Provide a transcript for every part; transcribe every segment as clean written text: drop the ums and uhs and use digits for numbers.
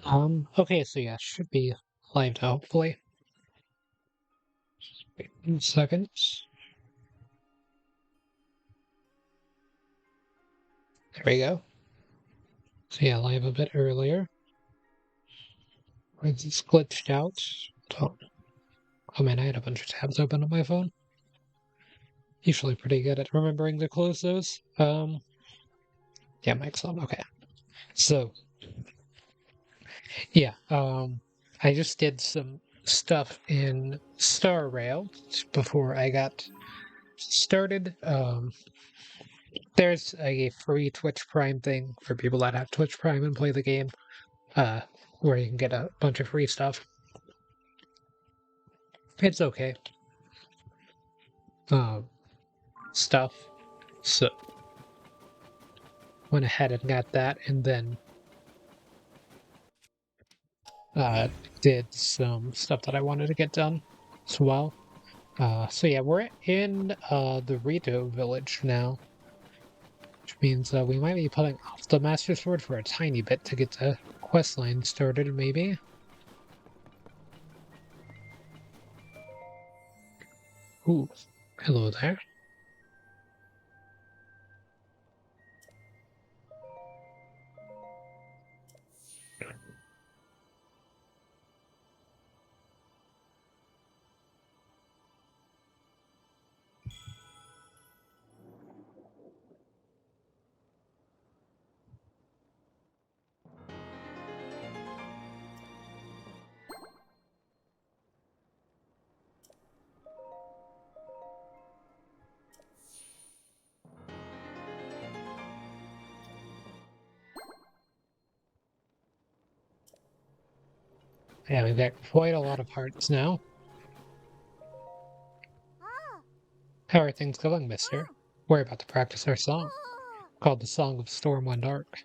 Okay, so yeah, should be live now, hopefully. Wait 1 second. There we go. So yeah, live a bit earlier. It's glitched out. Oh, oh man, I had a bunch of tabs open on my phone. Usually pretty good at remembering to close those. Yeah, mic's on, okay. So, yeah, I just did some stuff in Star Rail before I got started. There's a free Twitch Prime thing for people that have Twitch Prime and play the game, uh, where you can get a bunch of free stuff. It's okay. Stuff. So went ahead and got that, and then uh, did some stuff that I wanted to get done as well. So yeah, we're in the Rito village now, which means we might be putting off the Master Sword for a tiny bit to get the quest line started, maybe. Ooh, hello there. Yeah, we've got quite a lot of hearts now. How are things going, mister? We're about to practice our song, called the Song of Storm and Arc.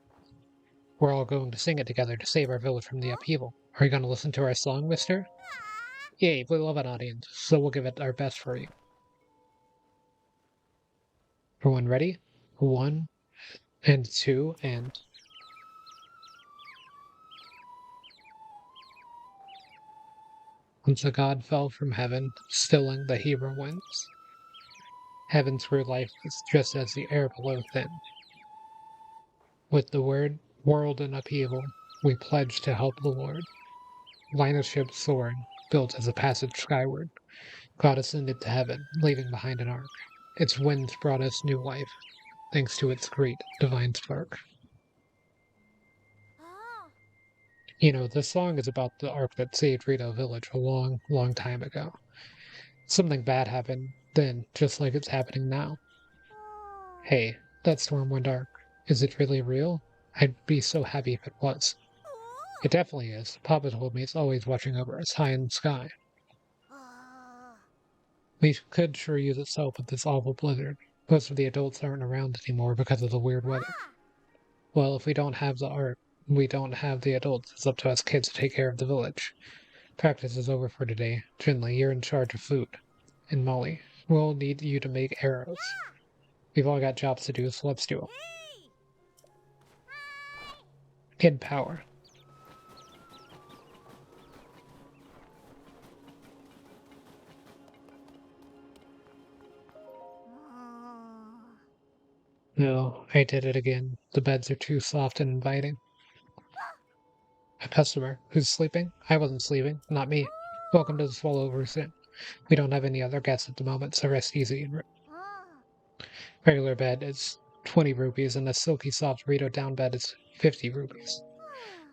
We're all going to sing it together to save our village from the upheaval. Are you going to listen to our song, mister? Yay, we love an audience, so we'll give it our best for you. Everyone ready? 1 and 2 and... Once a god fell from heaven, stilling the Hebrew winds. Heaven through life was just as the air below thin. With the word world in upheaval, we pledge to help the Lord. Line of ships soaring, built as a passage skyward. God ascended to heaven, leaving behind an ark. Its winds brought us new life, thanks to its great divine spark. You know, this song is about the ark that saved Rito Village a long, long time ago. Something bad happened then, just like it's happening now. Hey, that storm went dark. Is it really real? I'd be so happy if it was. It definitely is. Papa told me it's always watching over us high in the sky. We could sure use its help with this awful blizzard. Most of the adults aren't around anymore because of the weird weather. Well, if we don't have the art, we don't have the adults. It's up to us kids to take care of the village. Practice is over for today. Finley, you're in charge of food. And Molly, we'll need you to make arrows. We've all got jobs to do, so let's do them. Kid power. No, I did it again. The beds are too soft and inviting. A customer who's sleeping? I wasn't sleeping, not me. Welcome to the Swallow Inn. We don't have any other guests at the moment, so rest easy. Regular bed is 20 rupees, and the silky soft Rito down bed is 50 rupees.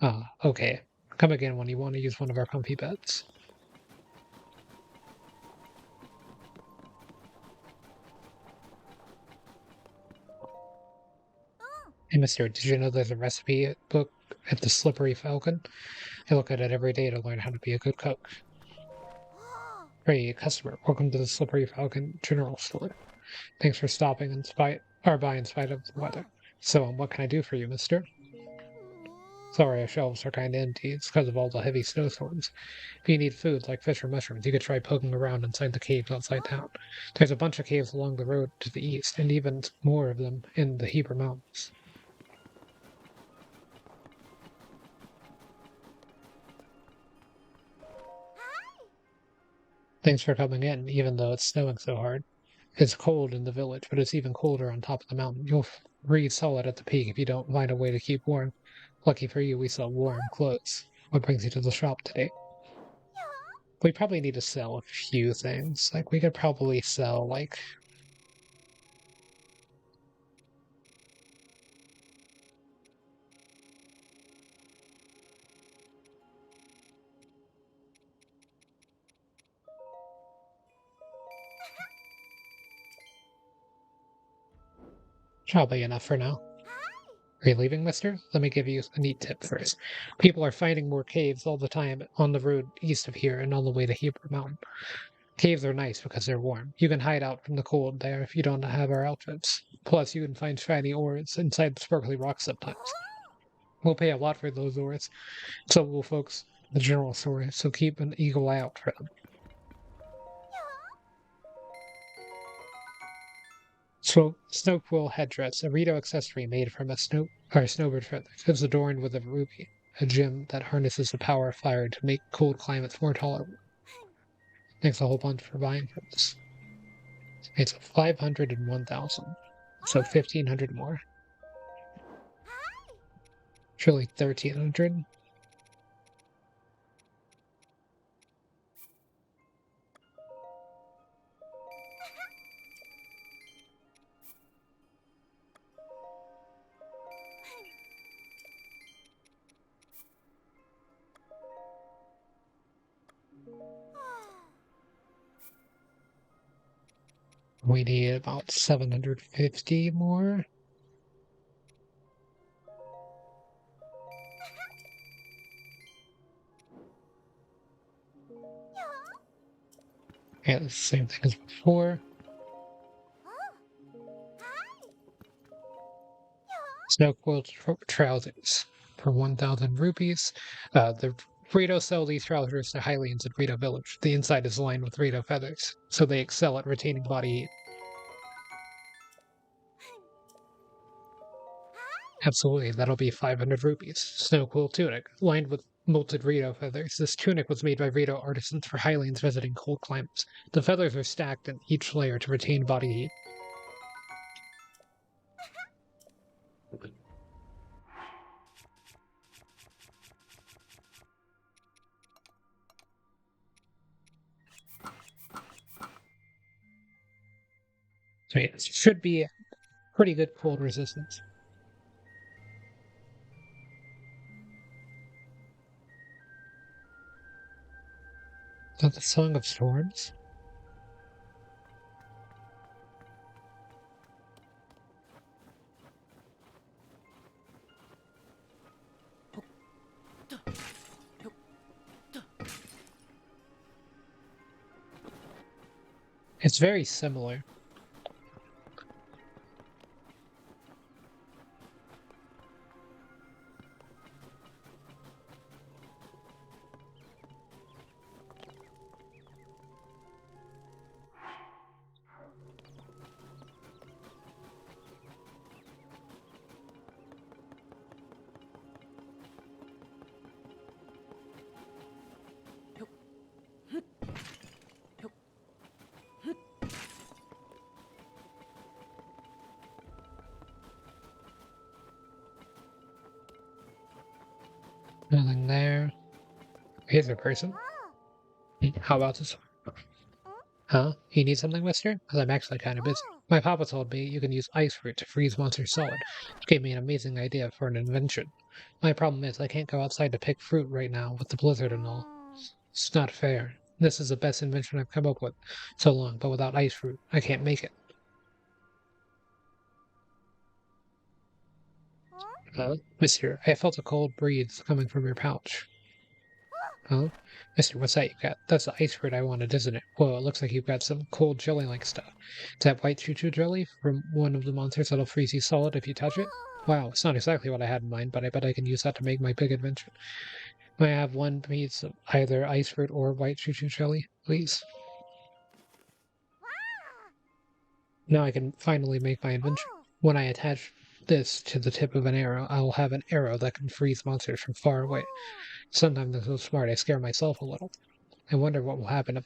Ah, okay. Come again when you want to use one of our comfy beds. Hey, mister, did you know there's a recipe book at the Slippery Falcon? I look at it every day to learn how to be a good cook. Hey, customer, welcome to the Slippery Falcon General Store. Thanks for stopping by in spite of the weather. So, what can I do for you, mister? Sorry, our shelves are kinda empty. It's because of all the heavy snowstorms. If you need food, like fish or mushrooms, you could try poking around inside the caves outside town. There's a bunch of caves along the road to the east, and even more of them in the Hebrew Mountains. Thanks for coming in, even though it's snowing so hard. It's cold in the village, but it's even colder on top of the mountain. You'll freeze solid at the peak if you don't find a way to keep warm. Lucky for you, we sell warm clothes. What brings you to the shop today? We probably need to sell a few things. Like, we could probably sell, like... Probably enough for now. Are you leaving, mister? Let me give you a neat tip first. People are finding more caves all the time on the road east of here and on the way to Hebrew Mountain. Caves are nice because they're warm. You can hide out from the cold there if you don't have our outfits. Plus, you can find shiny ores inside the sparkly rocks sometimes. We'll pay a lot for those ores. So will folks in the general store, so keep an eagle eye out for them. So, snow quill headdress, a Rito accessory made from a snowbird feather, is adorned with a ruby, a gem that harnesses the power of fire to make cold climates more tolerable. Thanks a whole bunch for buying from us. It's 500 and 1,000, so 1,500 more. Surely 1,300. We need about 750 more. Yeah, the same thing as before. Snow quilt trousers for 1,000 rupees. The Rito sell these trousers to Hylians in Rito Village. The inside is lined with Rito feathers, so they excel at retaining body heat. Absolutely, that'll be 500 rupees. Snow quilt tunic, lined with molted Rito feathers. This tunic was made by Rito artisans for Hylians visiting cold climates. The feathers are stacked in each layer to retain body heat. So yeah, it should be pretty good cold resistance. Is that the Song of Storms? It's very similar. Nothing there. Here's a person. How about this? Huh? You need something, mister? Because I'm actually kind of busy. My papa told me you can use ice fruit to freeze monsters solid. It gave me an amazing idea for an invention. My problem is I can't go outside to pick fruit right now with the blizzard and all. It's not fair. This is the best invention I've come up with so long, but without ice fruit, I can't make it. Huh? Mister, I felt a cold breeze coming from your pouch. Huh? Mister, what's that you got? That's the ice fruit I wanted, isn't it? Whoa, it looks like you've got some cold jelly-like stuff. Is that white choo-choo jelly from one of the monsters that'll freeze you solid if you touch it? Wow, it's not exactly what I had in mind, but I bet I can use that to make my big invention. May I have one piece of either ice fruit or white choo-choo jelly, please? Now I can finally make my invention. When I attach this to the tip of an arrow, I will have an arrow that can freeze monsters from far away. Sometimes I'm so smart I scare myself a little. I wonder what will happen if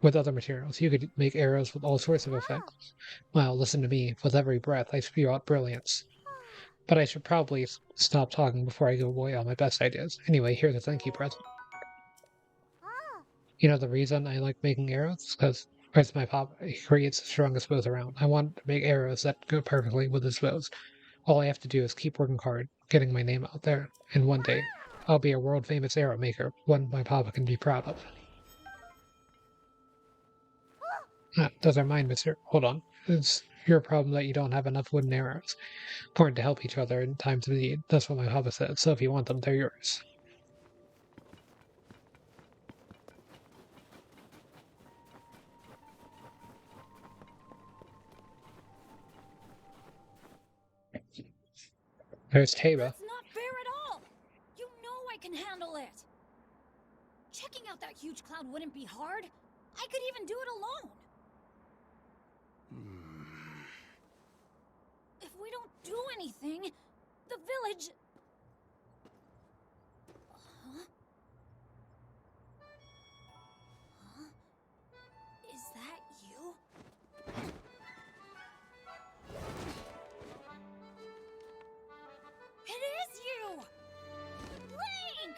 with other materials. You could make arrows with all sorts of effects. Well, listen to me. With every breath, I spew out brilliance. But I should probably stop talking before I give away all my best ideas. Anyway, here's a thank you present. You know the reason I like making arrows? Because where's my pop? He creates the strongest bows around. I want to make arrows that go perfectly with his bows. All I have to do is keep working hard, getting my name out there, and one day I'll be a world-famous arrow maker, one my papa can be proud of. Those are mine, mister. Hold on. It's your problem that you don't have enough wooden arrows. Important to help each other in times of need. That's what my papa said, so if you want them, they're yours. There's Taba. That's not fair at all! You know I can handle it! Checking out that huge cloud wouldn't be hard. I could even do it alone. If we don't do anything, the village... Huh? Huh? Is that you? It is you! Link!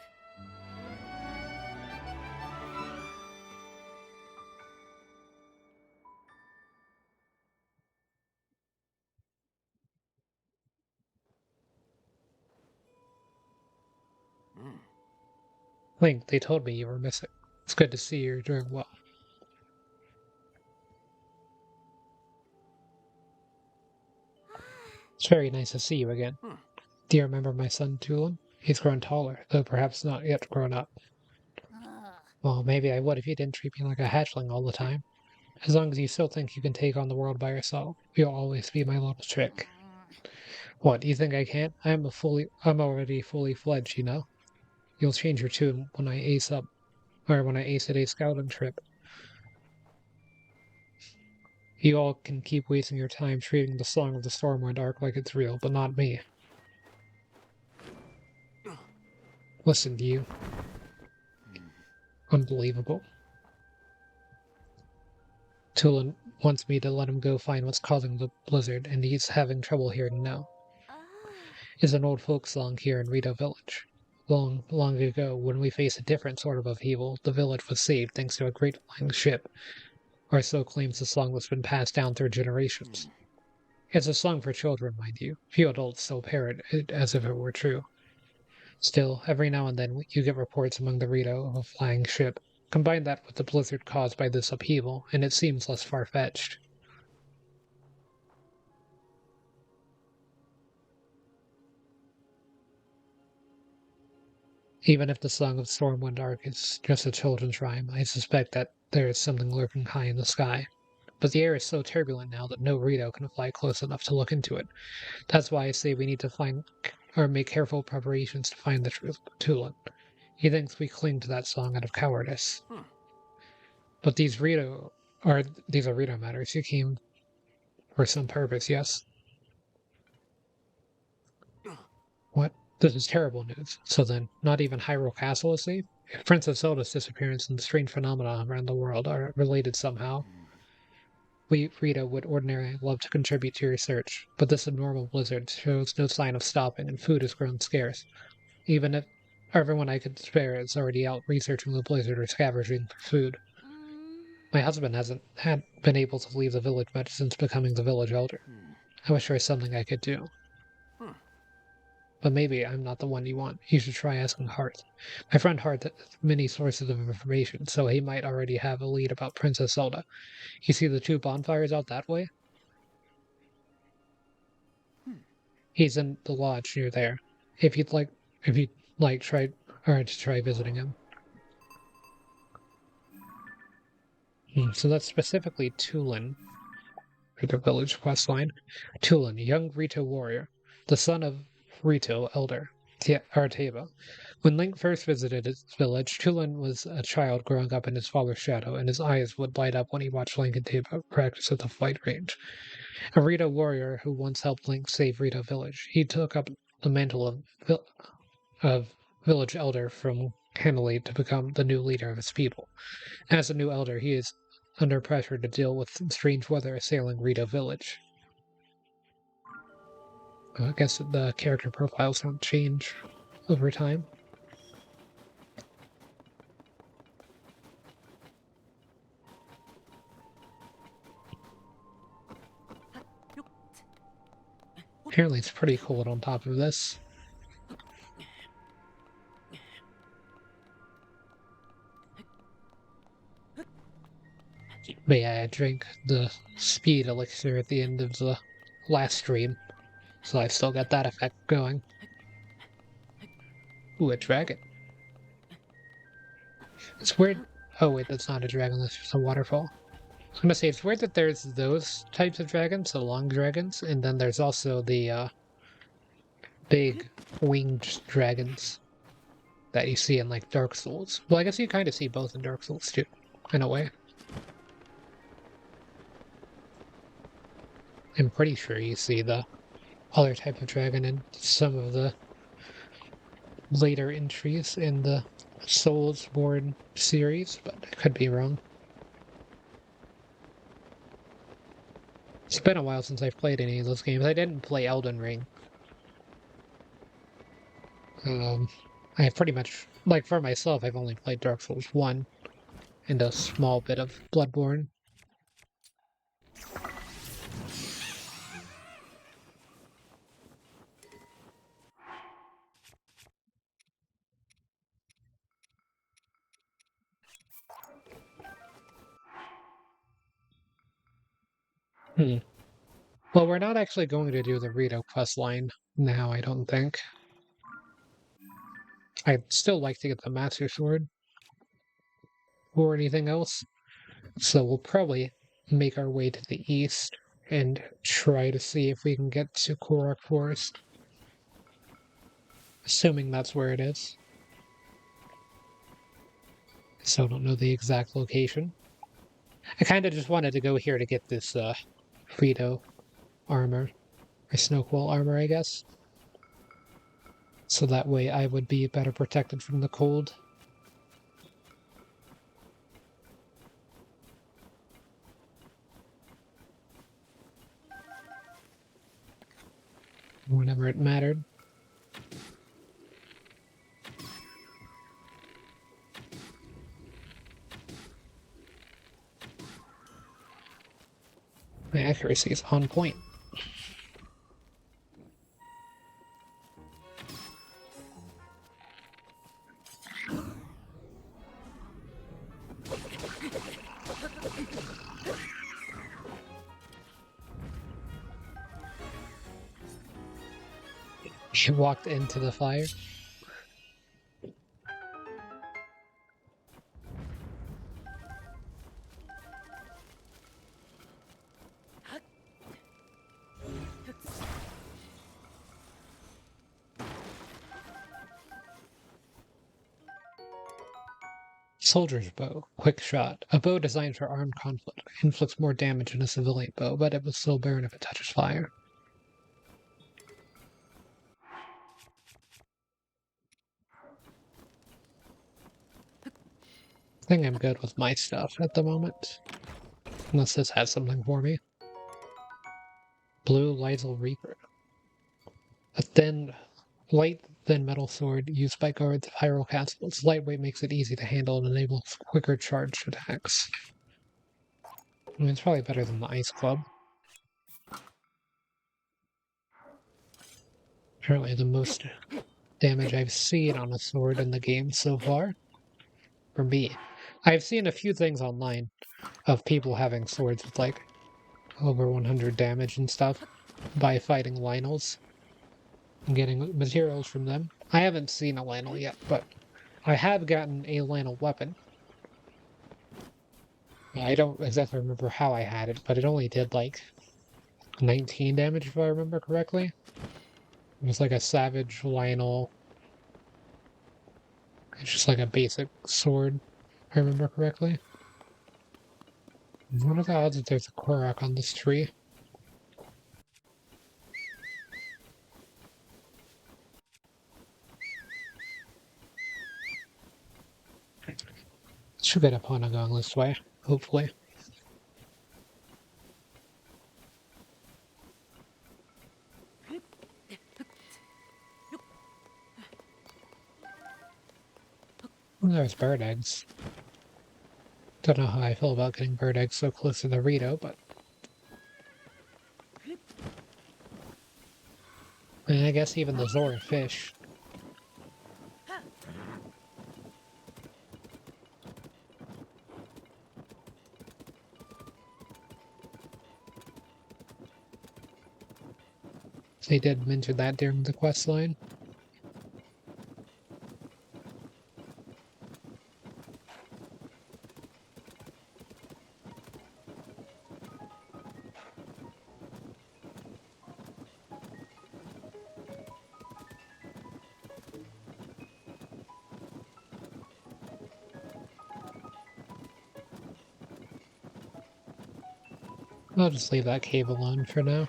Link, they told me you were missing. It's good to see you're doing well. It's very nice to see you again. Do you remember my son, Tulin? He's grown taller, though perhaps not yet grown up. Well, maybe I would if you didn't treat me like a hatchling all the time. As long as you still think you can take on the world by yourself, you'll always be my little trick. What, do you think I can't? I'm already fully fledged, you know? You'll change your tune when I ace today's scouting trip. You all can keep wasting your time treating the Song of the Stormwind arc like it's real, but not me. Listen to you. Unbelievable. Tulin wants me to let him go find what's causing the blizzard, and he's having trouble here now. It's an old folk song here in Rito village. Long, long ago, when we faced a different sort of upheaval, the village was saved thanks to a great flying ship. Or so claims the song that's been passed down through generations. It's a song for children, mind you. Few adults still parrot it as if it were true. Still, every now and then you get reports among the Rito of a flying ship. Combine that with the blizzard caused by this upheaval, and it seems less far-fetched. Even if the Song of Stormwind arc is just a children's rhyme, I suspect that there is something lurking high in the sky. But the air is so turbulent now that no Rito can fly close enough to look into it. That's why I say we need to make careful preparations to find the truth of Tulin. He thinks we cling to that song out of cowardice. But these are Rito matters. You came for some purpose, yes? What? This is terrible news. So then, not even Hyrule Castle is safe? If Princess Zelda's disappearance and the strange phenomena around the world are related somehow, we, Rito, would ordinarily love to contribute to your research, but this abnormal blizzard shows no sign of stopping and food has grown scarce. Even if everyone I could spare is already out researching the blizzard or scavenging for food. My husband hasn't been able to leave the village much since becoming the village elder. I wish there was something I could do. But maybe I'm not the one you want. You should try asking Hart. My friend Hart has many sources of information, so he might already have a lead about Princess Zelda. You see the two bonfires out that way? He's in the lodge near there. If you'd like, try visiting him. So that's specifically Tulin, for the village questline. Tulin, young Rito warrior, the son of Rito, elder, Taba. When Link first visited his village, Tulin was a child growing up in his father's shadow, and his eyes would light up when he watched Link and Taba practice at the fight range. A Rito warrior who once helped Link save Rito village, he took up the mantle of village elder from Hanley to become the new leader of his people. As a new elder, he is under pressure to deal with strange weather assailing Rito village. I guess the character profiles don't change over time. Apparently it's pretty cold on top of this. But yeah, I drank the speed elixir at the end of the last stream, so I've still got that effect going. Ooh, a dragon. It's weird. Oh wait, that's not a dragon, that's just a waterfall. I was gonna say, it's weird that there's those types of dragons, the long dragons, and then there's also the big winged dragons that you see in like Dark Souls. Well, I guess you kind of see both in Dark Souls too, in a way. I'm pretty sure you see the other type of dragon in some of the later entries in the Soulsborne series, but I could be wrong. It's been a while since I've played any of those games. I didn't play Elden Ring. I have pretty much, like for myself, I've only played Dark Souls 1 and a small bit of Bloodborne. Hmm. Well, we're not actually going to do the Rito quest line now, I don't think. I'd still like to get the Master Sword or anything else, so we'll probably make our way to the east and try to see if we can get to Korok Forest. Assuming that's where it is. So I don't know the exact location. I kind of just wanted to go here to get this Rito armor, or Snowquall armor, I guess. So that way I would be better protected from the cold. Whenever it mattered. My accuracy is on point. She walked into the fire. Soldier's bow. Quick shot. A bow designed for armed conflict. Inflicts more damage than a civilian bow, but it will still burn if it touches fire. I think I'm good with my stuff at the moment. Unless this has something for me. Blue Lysel Reaper. A light, thin metal sword used by guards of Hyrule Castle. Its lightweight makes it easy to handle and enables quicker charged attacks. I mean, it's probably better than the Ice Club. Apparently the most damage I've seen on a sword in the game so far. For me. I've seen a few things online of people having swords with like over 100 damage and stuff by fighting Lynels and getting materials from them. I haven't seen a Lynel yet, but I have gotten a Lynel weapon. I don't exactly remember how I had it, but it only did like 19 damage if I remember correctly. It was like a Savage Lynel. It's just like a basic sword, if I remember correctly. What are the odds that there's a Korok on this tree? Should get a point on going this way, hopefully. There's bird eggs. Don't know how I feel about getting bird eggs so close to the Rito, but I guess even the Zora fish. They did mention that during the quest line. I'll just leave that cave alone for now.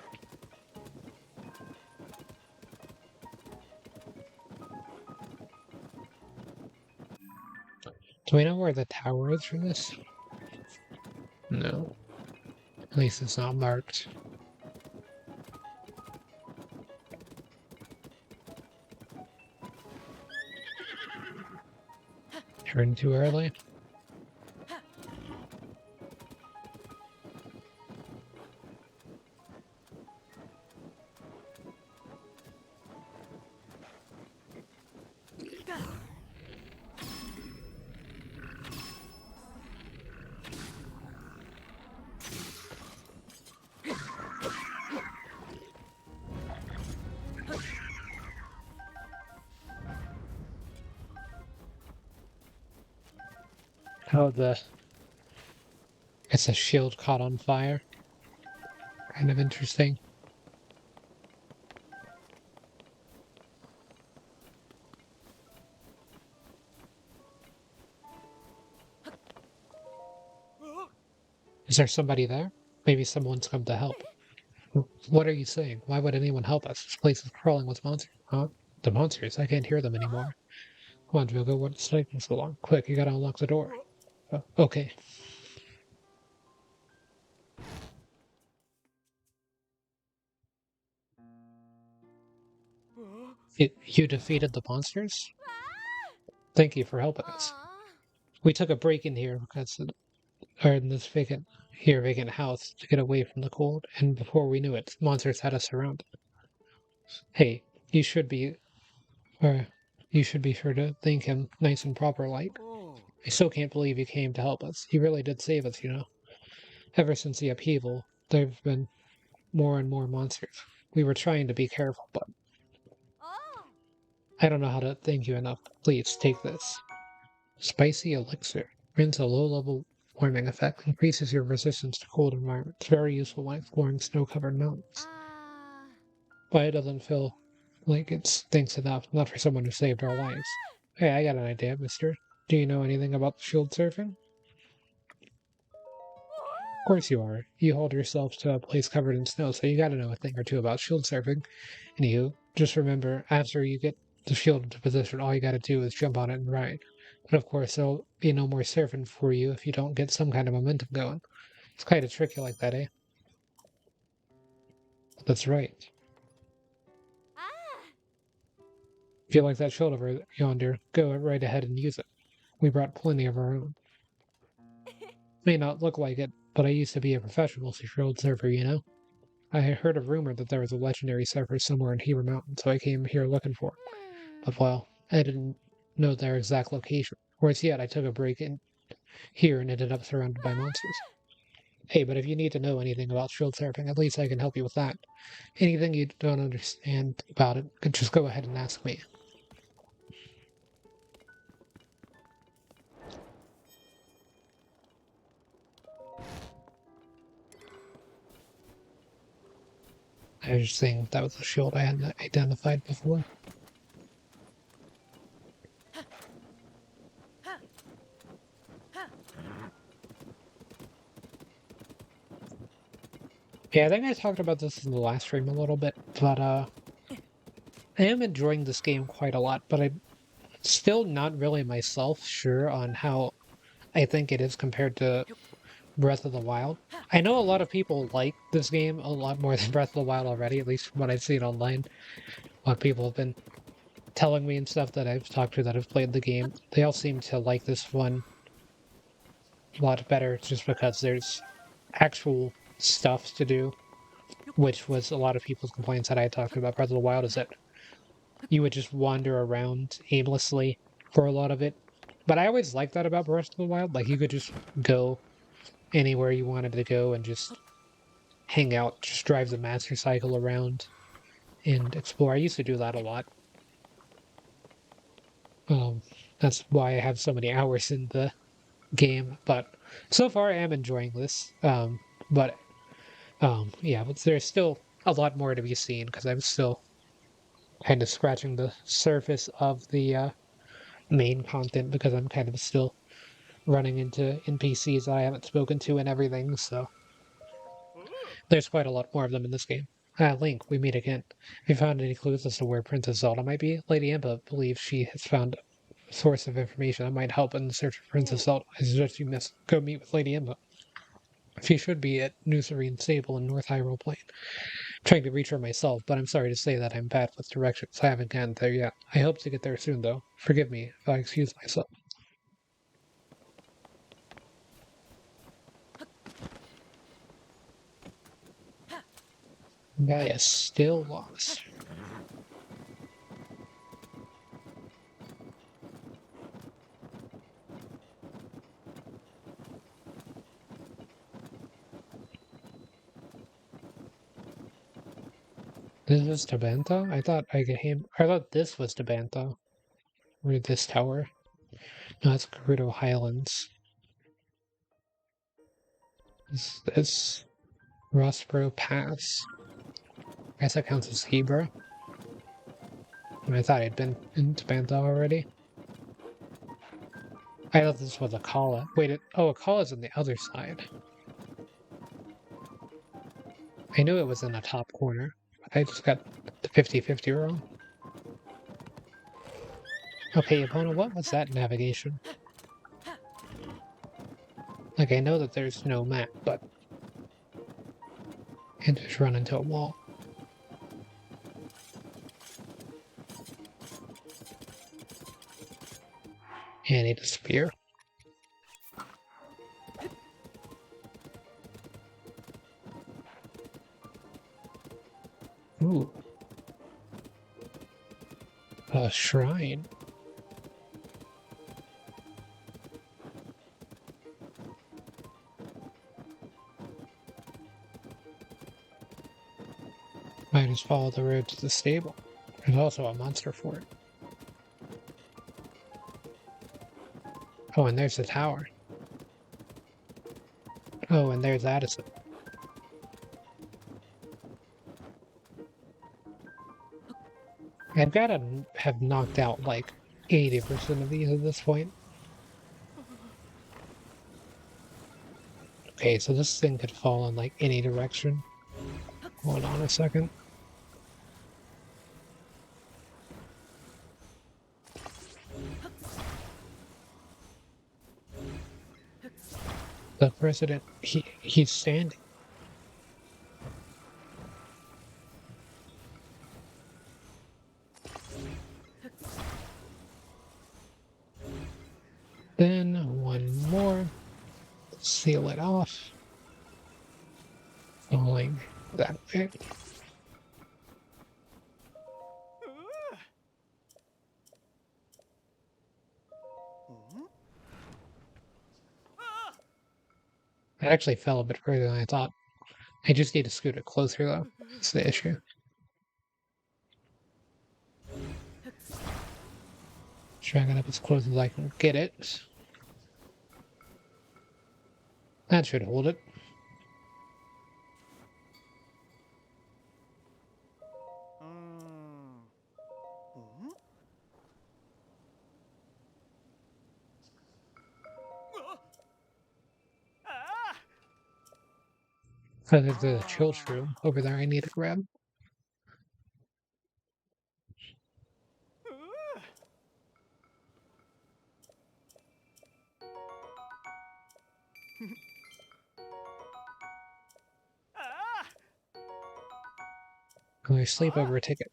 Do we know where the tower is for this? No. At least it's not marked. Turn too early. Oh, it's a shield caught on fire. Kind of interesting. Is there somebody there? Maybe someone's come to help. What are you saying? Why would anyone help us? This place is crawling with monsters. Huh? The monsters? I can't hear them anymore. Come on, Drogo, what's taking so long? Quick, you gotta unlock the door. Okay. You defeated the monsters? Thank you for helping us. We took a break in here because in this vacant house to get away from the cold, and before we knew it, monsters had us surrounded. Hey, you should be sure to thank him nice and proper like. I still can't believe you came to help us. He really did save us, you know. Ever since the upheaval, there've been more and more monsters. We were trying to be careful, but I don't know how to thank you enough. Please, take this. Spicy elixir. Grants a low-level warming effect. Increases your resistance to cold environments. Very useful when exploring snow-covered mountains. But it doesn't feel like it's thanks enough. Not for someone who saved our lives. Hey, I got an idea, mister. Do you know anything about shield surfing? Of course you are. You hold yourself to a place covered in snow, so you gotta know a thing or two about shield surfing. Anywho, just remember, after you get the shield into position, all you gotta do is jump on it and ride. But of course, there'll be no more surfing for you if you don't get some kind of momentum going. It's kind of tricky like that, eh? That's right. If you like that shield over yonder, go right ahead and use it. We brought plenty of our own. May not look like it, but I used to be a professional shield surfer, you know? I had heard a rumor that there was a legendary surfer somewhere in Heber Mountain, so I came here looking for it. But well, I didn't know their exact location. Worse yet, I took a break in here and ended up surrounded by monsters. Hey, but if you need to know anything about shield surfing, at least I can help you with that. Anything you don't understand about it, just go ahead and ask me. I was just saying that was a shield I hadn't identified before. Yeah, I think I talked about this in the last stream a little bit, but I am enjoying this game quite a lot, but I'm still not really myself sure on how I think it is compared to Breath of the Wild. I know a lot of people like this game a lot more than Breath of the Wild already, at least from what I've seen online. A lot of people have been telling me and stuff that I've talked to that have played the game, they all seem to like this one a lot better just because there's actual stuff to do, which was a lot of people's complaints that I had talked about Breath of the Wild, is that you would just wander around aimlessly for a lot of it. But I always liked that about Breath of the Wild. Like, you could just go anywhere you wanted to go and just hang out, just drive the Master Cycle around and explore. I used to do that a lot. Um, that's why I have so many hours in the game. But so far, I am enjoying this. But yeah, but there's still a lot more to be seen because I'm still kind of scratching the surface of the main content because I'm kind of still running into NPCs I haven't spoken to and everything. So there's quite a lot more of them in this game. Link, we meet again. Have you found any clues as to where Princess Zelda might be? Lady Impa believes she has found a source of information that might help in the search for Princess Zelda. I suggest you go meet with Lady Impa. She should be at New Serene Stable in North Hyrule Plain. I'm trying to reach her myself, but I'm sorry to say that I'm bad with directions. I haven't gotten there yet. I hope to get there soon, though. Forgive me if I excuse myself. Guy is still lost. This is Tabantha? I thought this was Tabantha. Or this tower. No, it's Gerudo Highlands. Is this Rosbro Pass? I guess that counts as Hebra. I thought I'd been in Tabantha already. I thought this was Akala. Wait, Akala's on the other side. I knew it was in the top corner, but I just got the 50-50 wrong. Okay, Epona, what was that navigation? Like, I know that there's no map, but I just run into a wall. And I need a spear. Ooh. A shrine. Might just follow the road to the stable. There's also a monster fort. Oh, and there's the tower. Oh, and there's Addison. I've got to have knocked out like 80% of these at this point. Okay, so this thing could fall in like any direction. Hold on a second. The president, he's standing. Then one more. Seal it off. Falling that way. It actually fell a bit further than I thought. I just need to scoot it closer though. That's the issue. Drag it up as close as I can get it. That should hold it. Oh, there's a chill shroom over there I need to grab. Oh, sleepover ticket.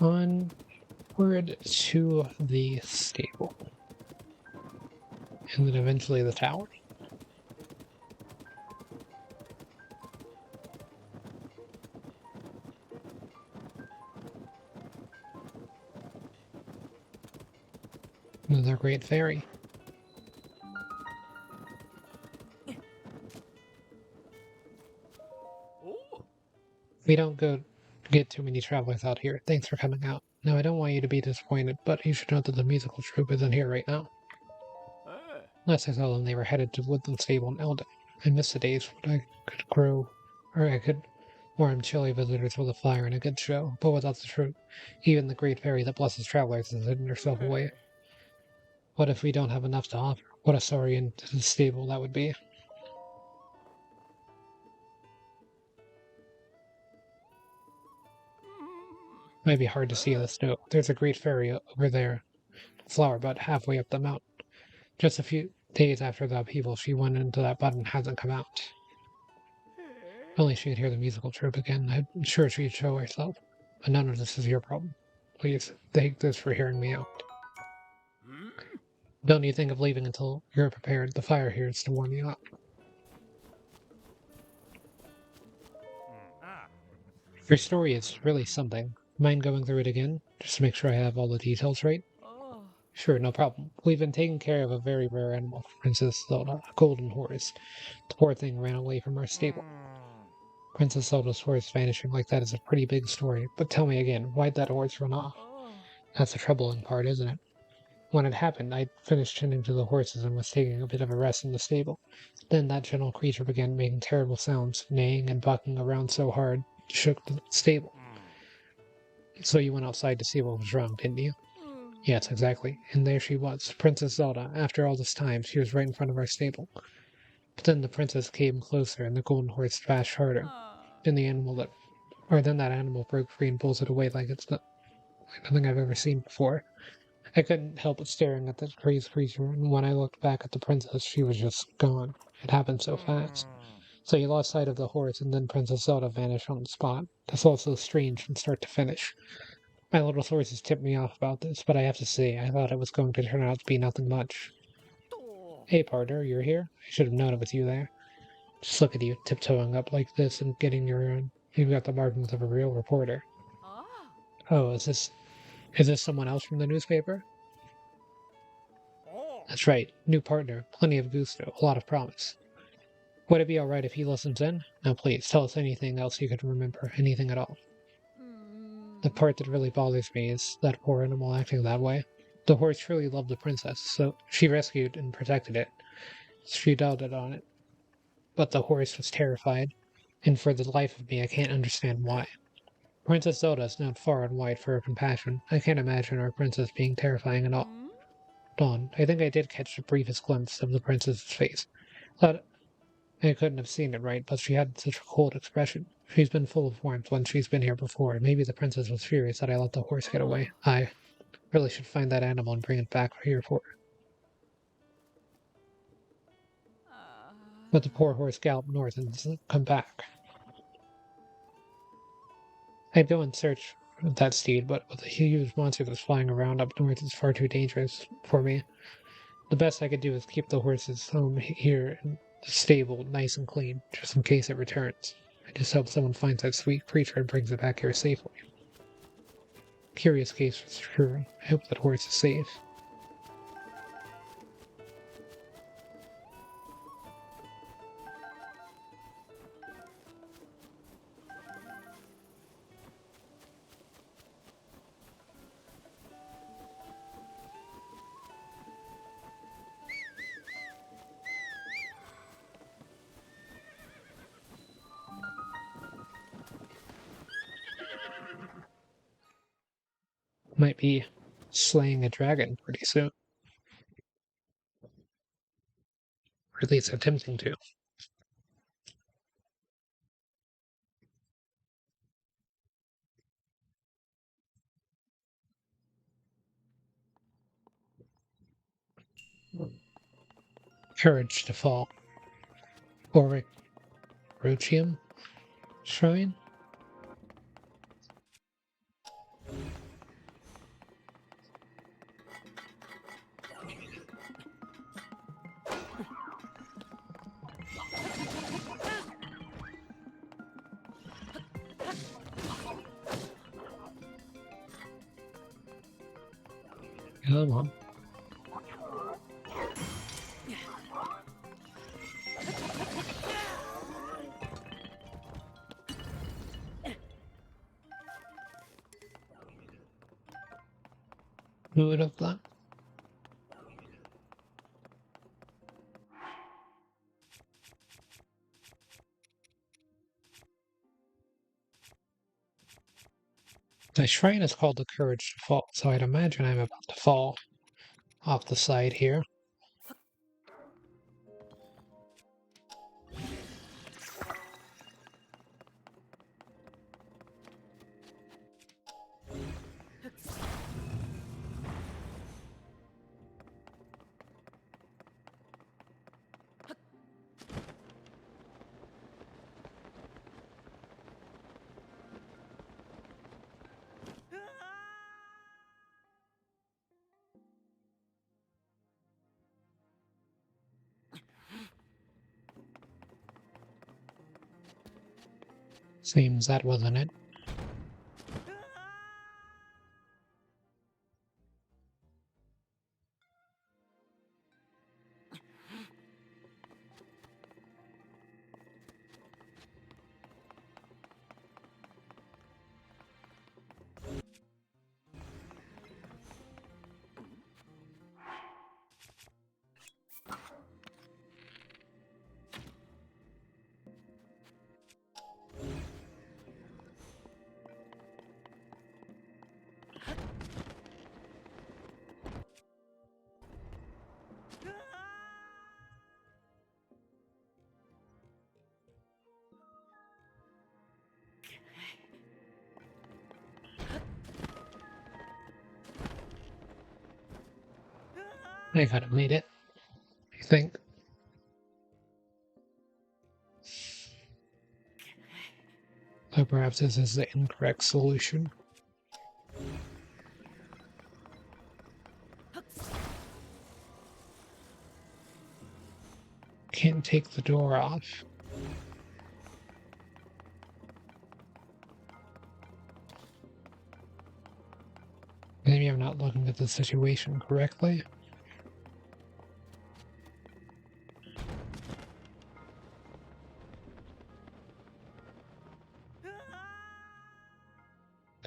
onward to the stable. And then eventually the tower. Another great fairy. We don't get too many travelers out here. Thanks for coming out. Now, I don't want you to be disappointed, but you should know that the musical troupe isn't here right now. Last I saw them, they were headed to Woodland Stable in Eldon. I miss the days when I could warm chilly visitors with a fire and a good show. But without the troupe, even the great fairy that blesses travelers has hidden herself away. What if we don't have enough to offer? What a sorry end to the stable that would be. Might be hard to see in the snow. There's a great fairy over there, flower bud halfway up the mountain. Just a few days after the upheaval, she went into that bud and hasn't come out. If only she could hear the musical troupe again. I'm sure she'd show herself. But none of this is your problem. Please, thank this for hearing me out. Don't you think of leaving until you're prepared. The fire here is to warm you up. Your story is really something. Mind going through it again? Just to make sure I have all the details right? Sure, no problem. We've been taking care of a very rare animal, Princess Zelda, a golden horse. The poor thing ran away from our stable. Princess Zelda's horse vanishing like that is a pretty big story, but tell me again, why'd that horse run off? That's the troubling part, isn't it? When it happened, I'd finished tending to the horses and was taking a bit of a rest in the stable. Then that gentle creature began making terrible sounds, neighing and bucking around so hard, it shook the stable. So you went outside to see what was wrong, didn't you? Yes, exactly. And there she was, Princess Zelda. After all this time, she was right in front of our stable. But then the princess came closer, and the golden horse thrashed harder. Then that animal broke free and bolted away like nothing I've ever seen before. I couldn't help but staring at that crazy creature, and when I looked back at the princess, she was just gone. It happened so fast. So you lost sight of the horse, and then Princess Zelda vanished on the spot. That's all so strange from start to finish. My little sources tipped me off about this, but I have to say, I thought it was going to turn out to be nothing much. Hey, partner, you're here? I should have known it was you there. Just look at you, tiptoeing up like this and getting your own. You've got the markings of a real reporter. Oh, is this someone else from the newspaper? That's right, new partner, plenty of gusto, a lot of promise. Would it be alright if he listens in? Now please, tell us anything else you could remember, anything at all. The part that really bothers me is that poor animal acting that way. The horse truly loved the princess, so she rescued and protected it. She doted on it. But the horse was terrified, and for the life of me I can't understand why. Princess Zelda is known far and wide for her compassion. I can't imagine our princess being terrifying at all. Dawn, I think I did catch the briefest glimpse of the princess's face. Thought I couldn't have seen it right, but she had such a cold expression. She's been full of warmth when she's been here before, and maybe the princess was furious that I let the horse get away. I really should find that animal and bring it back here for her. But the poor horse galloped north and doesn't come back. I'd go in search of that steed, but with the huge monster that's flying around up north, it's far too dangerous for me. The best I could do is keep the horse's home here in the stable nice and clean, just in case it returns. I just hope someone finds that sweet creature and brings it back here safely. Curious case for sure. I hope that horse is safe. Might be slaying a dragon pretty soon. Or at least attempting to. Courage to fall. Auric Rochium Shrine? Come on. Who would have thought? The shrine is called the Courage to Fall, so I'd imagine I'm about to fall off the side here. Seems that wasn't it. I gotta made it, I think. Or perhaps this is the incorrect solution. Can't take the door off. Maybe I'm not looking at the situation correctly.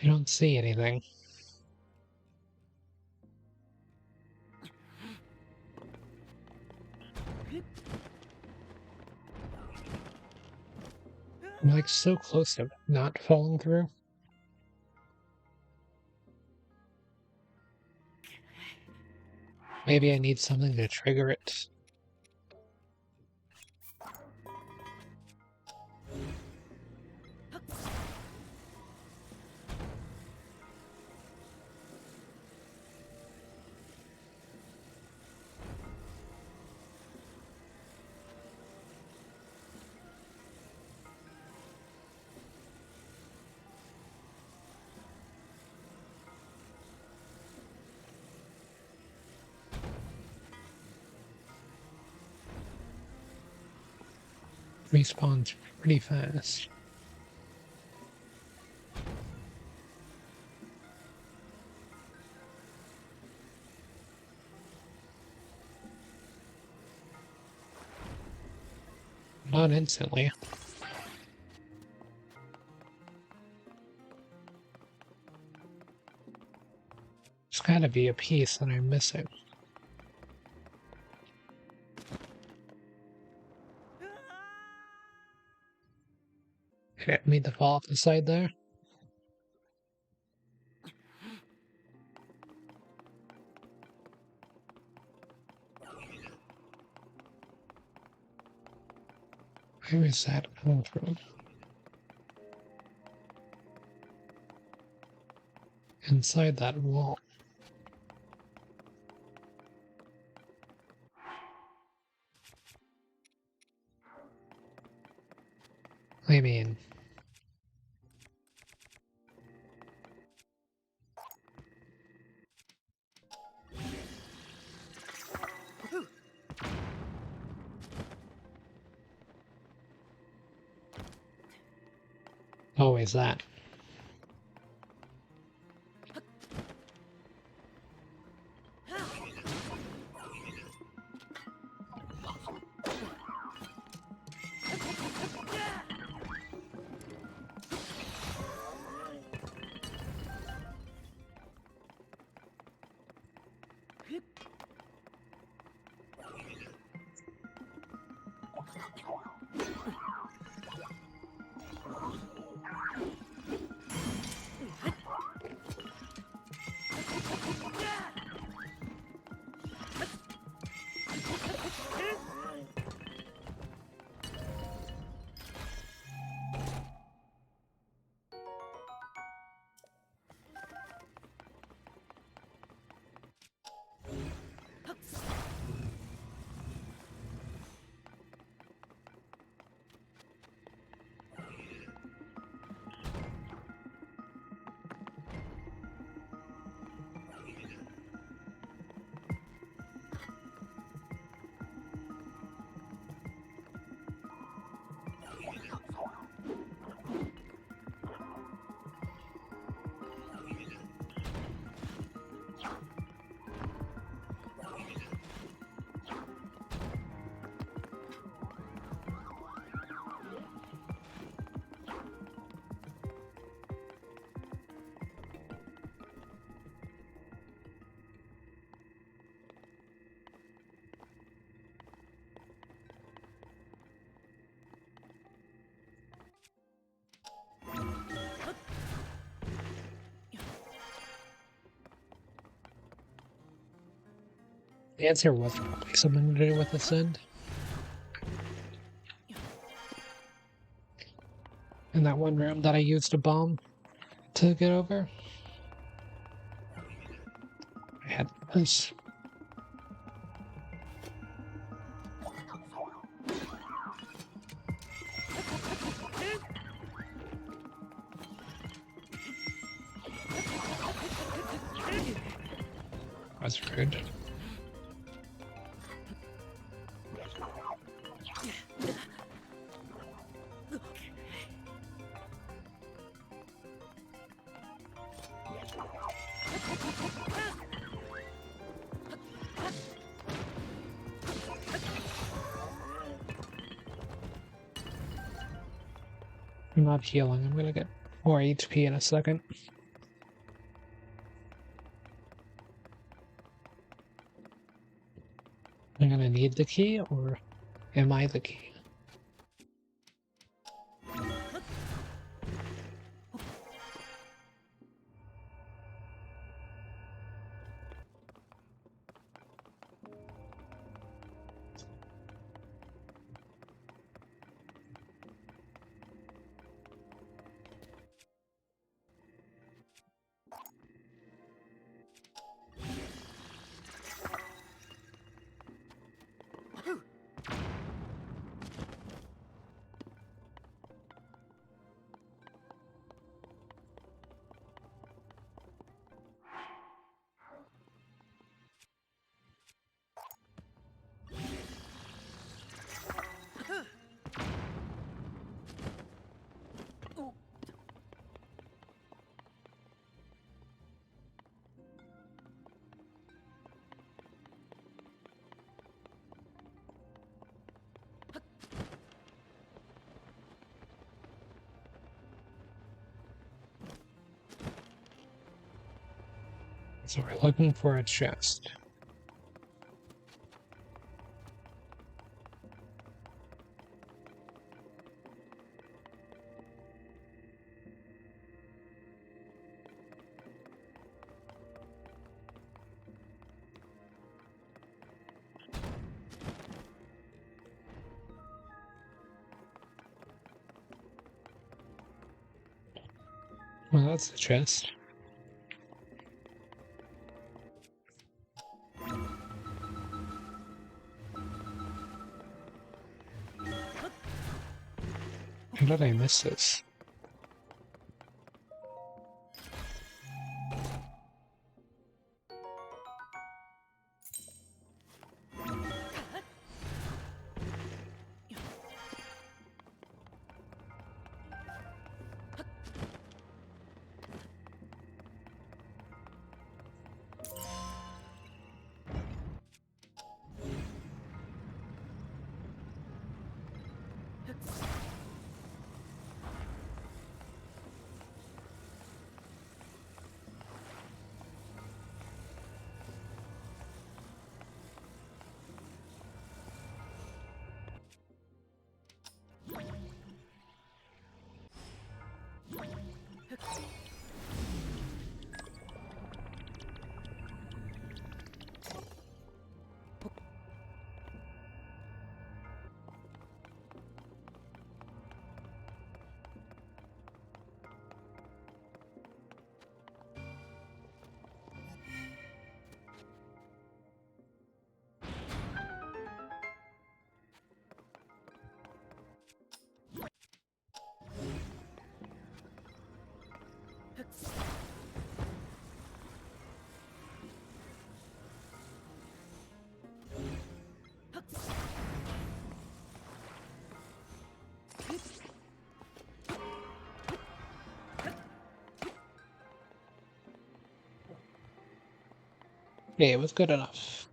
I don't see anything. I'm like so close to not falling through. Maybe I need something to trigger it. Respawns pretty fast. Not instantly. There's gotta be a piece that I'm missing. Did it mean to fall off the side there? Where is that coming from? Inside that wall. I mean, always that. The answer was probably something to do with the send. In that one room that I used a bomb to get over. I had this. That's rude. I'm not healing. I'm gonna get more HP in a second. I'm gonna need the key, or am I the key? So we're looking for a chest. Well, that's the chest. How did I miss this? Yeah, it was good enough.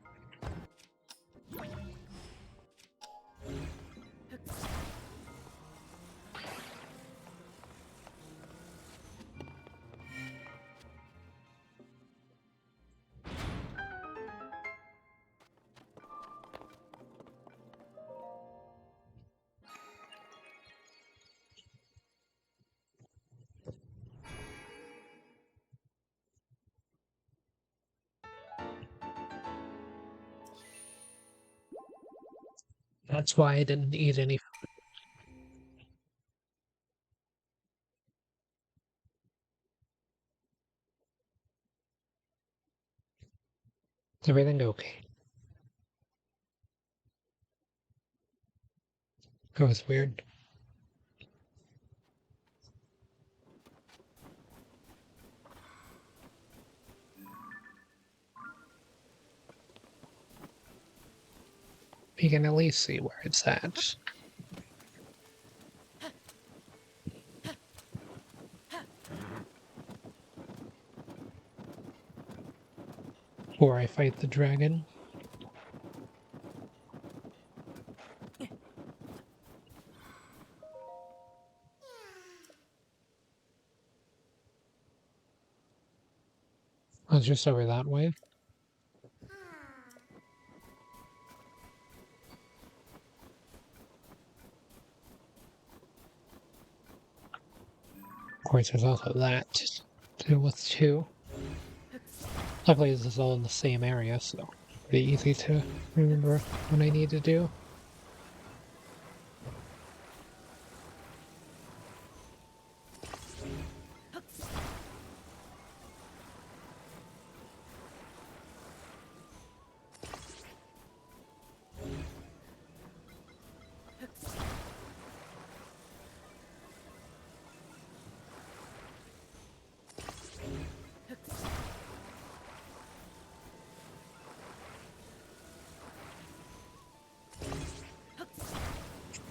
That's why I didn't eat any. Is everything okay? That was weird. You can at least see where it's at. Before I fight the dragon. I was just over that way. Of course, there's also that to deal with too. Luckily, this is all in the same area, so pretty easy to remember what I need to do.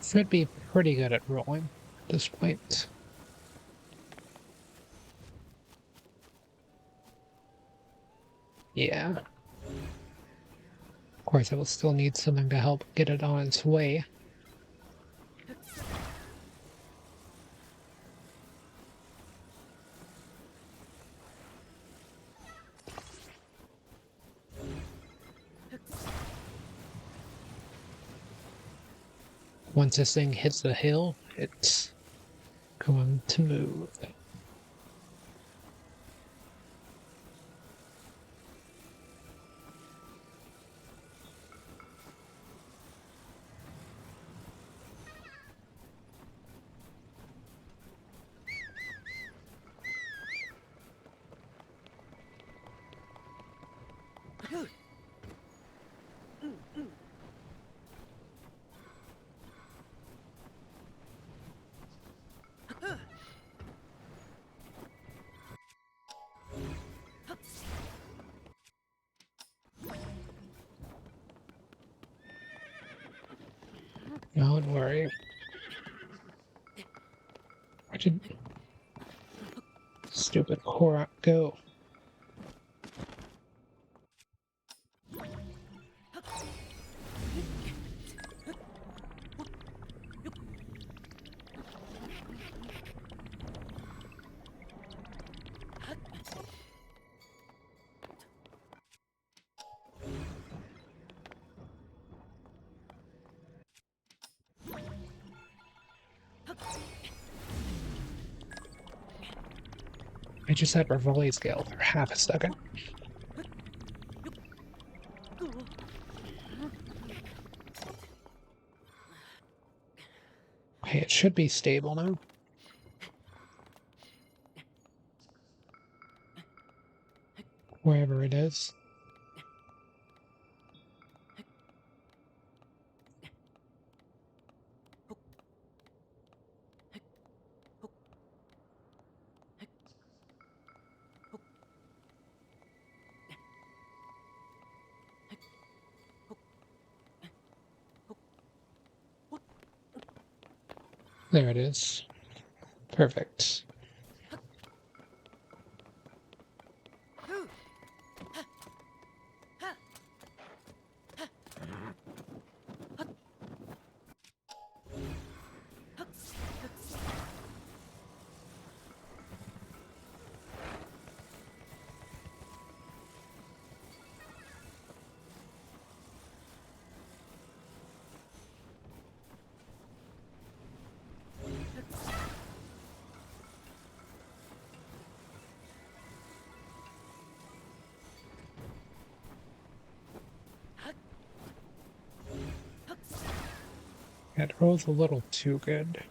Should be pretty good at rolling at this point. Yeah. Of course, I will still need something to help get it on its way. Once this thing hits the hill, it's going to move. Don't worry. Where did stupid Korok go? just had Rivoli scale for half a second. Okay, it should be stable now. Wherever it is. There it is. Perfect. It rolls a little too good.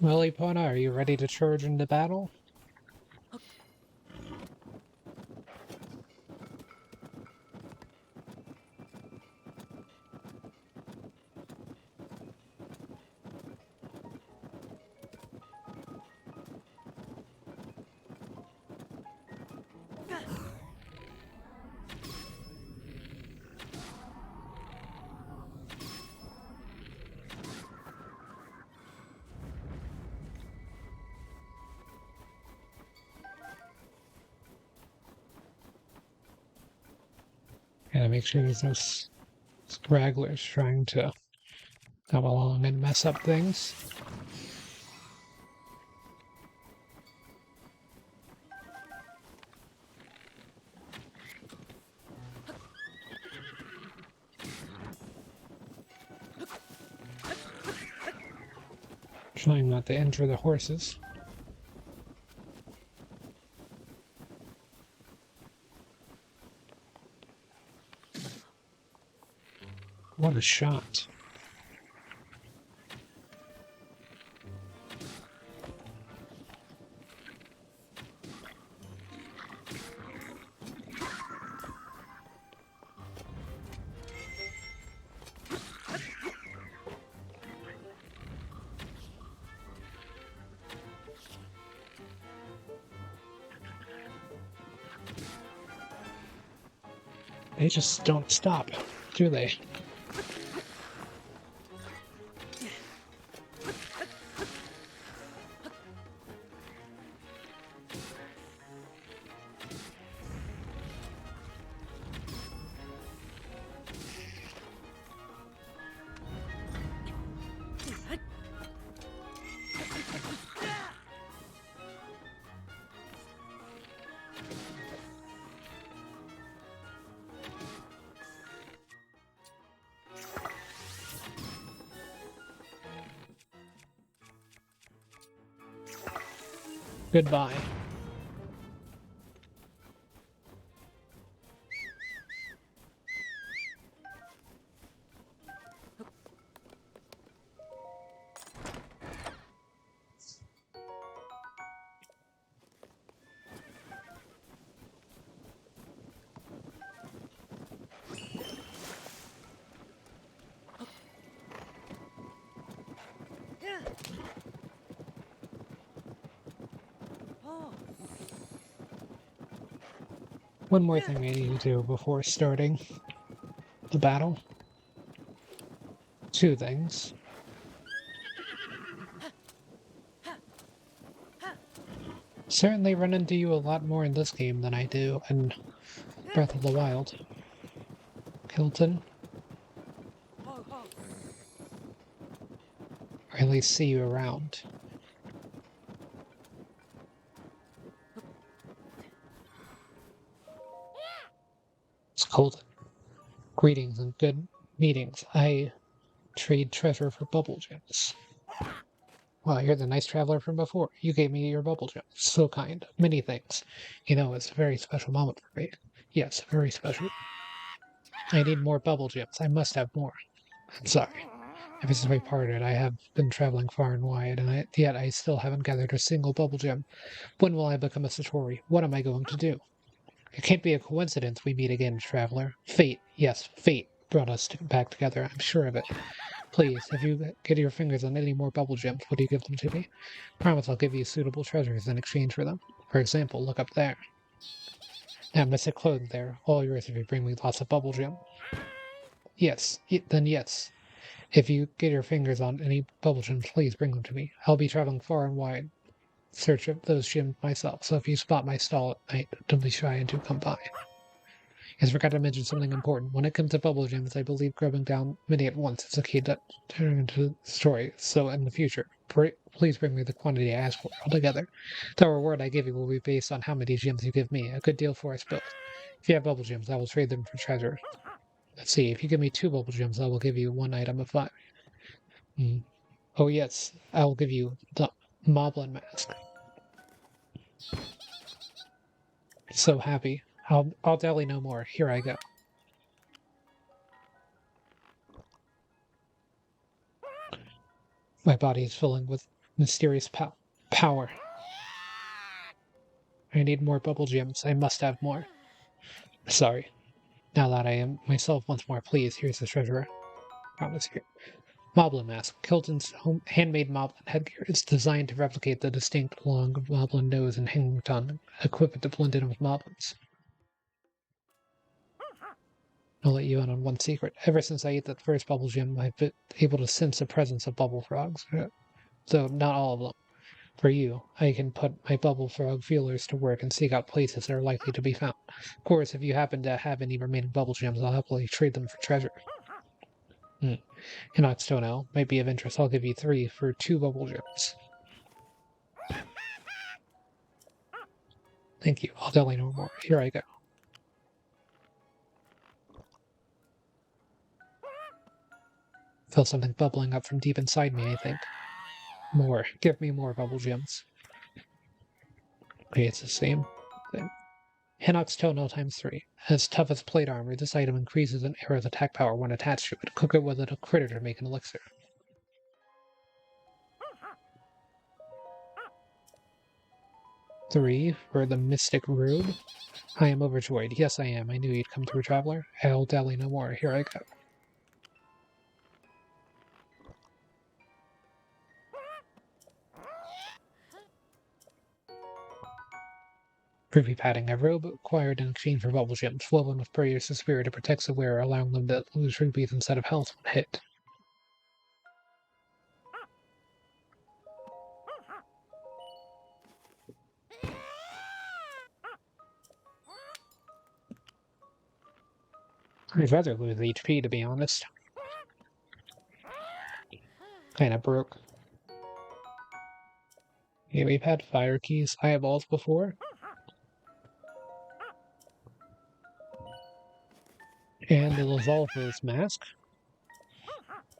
Lillipona, are you ready to charge into battle? Gotta make sure there's no stragglers trying to come along and mess up things. Trying not to injure the horses. What a shot. They just don't stop, do they? Goodbye. One more thing I need to do before starting the battle. Two things. Certainly run into you a lot more in this game than I do in Breath of the Wild. Hilton, or at least see you around. It's cold. Greetings and good meetings. I trade treasure for bubble gems. Well, you're the nice traveler from before. You gave me your bubble gem. So kind. Many things. You know, it's a very special moment for me. Yes, very special. I need more bubble gems. I must have more. I'm sorry. Ever since we parted, I have been traveling far and wide, and yet I still haven't gathered a single bubble gem. When will I become a Satori? What am I going to do? It can't be a coincidence we meet again, traveler. Fate, yes, fate brought us back together. I'm sure of it. Please, if you get your fingers on any more bubble gems, would you give them to me? Promise I'll give you suitable treasures in exchange for them. For example, look up there. That mystic clothing there, all yours if you bring me lots of bubble gem. Yes, then yes. If you get your fingers on any bubble gems, please bring them to me. I'll be traveling far and wide, in search of those gems myself, so if you spot my stall at night, don't be shy and do come by. I forgot to mention something important. When it comes to bubble gems, I believe grubbing down many at once is a key to turning into the story. So in the future, please bring me the quantity I asked for altogether. The reward I give you will be based on how many gems you give me. A good deal for us both. If you have bubble gems, I will trade them for treasure. Let's see. If you give me 2 bubble gems, I will give you 1 item of 5. Oh yes, I will give you the Moblin mask. So happy. I'll dally no more. Here I go. My body is filling with mysterious power. I need more bubble gems. I must have more. Sorry. Now that I am myself once more pleased, here's the treasurer. Promise here. Moblin mask. Kilton's handmade Moblin headgear is designed to replicate the distinct long Moblin nose and hanging tongue, equipped to blend in with Moblins. I'll let you in on one secret. Ever since I ate that first bubble gem, I've been able to sense the presence of bubble frogs. Though not all of them. For you, I can put my bubble frog feelers to work and seek out places that are likely to be found. Of course, if you happen to have any remaining bubble gems, I'll happily trade them for treasure. Hinox Toenail might be of interest. I'll give you 3 for 2 bubble gems. Thank you. I'll delay no more. Here I go. Feel something bubbling up from deep inside me, I think. More. Give me more bubble gems. Okay, it's the same thing. Hinox Toenail times 3. As tough as plate armor, this item increases an arrow's attack power when attached to it. Cook it with a critter to make an elixir. 3 for the Mystic Robe. I am overjoyed. Yes, I am. I knew you'd come through, traveler. I'll dally no more. Here I go. Privy padding. A robe acquired in exchange for bubble gems, woven with prayers to spirit to protect the wearer, allowing them to lose rupees instead of health when hit. I'd rather lose HP, to be honest. Kinda broke. Yeah, we've had fire keys, eyeballs before. And the Revolver's mask.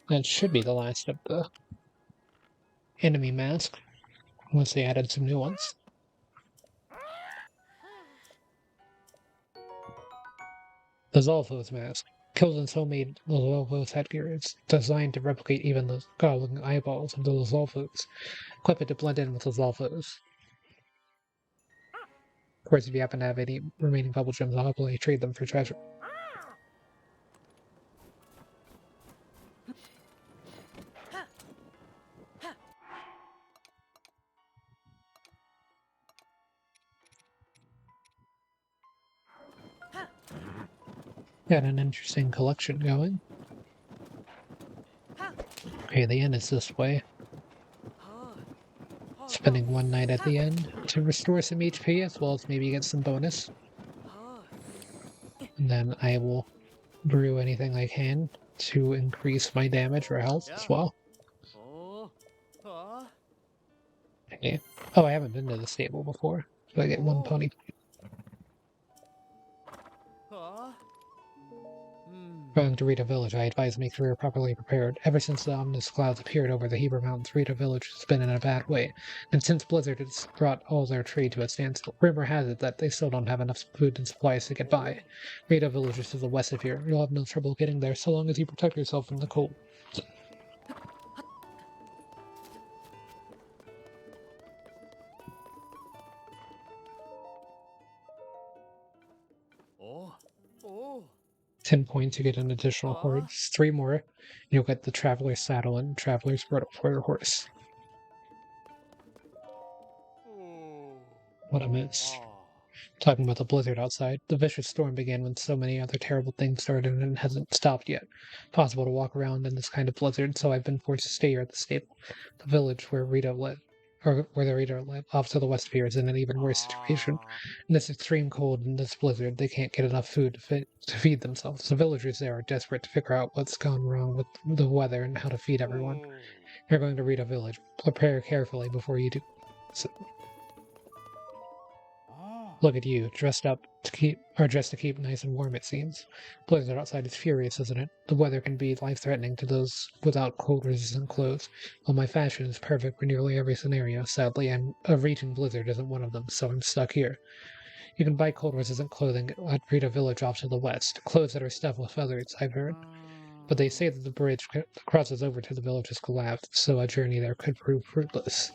That should be the last of the enemy mask, unless they added some new ones. The Zolfo's mask. Kilden's homemade Zolfo's headgear is designed to replicate even the goblin eyeballs of the Zolfos. Equip it to blend in with the Zolfos. Of course, if you happen to have any remaining bubble gems, I'll happily trade them for treasure. Got an interesting collection going. Okay, the inn is this way. spending one night at the end to restore some HP as well as maybe get some bonus. And then I will brew anything I can to increase my damage or health as well. Okay. Oh, I haven't been to the stable before, so I get one pony. Going to Rito Village, I advise make sure you're properly prepared. Ever since the ominous clouds appeared over the Heber Mountains, Rito Village has been in a bad way, and since Blizzard has brought all their trade to a standstill, rumor has it that they still don't have enough food and supplies to get by. Rito Village is to the west of here. You'll have no trouble getting there so long as you protect yourself from the cold. Oh. Oh. 10 points, you get an additional horse. 3 more, you'll get the Traveler's Saddle and Traveler's Bridle for your horse. What a miss. Talking about the blizzard outside, the vicious storm began when so many other terrible things started and hasn't stopped yet. Possible to walk around in this kind of blizzard, so I've been forced to stay here at the stable. The village where Rito live, or where the Rito live, off to the west of here, is in an even worse situation. In this extreme cold and this blizzard, they can't get enough food to feed themselves. The villagers there are desperate to figure out what's gone wrong with the weather and how to feed everyone. You're going to Rito Village. Prepare carefully before you do. So, look at you, dressed to keep nice and warm, it seems. Blizzard outside is furious, isn't it? The weather can be life-threatening to those without cold-resistant clothes. While my fashion is perfect for nearly every scenario, sadly, a raging blizzard isn't one of them, so I'm stuck here. You can buy cold-resistant clothing at Rito Village off to the west, clothes that are stuffed with feathers, I've heard. But they say that the bridge that crosses over to the village has collapsed, so a journey there could prove fruitless.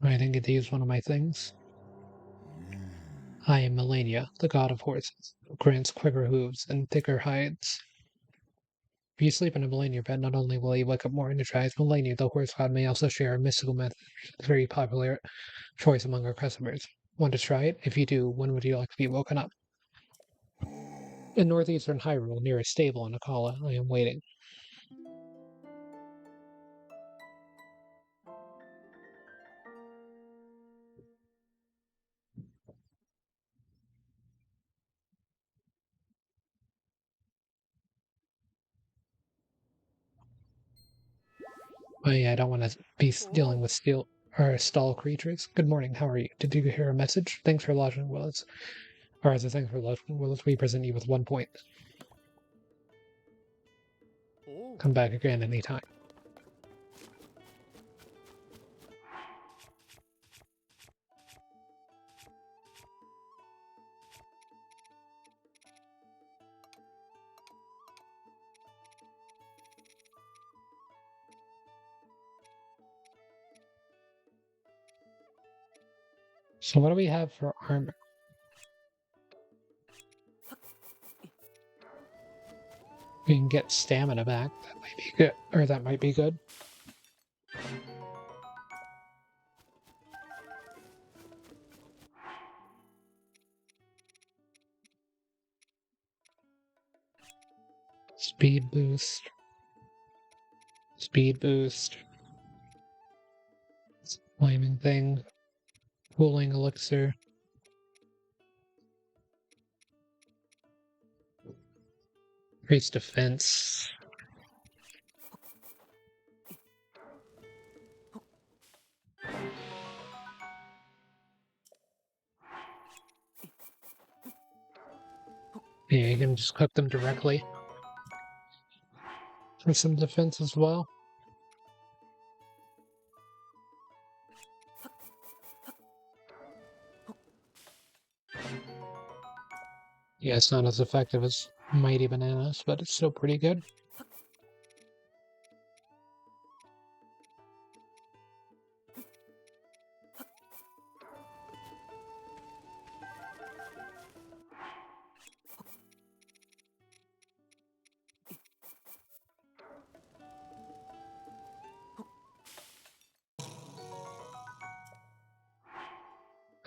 I didn't get to use one of my things. I am Melania, the god of horses, who grants quicker hooves and thicker hides. If you sleep in a Melania bed, not only will you wake up more energized, Melania, the horse god, may also share a mystical method, a very popular choice among our customers. Want to try it? If you do, when would you like to be woken up? In northeastern Hyrule, near a stable in Akala, I am waiting. Oh yeah, I don't want to be dealing with stall creatures. Good morning, how are you? Did you hear a message? Thanks for lodging with us. Or as a thanks for lodging with us, we present you with 1 point. Come back again anytime. So what do we have for armor? We can get stamina back. That might be good. Or that might be good. Speed boost. Speed boost. Flaming thing. Cooling elixir. Increase defense. Yeah, you can just cook them directly. For some defense as well. Yeah, it's not as effective as Mighty Bananas, but it's still pretty good.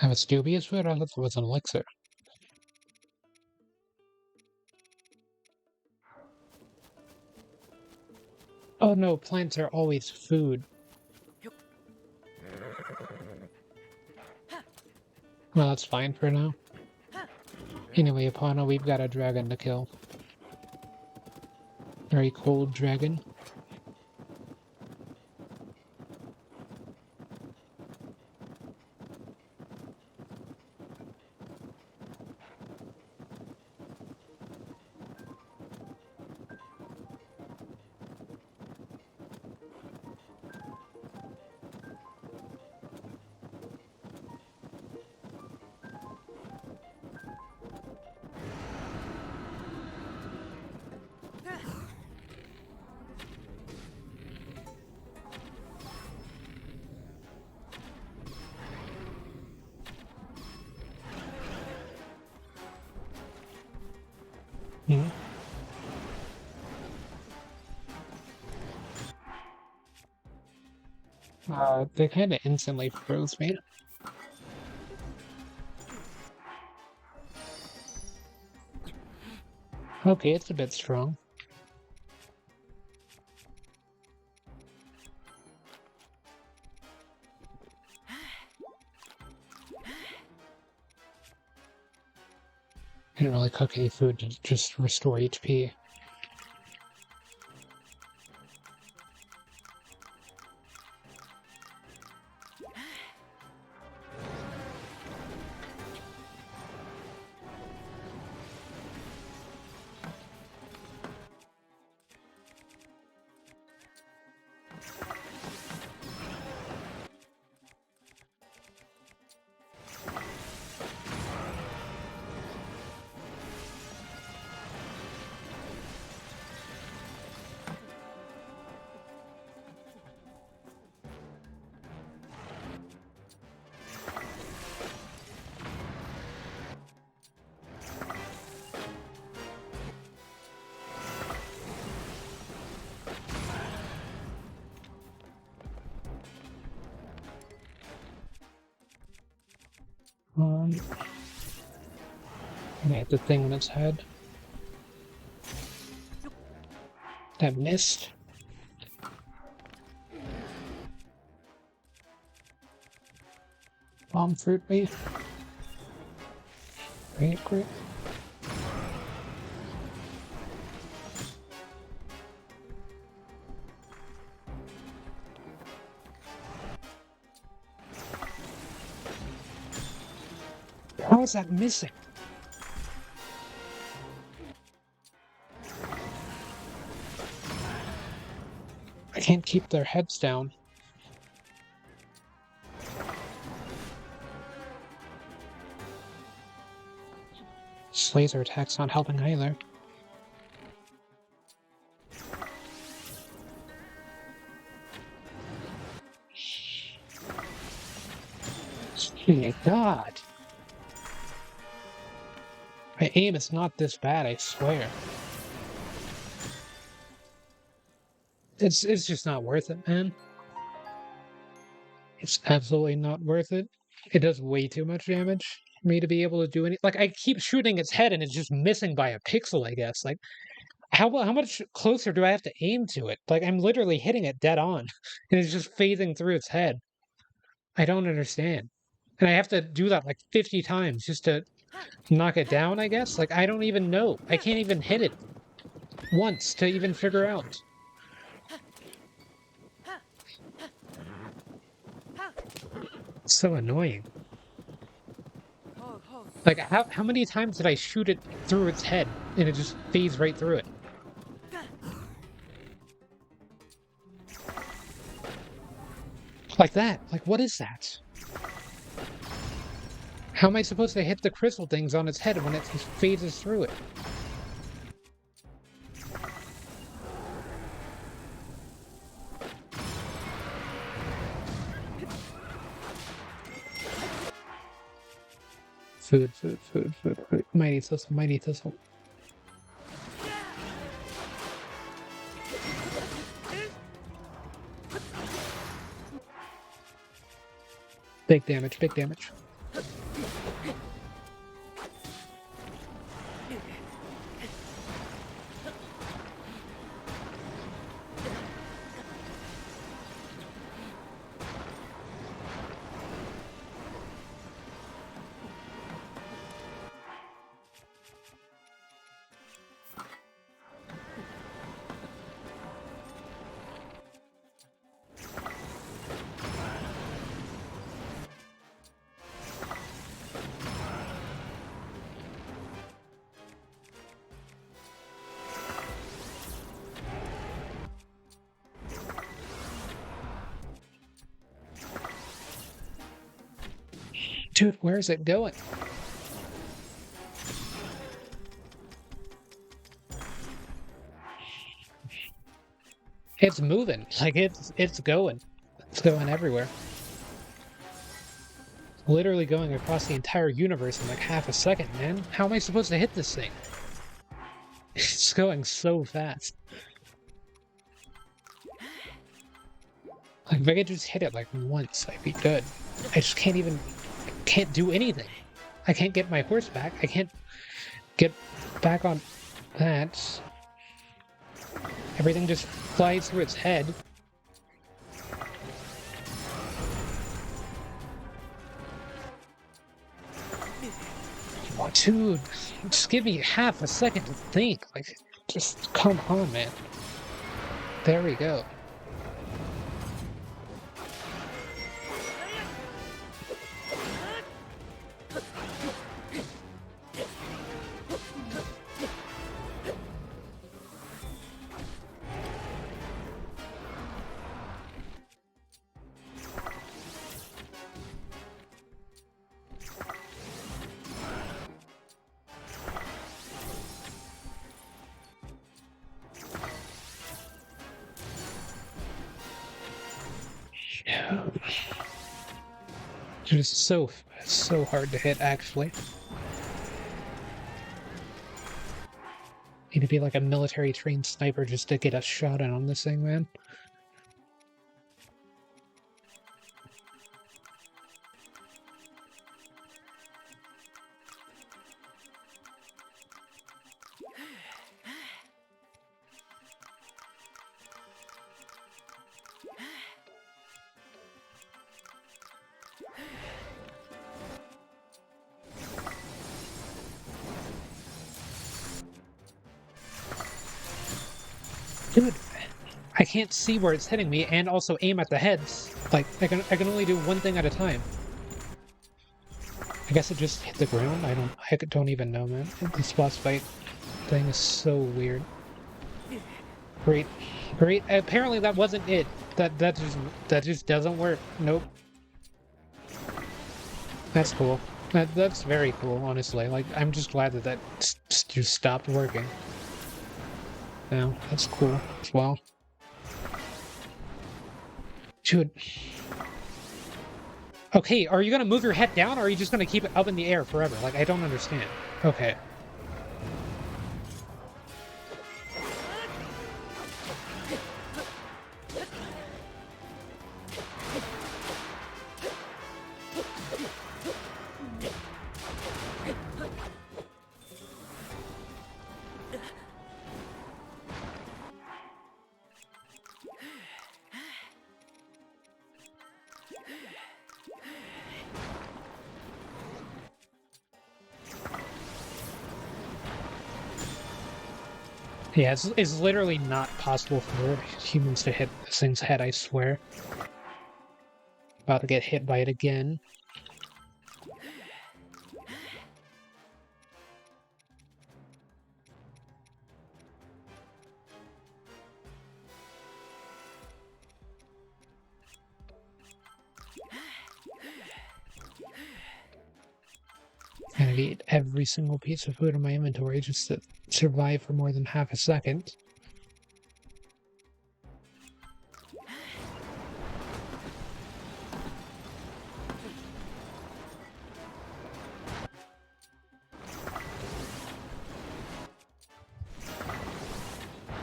That was dubious food? I thought it was an elixir. Oh no, plants are always food. Well, that's fine for now. Anyway, Apana, we've got a dragon to kill. Very cold dragon. Hmm. They kind of instantly froze me. Okay, it's a bit strong. I didn't really cook any food to just restore HP. I hit the thing on its head. That missed. Bomb fruit me. Great, great. How is that missing? I can't keep their heads down. This laser attack's not helping either. My God. My aim is not this bad, I swear. It's just not worth it, man. It's absolutely not worth it. It does way too much damage for me to be able to do any. Like, I keep shooting its head and it's just missing by a pixel, I guess. Like, how much closer do I have to aim to it? Like, I'm literally hitting it dead on, and it's just phasing through its head. I don't understand. And I have to do that like 50 times just to knock it down, I guess? Like, I don't even know. I can't even hit it once to even figure out. It's so annoying. Like, how many times did I shoot it through its head and it just phased right through it? Like that. Like, what is that? How am I supposed to hit the crystal things on its head when it just phases through it? Food. Mighty thistle. Big damage. Dude, where is it going? It's moving. Like it's going. It's going everywhere. Literally going across the entire universe in like half a second, man. How am I supposed to hit this thing? It's going so fast. Like if I could just hit it like once, I'd be good. I just can't do anything. I can't get my horse back. I can't get back on that. Everything just flies through its head. Oh, dude, just give me half a second to think. Like, just come on, man. There we go. It's so hard to hit, actually. Need to be like a military trained sniper just to get a shot in on this thing, man. Dude, I can't see where it's hitting me and also aim at the heads. Like, I can only do one thing at a time. I guess it just hit the ground? I don't even know, man. This boss fight thing is so weird. Great. Great. Apparently that wasn't it. That just doesn't work. Nope. That's cool. That's very cool, honestly. Like, I'm just glad that just stopped working. Yeah, that's cool as well. Dude. Okay, are you gonna move your head down, or are you just gonna keep it up in the air forever? Like, I don't understand. Okay. Yeah, it's literally not possible for humans to hit this thing's head, I swear. About to get hit by it again. I'm gonna eat every single piece of food in my inventory just to survive for more than half a second.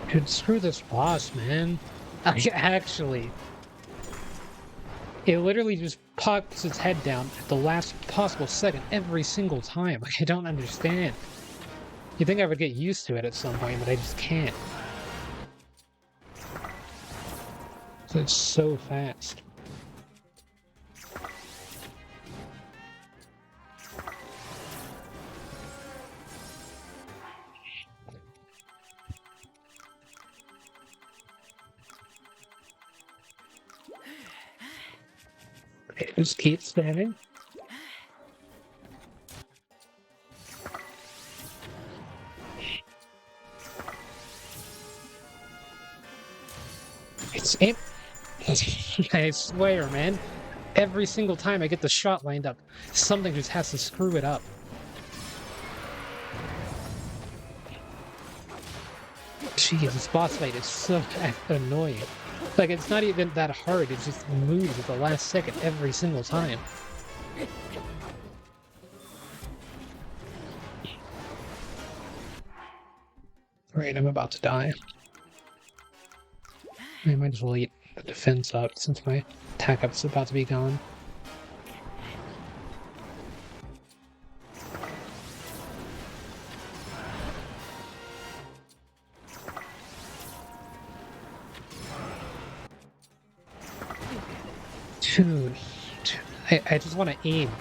Dude, screw this boss, man. Actually, it literally just pops its head down at the last possible second every single time. Like, I don't understand. You'd think I would get used to it at some point, but I just can't. It's so fast. Okay, just keep standing. It's aim. I swear, man. Every single time I get the shot lined up, something just has to screw it up. Jeez, this boss fight is so annoying. Like, it's not even that hard, it just moves at the last second every single time. Right, I'm about to die. I might as well eat the defense up since my attack up's about to be gone. Dude, I just want to aim.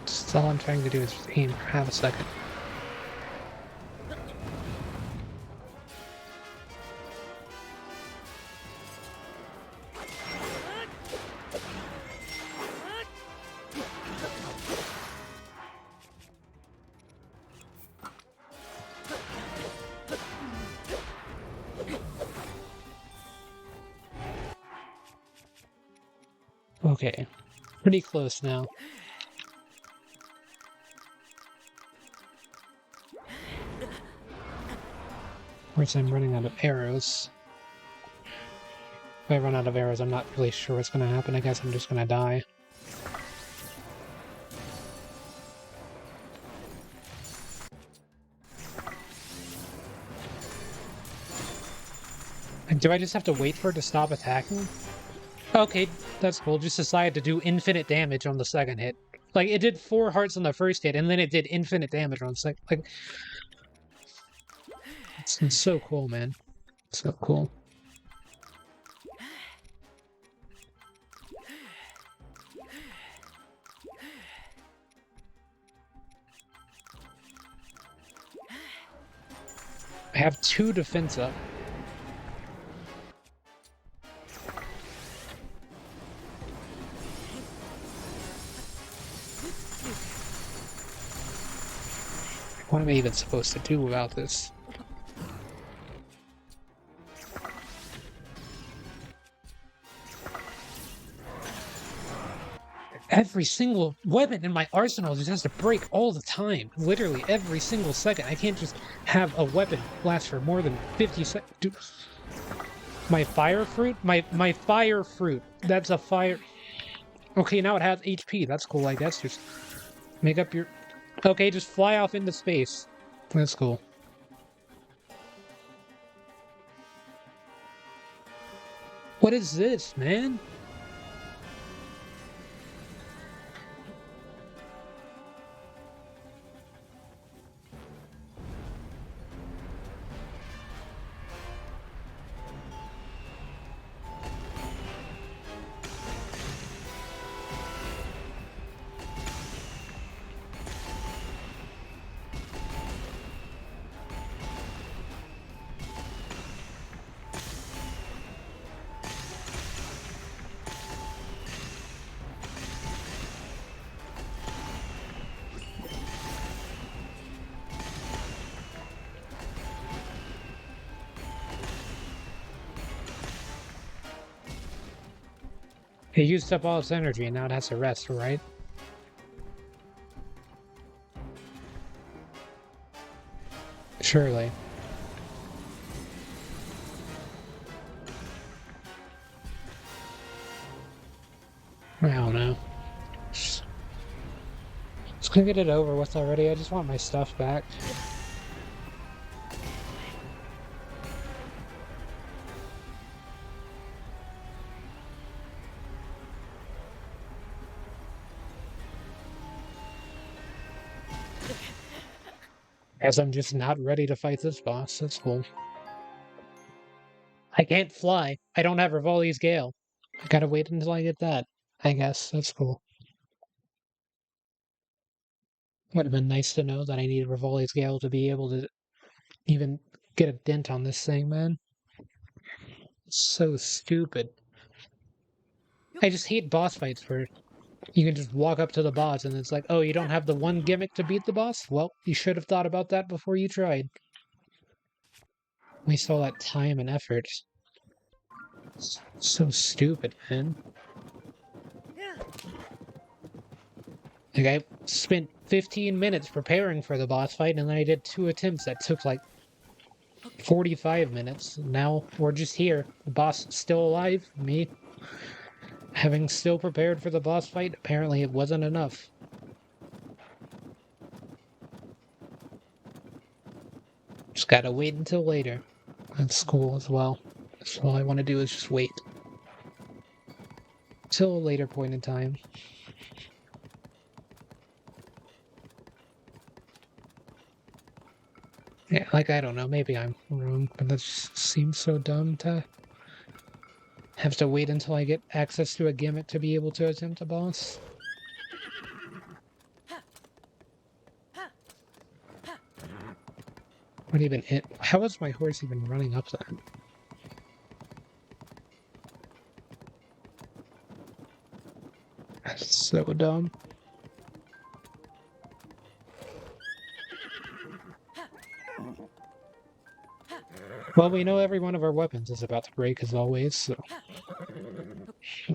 Just all I'm trying to do is just aim for half a second. Okay, pretty close now. Of course, I'm running out of arrows. If I run out of arrows, I'm not really sure what's going to happen. I guess I'm just going to die. Do I just have to wait for it to stop attacking? Okay, that's cool. Just decided to do infinite damage on the second hit. Like, it did 4 hearts on the first hit, and then it did infinite damage on the second. Like, it's so cool, man. So cool. I have 2 defense up. What am I even supposed to do about this? Every single weapon in my arsenal just has to break all the time. Literally every single second. I can't just have a weapon last for more than 50 seconds. Dude. My fire fruit? My fire fruit. That's a fire... Okay, now it has HP. That's cool, I guess. Just make up your... Okay, just fly off into space. That's cool. What is this, man? It used up all its energy and now it has to rest, right? Surely. I don't know. Just gonna get it over with already. I just want my stuff back. As I'm just not ready to fight this boss. That's cool. I can't fly. I don't have Rivali's Gale. I gotta wait until I get that. I guess. That's cool. Would have been nice to know that I need Rivali's Gale to be able to even get a dent on this thing, man. It's so stupid. I just hate boss fights where you can just walk up to the boss and it's like, oh, you don't have the one gimmick to beat the boss? Well, you should have thought about that before you tried. Waste all that time and effort. It's so stupid, man. Like, I spent 15 minutes preparing for the boss fight, and then I did 2 attempts that took like 45 minutes. Now we're just here. The boss is still alive. Me having still prepared for the boss fight, apparently it wasn't enough. Just gotta wait until later. At school as well. That's all I want to do is just wait. Till a later point in time. Yeah, like, I don't know, maybe I'm wrong, but that just seems so dumb to have to wait until I get access to a gimmick to be able to attempt a boss. What even it? How is my horse even running up that? That's so dumb. Well, we know every one of our weapons is about to break as always, so...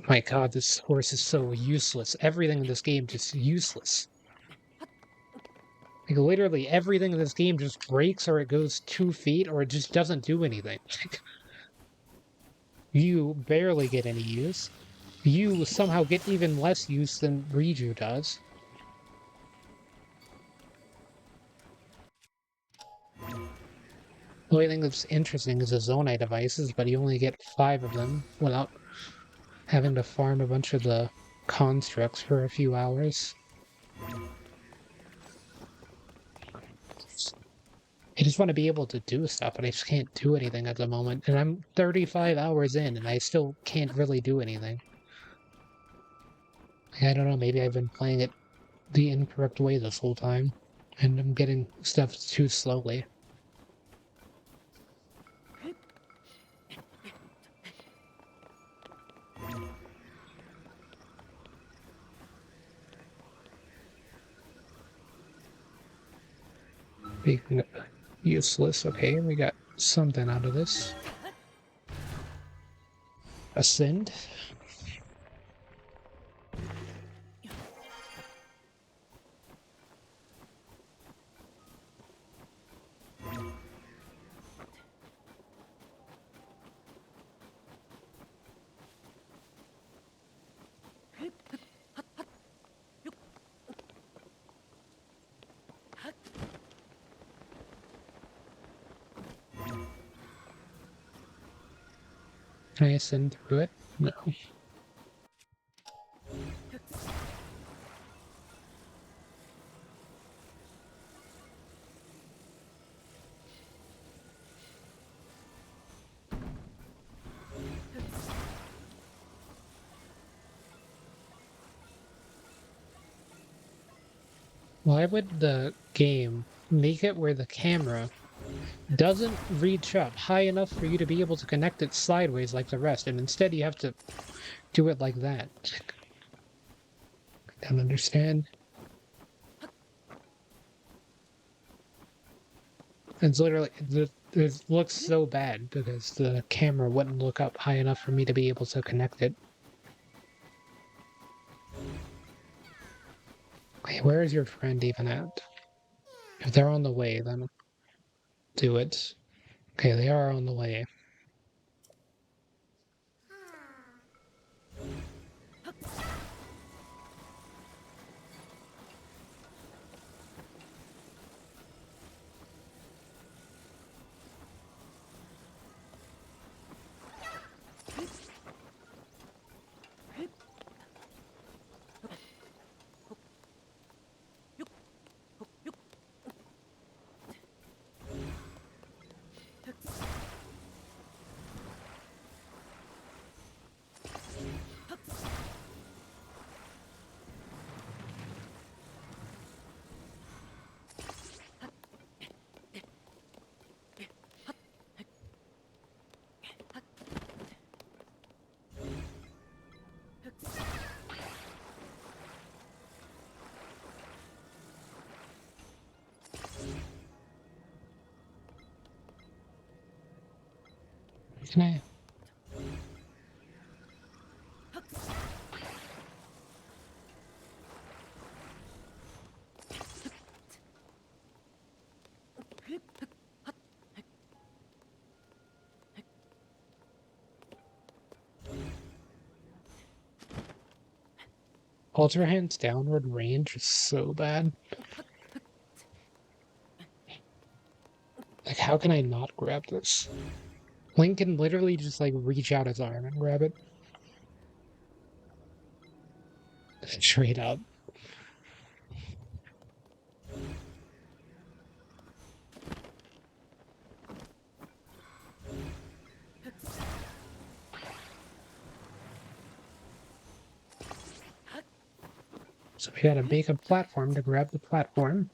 My god, this horse is so useless. Everything in this game just useless. Like, literally everything in this game just breaks, or it goes 2 feet, or it just doesn't do anything. You barely get any use. You somehow get even less use than Riju does. The only thing that's interesting is the Zonai devices, but you only get 5 of them without having to farm a bunch of the constructs for a few hours. I just want to be able to do stuff, but I just can't do anything at the moment. And I'm 35 hours in, and I still can't really do anything. I don't know, maybe I've been playing it the incorrect way this whole time, and I'm getting stuff too slowly. Being useless. Okay, we got something out of this. Ascend. Can I ascend through it? No. Why would the game make it where the camera doesn't reach up high enough for you to be able to connect it sideways like the rest, and instead you have to do it like that? I don't understand. It's literally, it looks so bad because the camera wouldn't look up high enough for me to be able to connect it. Wait, where is your friend even at? If they're on the way, then do it. Okay, they are on the way. Can I? Ultra Hand's downward range is so bad. Like, how can I not grab this? Link can literally just, like, reach out his arm and grab it. Straight up. So we gotta make a platform to grab the platform.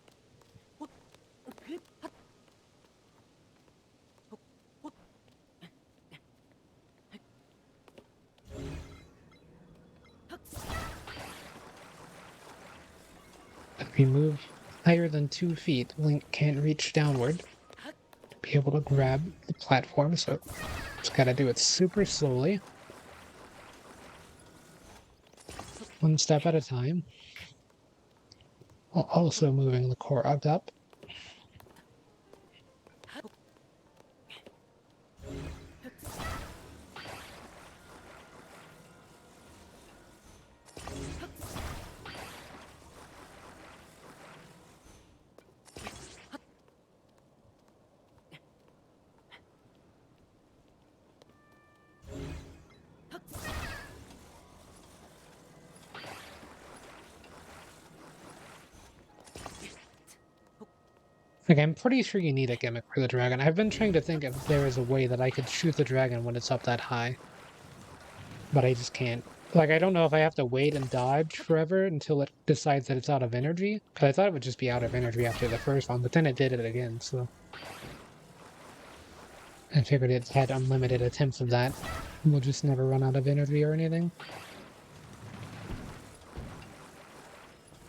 If we move higher than 2 feet, Link can't reach downward to be able to grab the platform, so just gotta do it super slowly. One step at a time. While also moving the Korok up. Like, I'm pretty sure you need a gimmick for the dragon. I've been trying to think if there is a way that I could shoot the dragon when it's up that high. But I just can't. Like, I don't know if I have to wait and dodge forever until it decides that it's out of energy. Because I thought it would just be out of energy after the first one, but then it did it again, so... I figured it had unlimited attempts of that. We'll just never run out of energy or anything.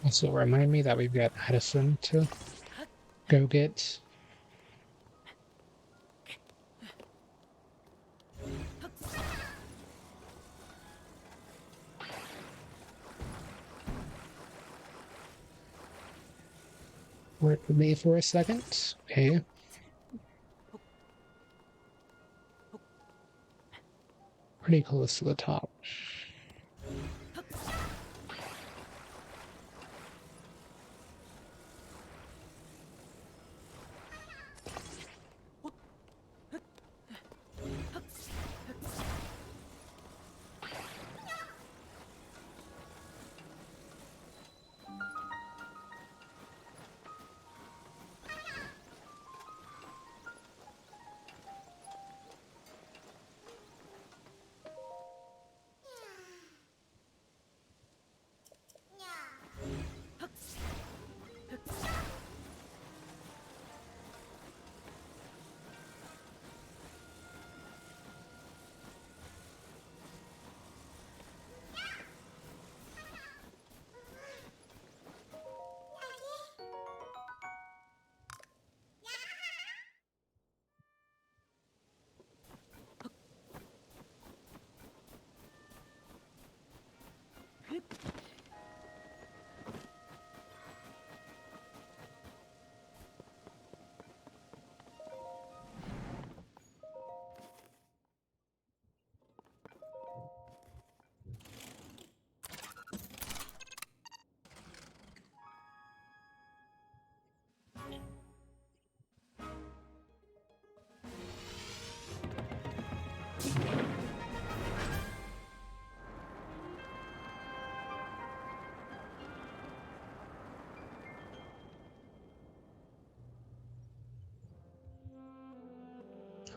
Also, remind me that we've got Edison to go get. Work with me for a second. Okay. Pretty close to the top.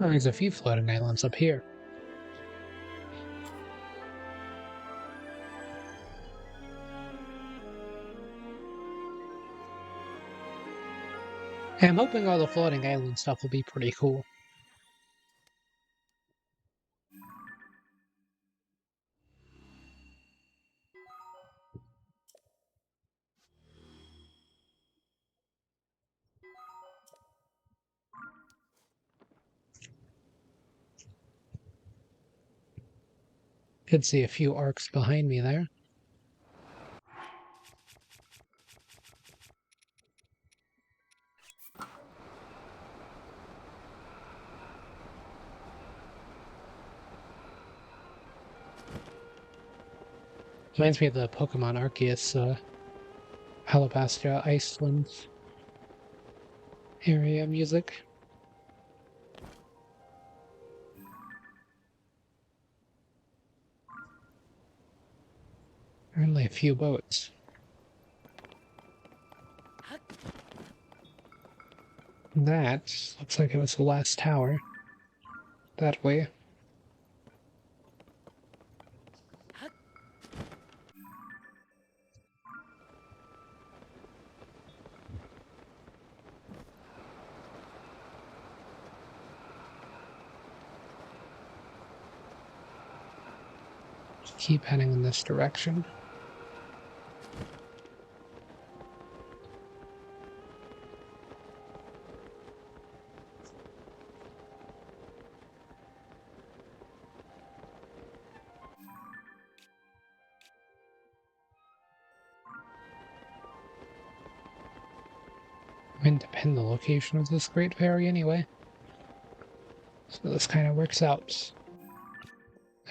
Oh, there's a few floating islands up here. And I'm hoping all the floating island stuff will be pretty cool. Could see a few arcs behind me there. Reminds me of the Pokemon Arceus, Alabastra, Iceland area music. Only a few boats. That looks like it was the last tower. That way. Keep heading in this direction. I mean, depend the location of this Great Fairy anyway. So this kind of works out.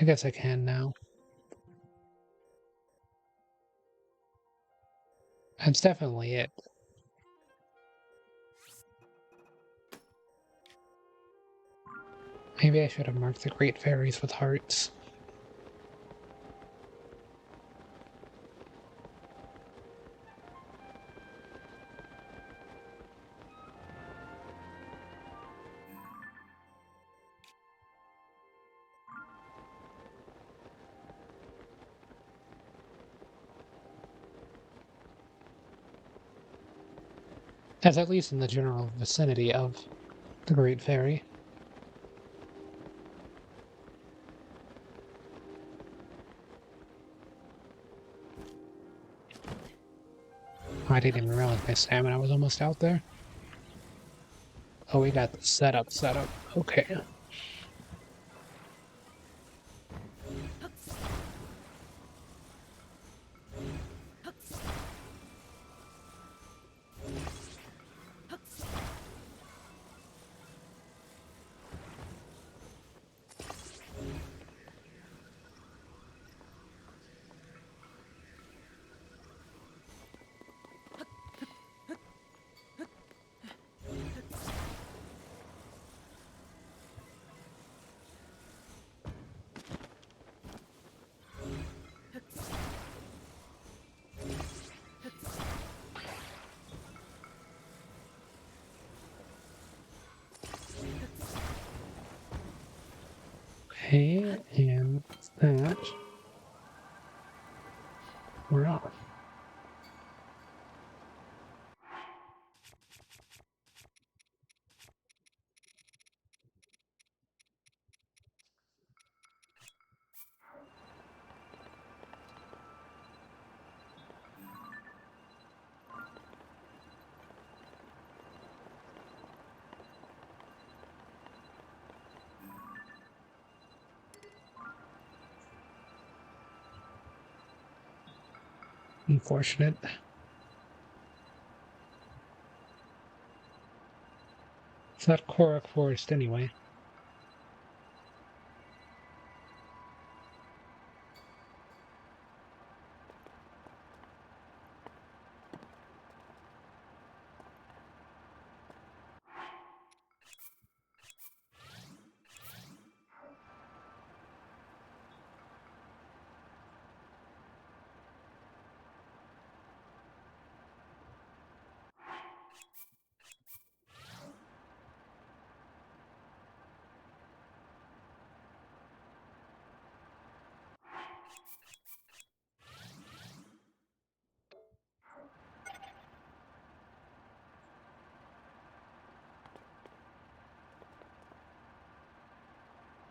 I guess I can now. That's definitely it. Maybe I should have marked the Great Fairies with hearts. That's at least in the general vicinity of the Great Fairy. I didn't even realize my stamina was almost out there. Oh, we got the setup. Okay. Okay, and that. We're off. Unfortunate. It's not Korok Forest anyway.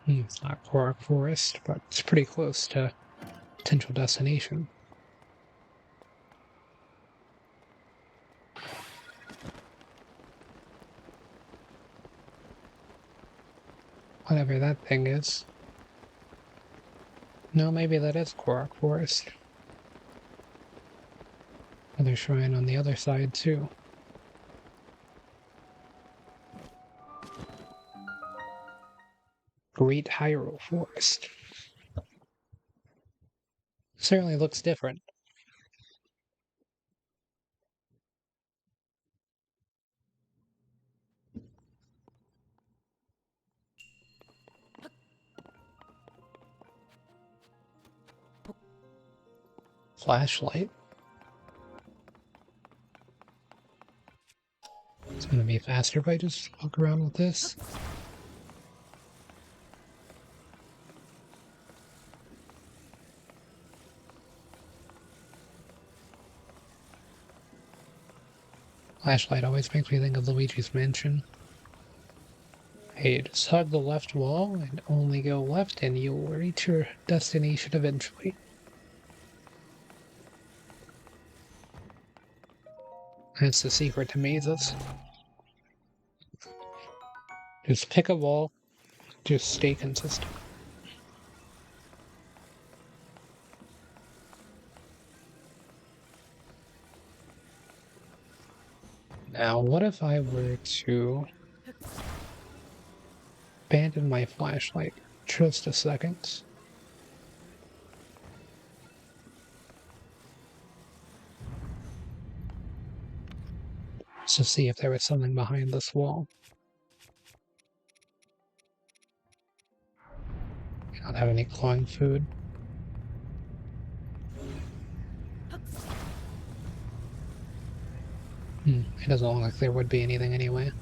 It's not Korok Forest, but it's pretty close to potential destination. Whatever that thing is. No, maybe that is Korok Forest. Another shrine on the other side, too. Great Hyrule Forest. Certainly looks different. Flashlight. It's gonna be faster if I just walk around with this. Flashlight always makes me think of Luigi's Mansion. Hey, just hug the left wall and only go left and you'll reach your destination eventually. That's the secret to mazes. Just pick a wall, just stay consistent. Now, what if I were to abandon my flashlight for just a second? Just to see if there was something behind this wall. I don't have any clawing food. It doesn't look like there would be anything anyway.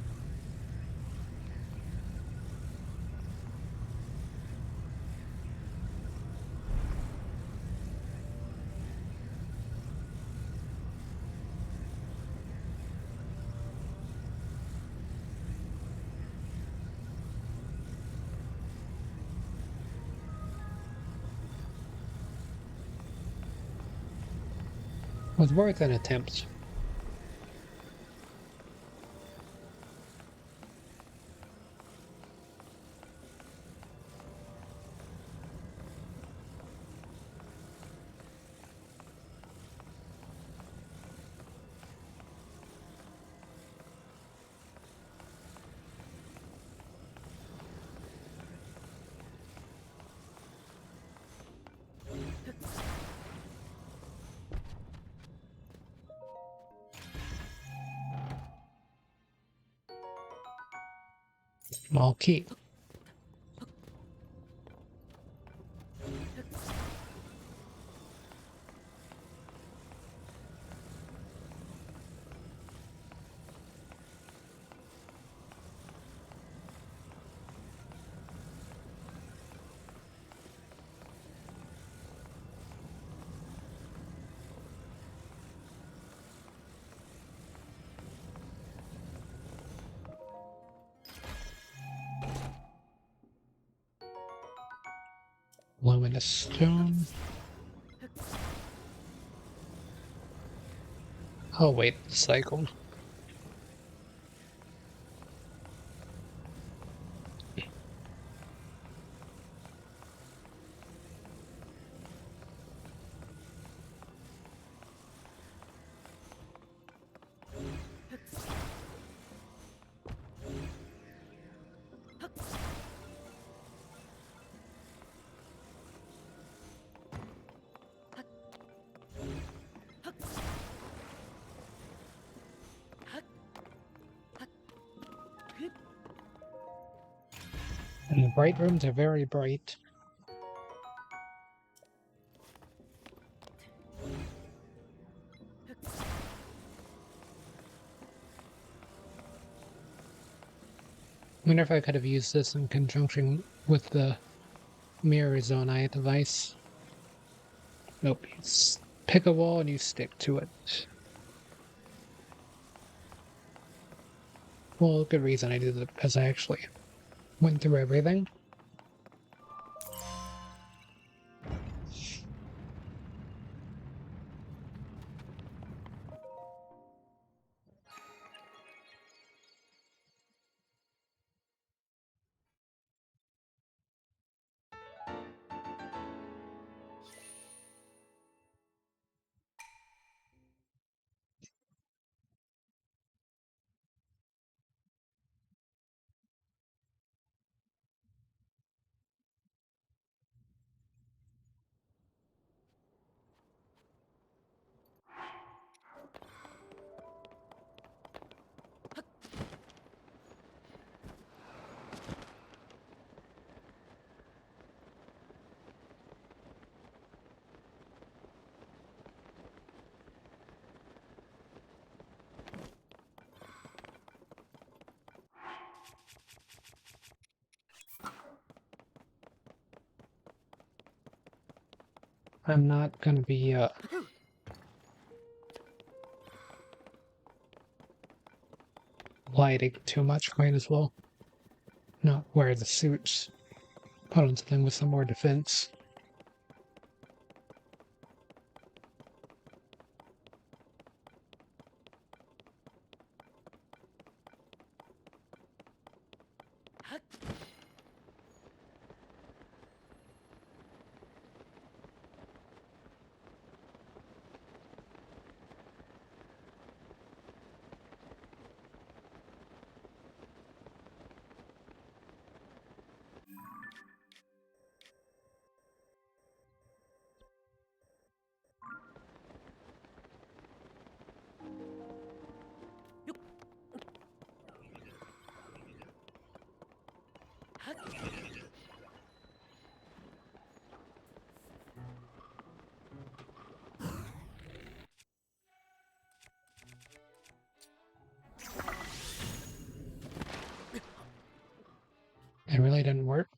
Was worth an attempt. Small key. Luminous stone. Oh wait, cycle. And the bright rooms are very bright. I wonder if I could have used this in conjunction with the mirror zone eye device. Nope, you pick a wall and you stick to it. Well, good reason I did it, because I actually went through everything. I'm not gonna be, lighting too much. Might as well not wear the suits. Put on something with some more defense. It really didn't work.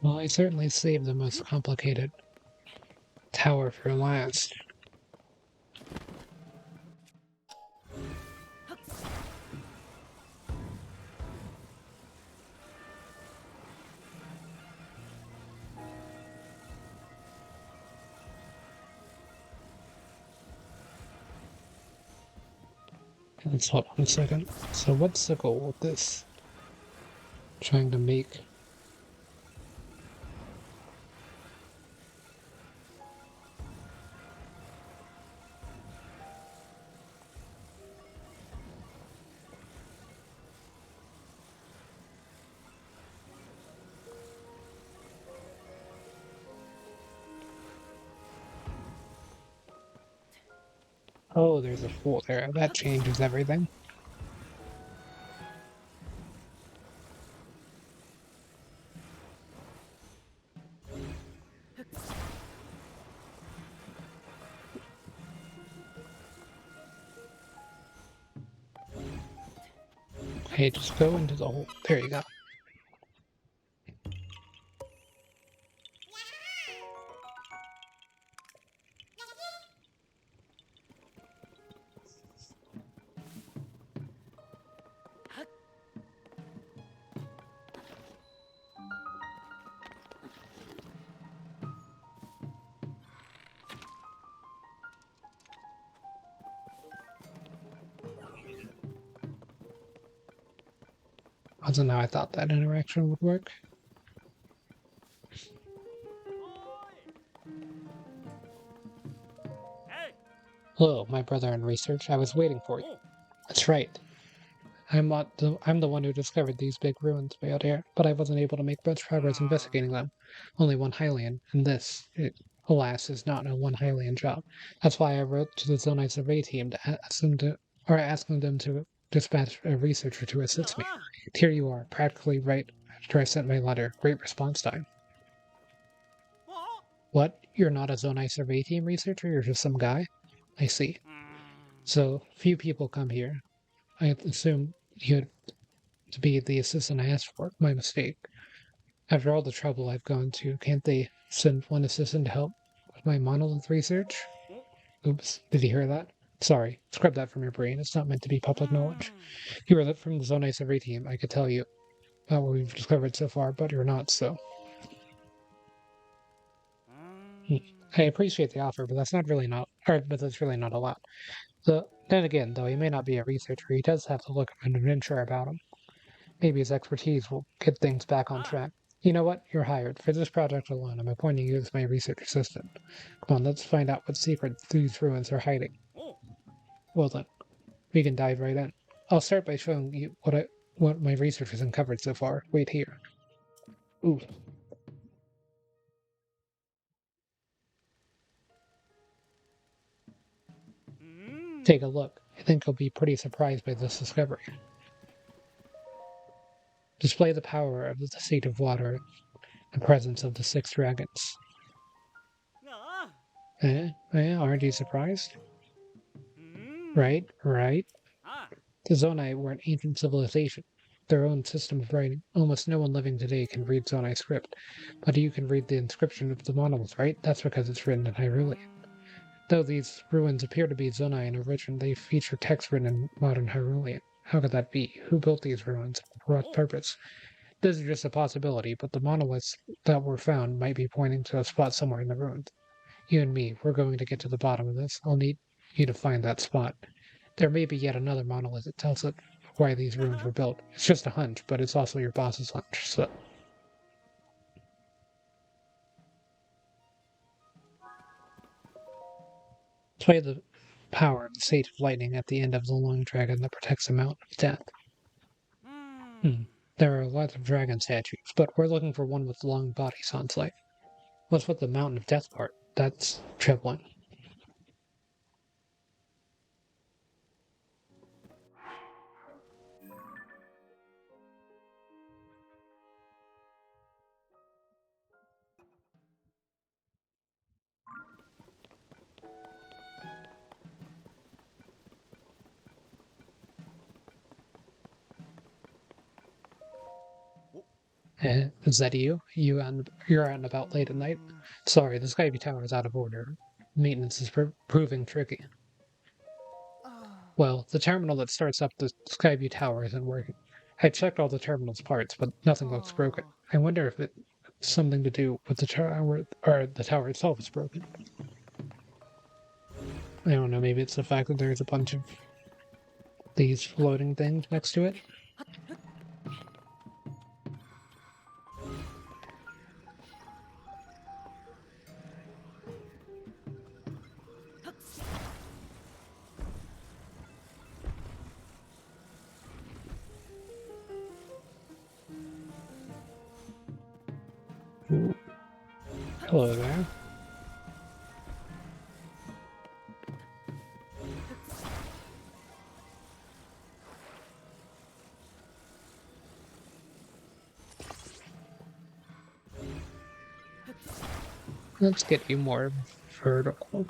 Well, I certainly saved the most complicated tower for last. Let's hold on a second. So what's the goal with this? Trying to make... Oh, there's a fool there. That changes everything. Hey, just go into the hole. There you go. Wasn't how I thought that interaction would work. Hello, my brother in research. I was waiting for you. That's right. I'm the one who discovered these big ruins way out here, but I wasn't able to make much progress investigating them. Only one Hylian, and alas, is not a one Hylian job. That's why I wrote to the Zonai survey team to asking them to dispatch a researcher to assist me. Here you are, practically right after I sent my letter. Great response time. What? You're not a Zonai survey team researcher? You're just some guy? I see. So, few people come here. I assume you'd to be the assistant I asked for. My mistake. After all the trouble I've gone to, can't they send one assistant to help with my monolith research? Oops, did you hear that? Sorry, scrub that from your brain. It's not meant to be public knowledge. If you were from the Zonai Survey team, I could tell you about what we've discovered so far, but you're not, so. I appreciate the offer, but that's really not a lot. Then again, though he may not be a researcher, he does have to look an adventure about him. Maybe his expertise will get things back on track. You know what? You're hired. For this project alone, I'm appointing you as my research assistant. Come on, let's find out what secret these ruins are hiding. Well then, we can dive right in. I'll start by showing you what my research has uncovered so far. Wait here. Ooh. Take a look. I think you'll be pretty surprised by this discovery. Display the power of the seat of water, the presence of the 6 dragons. Aren't you surprised? Right. The Zonai were an ancient civilization, their own system of writing. Almost no one living today can read Zonai script, but you can read the inscription of the monolith, right? That's because it's written in Hyrulean. Though these ruins appear to be Zonai in origin, they feature text written in modern Hyrulean. How could that be? Who built these ruins? For what purpose? This is just a possibility, but the monoliths that were found might be pointing to a spot somewhere in the ruins. You and me, we're going to get to the bottom of this. I'll need you to find that spot. There may be yet another monolith that tells us why these ruins were built. It's just a hunch, but it's also your boss's hunch, so... Play the power of the Sage of Lightning at the end of the long dragon that protects the Mountain of Death. There are lots of dragon statues, but we're looking for one with long body, sounds like. What's with the Mountain of Death part? That's troubling. Is that you? You're out and about late at night? Sorry, the Skyview Tower is out of order. Maintenance is proving tricky. Well, the terminal that starts up the Skyview Tower isn't working. I checked all the terminal's parts, but nothing looks broken. I wonder if it's something to do with the tower, or the tower itself is broken. I don't know, maybe it's the fact that there's a bunch of these floating things next to it. Ooh. Hello there. Let's get you more vertical.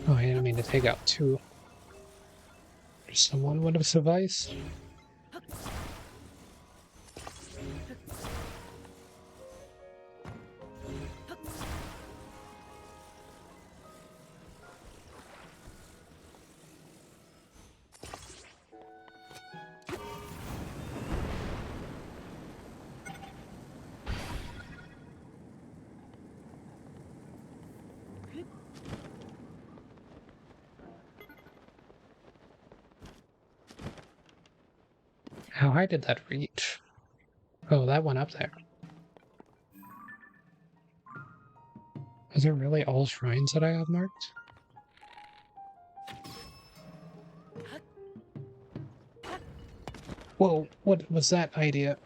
Oh, I didn't mean to take out 2. Someone would have sufficed. How high did that reach? Oh, that went up there. Is it really all shrines that I have marked? Whoa, what was that idea?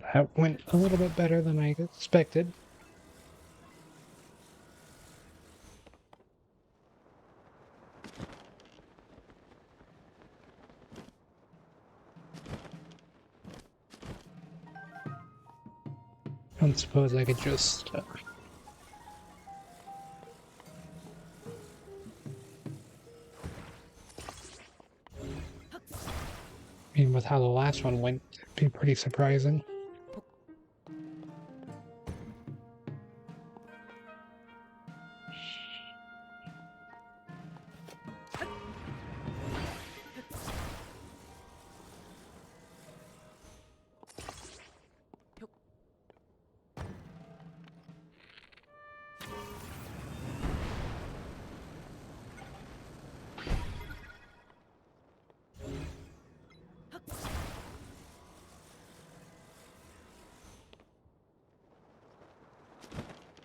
But that went a little bit better than I expected. I don't suppose I could just... I mean, with how the last one went, it'd be pretty surprising.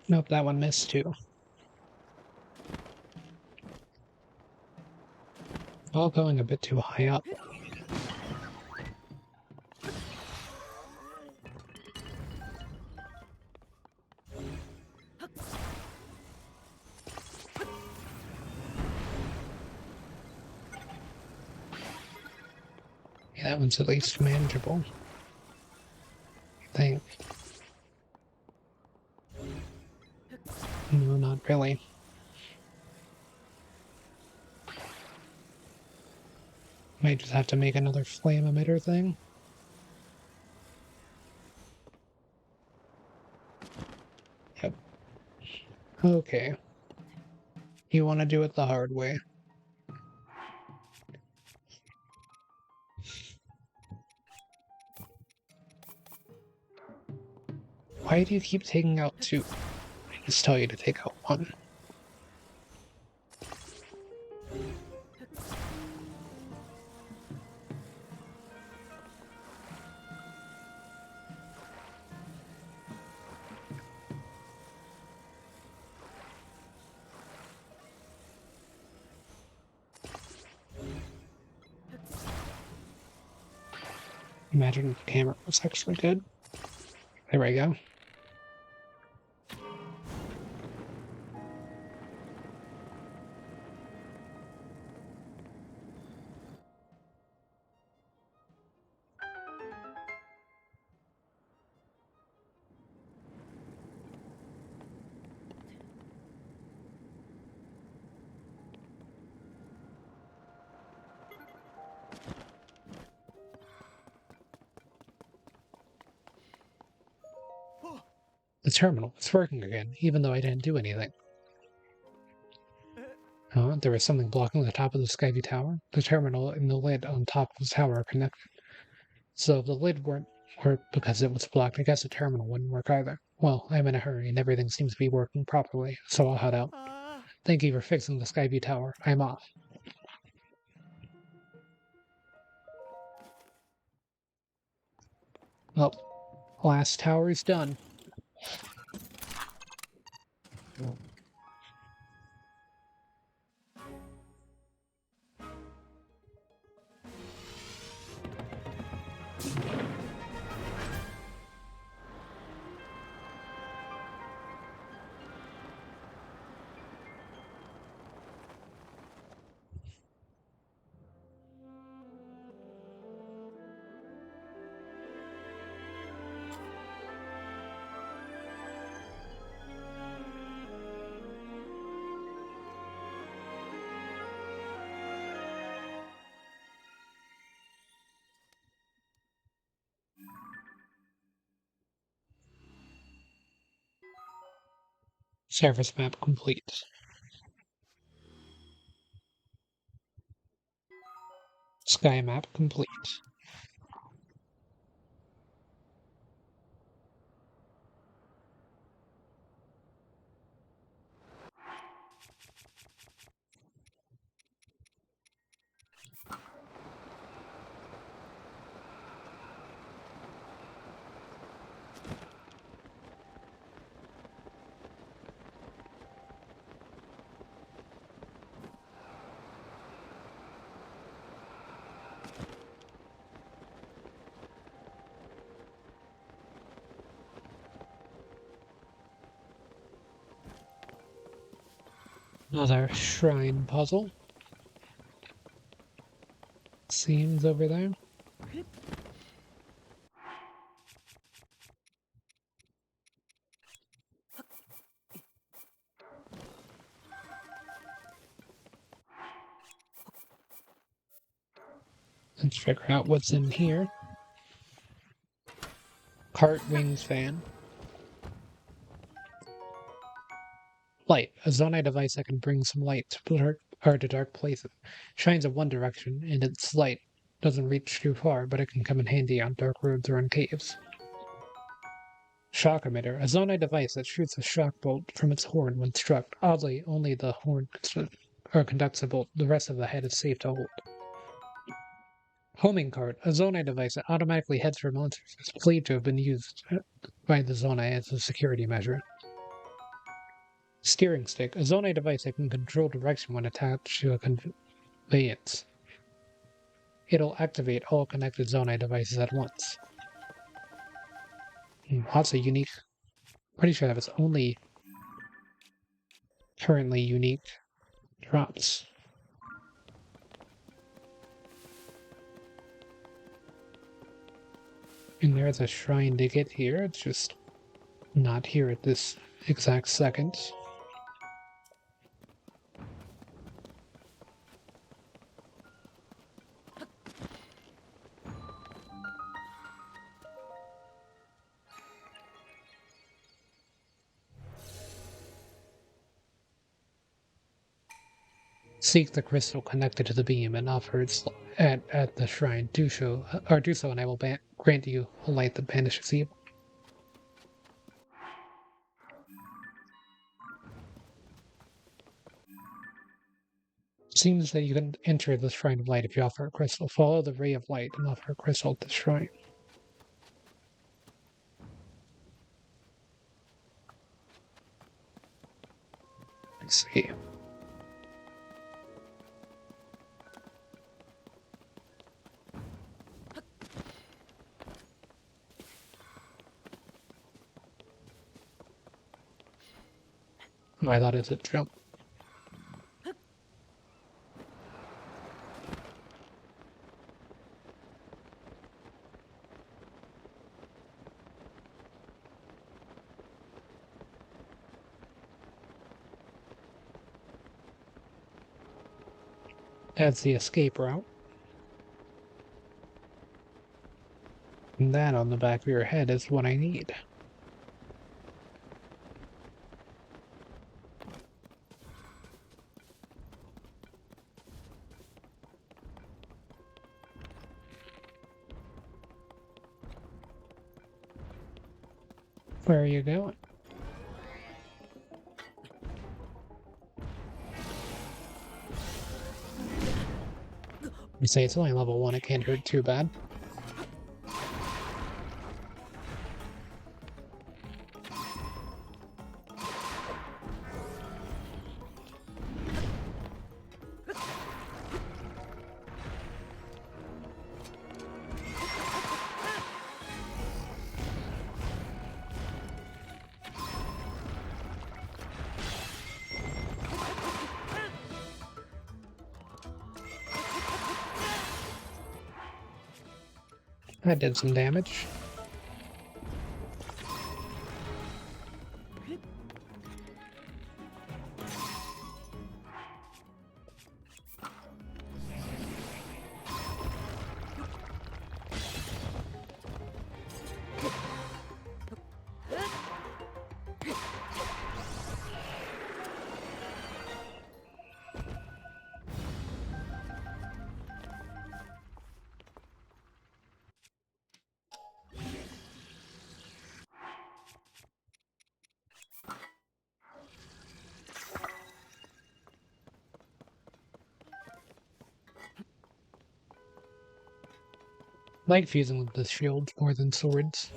Nope, that one missed too. All going a bit too high up. Yeah, that one's at least manageable. I think. No, not really. Might just have to make another flame emitter thing. Yep. Okay. You want to do it the hard way. Why do you keep taking out two? I just tell you to take out one. Imagine if the camera was actually good. There we go. The terminal is working again, even though I didn't do anything. There was something blocking the top of the Skyview Tower. The terminal and the lid on top of the tower are connected. So if the lid weren't work because it was blocked, I guess the terminal wouldn't work either. Well, I'm in a hurry and everything seems to be working properly, so I'll head out. Thank you for fixing the Skyview Tower. I'm off. Well, last tower is done. Surface map complete. Sky map complete. Another shrine puzzle. Seems over there. Let's figure out what's in here. Cart wings fan. Light. A zonai device that can bring some light to dark places. Shines in one direction, and its light doesn't reach too far, but it can come in handy on dark roads or in caves. Shock emitter. A zonai device that shoots a shock bolt from its horn when struck. Oddly, only the horn conducts a bolt. The rest of the head is safe to hold. Homing cart. A zonai device that automatically heads for monsters. It's believed to have been used by the zonai as a security measure. Steering stick. A zonai device that can control direction when attached to a conveyance. It'll activate all connected zonai devices at once. Lots of unique. Pretty sure that was only currently unique drops. And there's a shrine to get here. It's just not here at this exact second. Seek the crystal connected to the beam and offer its at the shrine. Do so, and I will grant you a light that banishes evil. Seems that you can enter the shrine of light if you offer a crystal. Follow the ray of light and offer a crystal at the shrine. Let's see. Oh, I thought it was a jump. That's the escape route. And that on the back of your head is what I need. Where are you going? You say it's only level 1, it can't hurt too bad. That did some damage. Like fusing with the shield more than swords.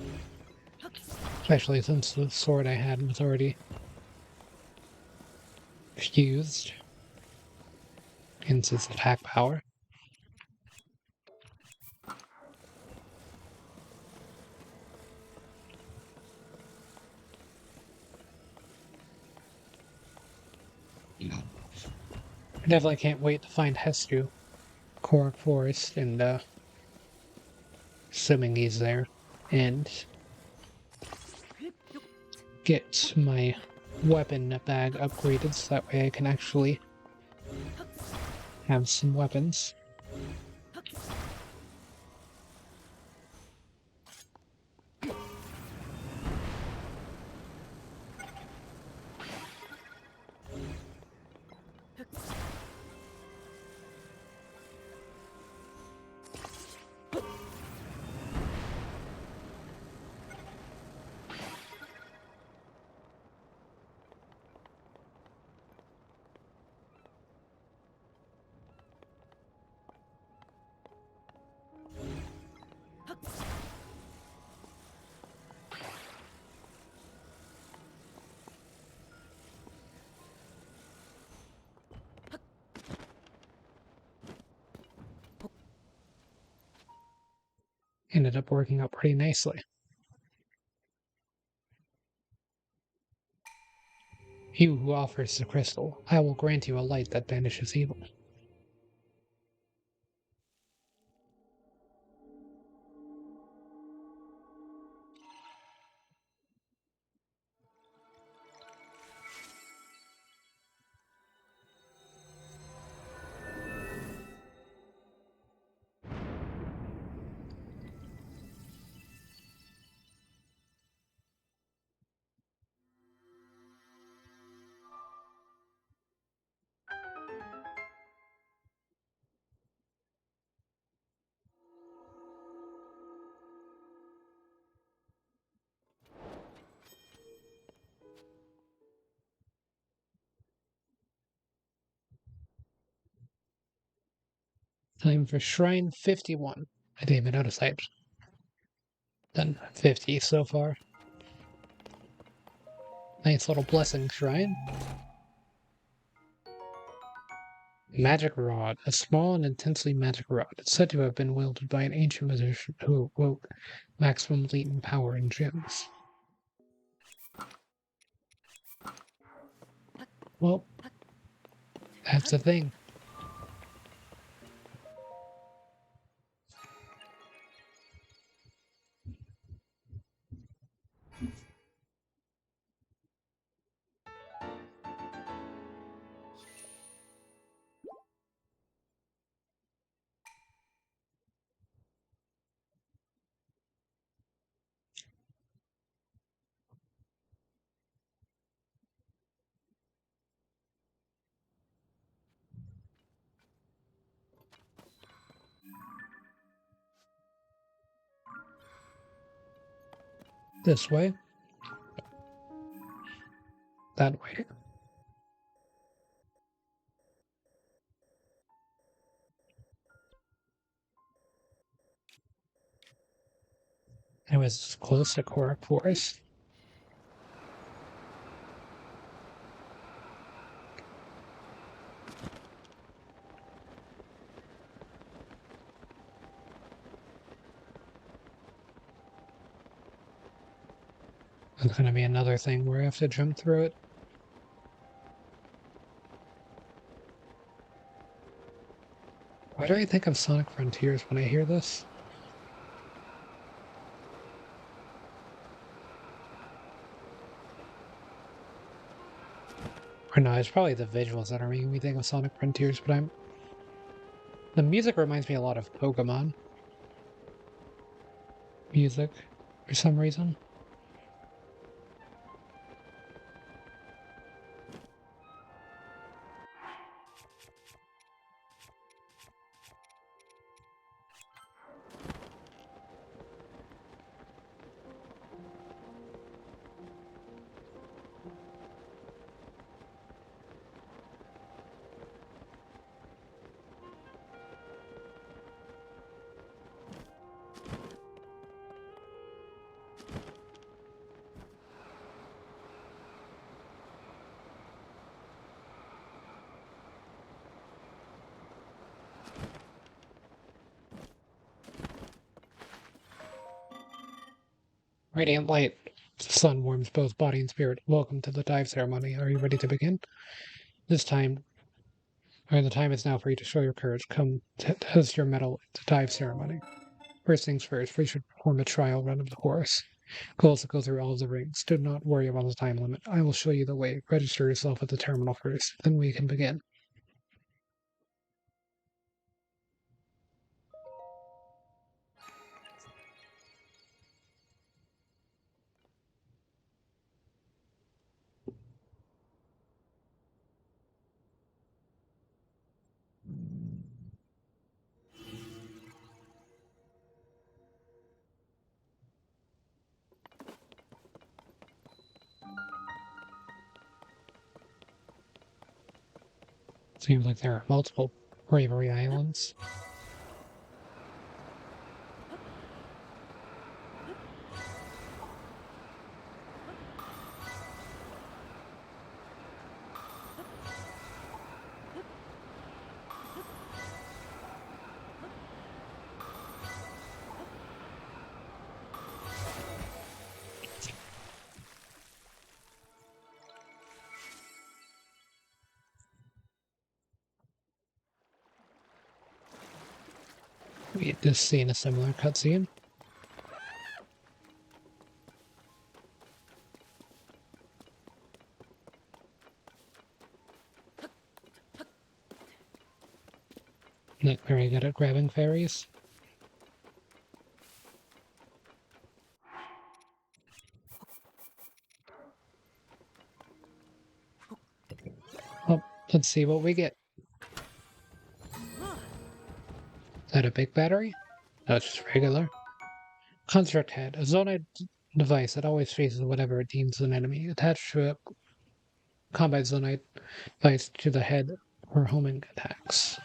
Especially since the sword I had was already fused. Hence its attack power. I definitely can't wait to find Hestu, Korok Forest, and assuming he's there, and get my weapon bag upgraded so that way I can actually have some weapons. Ended up working out pretty nicely. He who offers the crystal, I will grant you a light that banishes evil. Time for Shrine 51. I didn't even notice I'd done 50 so far. Nice little blessing shrine. Magic Rod. A small and intensely magic rod. It's said to have been wielded by an ancient magician who awoke maximum latent power in gems. Well, that's the thing. This way. That way. It was close to Korok Forest. There's gonna be another thing where I have to jump through it. Why do I think of Sonic Frontiers when I hear this? Or no, it's probably the visuals that are making me think of Sonic Frontiers, but the music reminds me a lot of Pokemon music for some reason. Radiant light. The sun warms both body and spirit. Welcome to the dive ceremony. Are you ready to begin? This time, Alright, the time is now for you to show your courage. Come test your mettle at the dive ceremony. First things first, we should perform a trial run of the course. Goals to go through all of the rings. Do not worry about the time limit. I will show you the way. Register yourself at the terminal first, then we can begin. Seems like there are multiple bravery islands. We had just seen a similar cutscene. Not very good at grabbing fairies. Well, let's see what we get. Is that a big battery? No, it's just regular. Construct head, a zonite device that always faces whatever it deems an enemy. Attached to a combat zonite device to the head for homing attacks.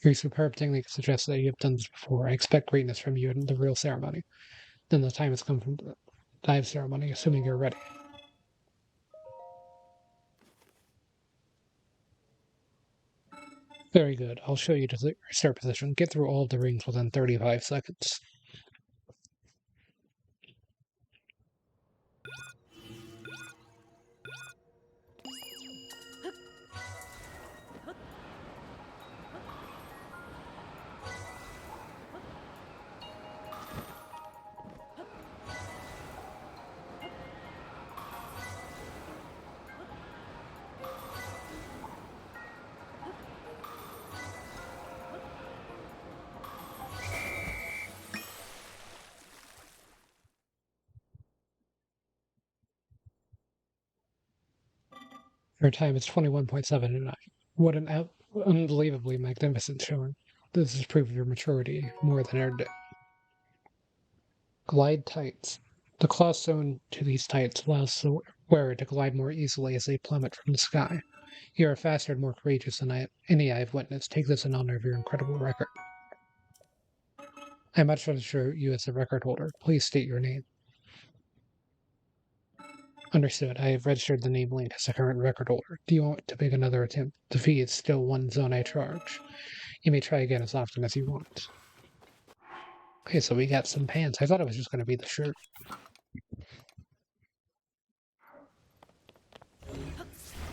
Your superb technique suggests that you have done this before. I expect greatness from you in the real ceremony. Then the time has come for the dive ceremony, assuming you're ready. Very good. I'll show you to the start position. Get through all of the rings within 35 seconds. Your time is 21.79. What an unbelievably magnificent showing. This is proof of your maturity, more than earned it. Glide tights. The cloth sewn to these tights allows the wearer to glide more easily as they plummet from the sky. You are faster and more courageous than any I have witnessed. Take this in honor of your incredible record. I much rather you as the record holder. Please state your name. Understood. I have registered the name Link as the current record holder. Do you want to make another attempt? The fee is still one zone I charge. You may try again as often as you want. Okay, so we got some pants. I thought it was just going to be the shirt.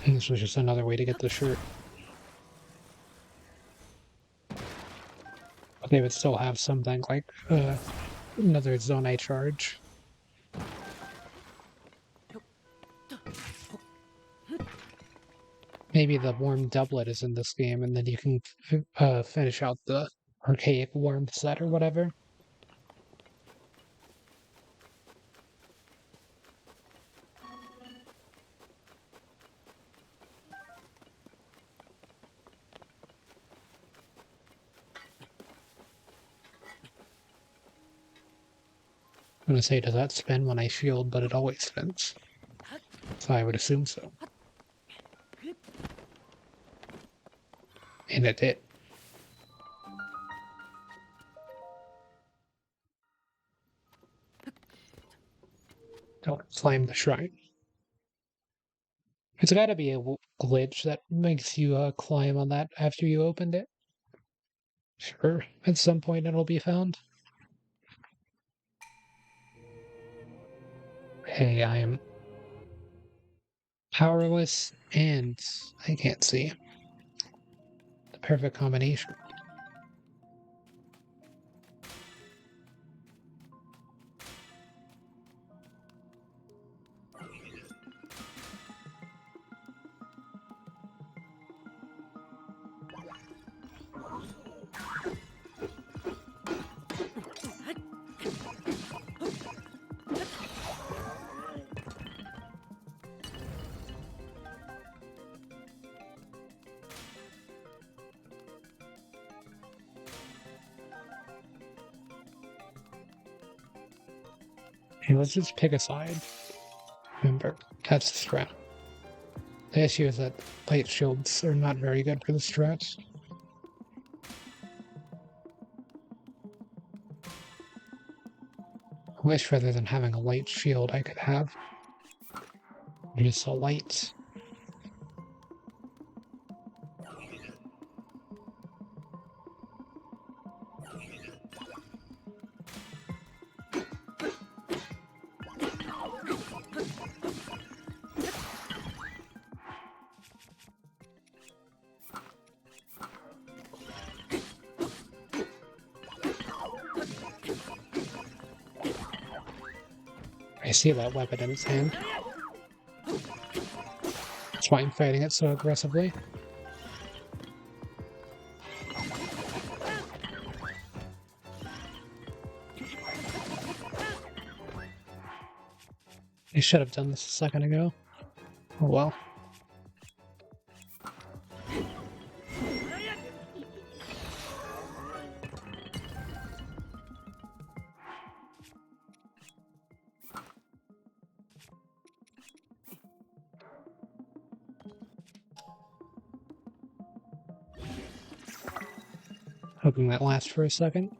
And this was just another way to get the shirt. But they would still have something like another zone I charge. Maybe the warm doublet is in this game, and then you can finish out the archaic warm set or whatever. I'm gonna say, does that spin when I shield? But it always spins. So I would assume so. And it did. Don't climb the shrine. It's gotta be a glitch that makes you climb on that after you opened it. Sure, at some point it'll be found. Hey, I am powerless and I can't see. The perfect combination. Hey, let's just pick a side. Remember, that's the strat. The issue is that light shields are not very good for the strat. I wish rather than having a light shield I could have just a light. I see that weapon in his hand. That's why I'm fighting it so aggressively. I should have done this a second ago. Oh well. Hoping that lasts for a second.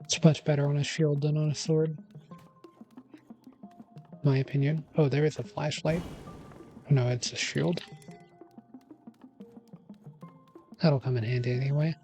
It's much better on a shield than on a sword. My opinion. Oh, there is a flashlight. No, it's a shield. That'll come in handy anyway.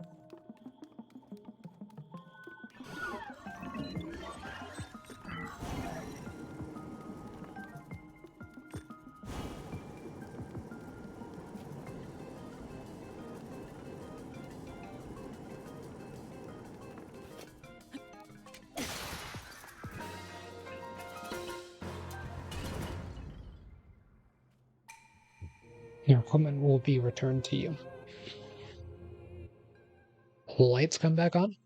Your equipment will be returned to you. Lights come back on?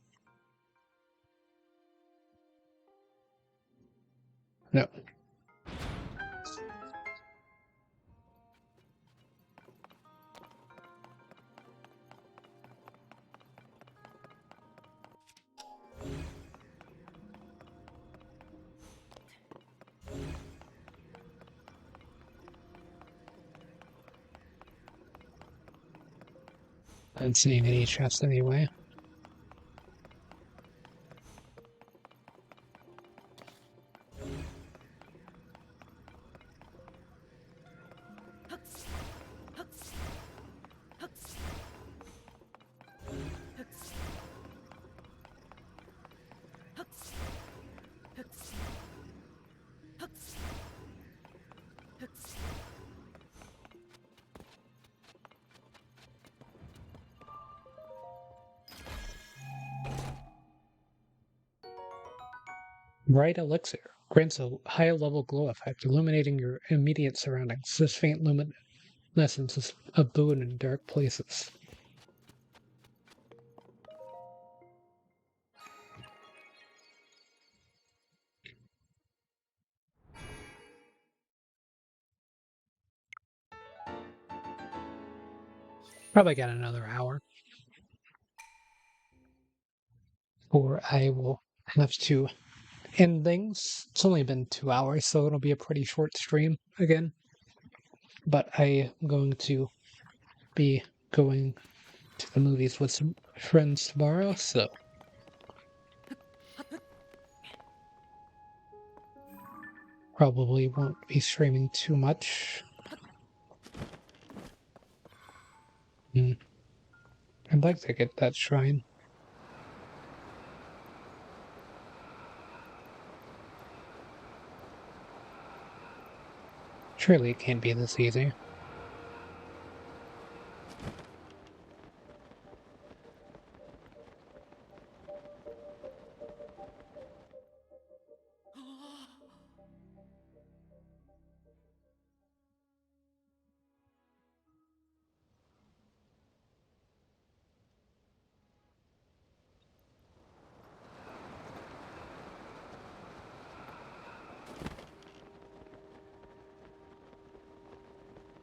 No. I haven't seen any chests anyway. Bright elixir grants a high level glow effect, illuminating your immediate surroundings. This faint luminescence is a boon in dark places. Probably got another hour. Or I will have to end things. It's only been 2 hours, so it'll be a pretty short stream again. But I am going to be going to the movies with some friends tomorrow, so probably won't be streaming too much. I'd like to get that shrine. Surely it can't be this easy.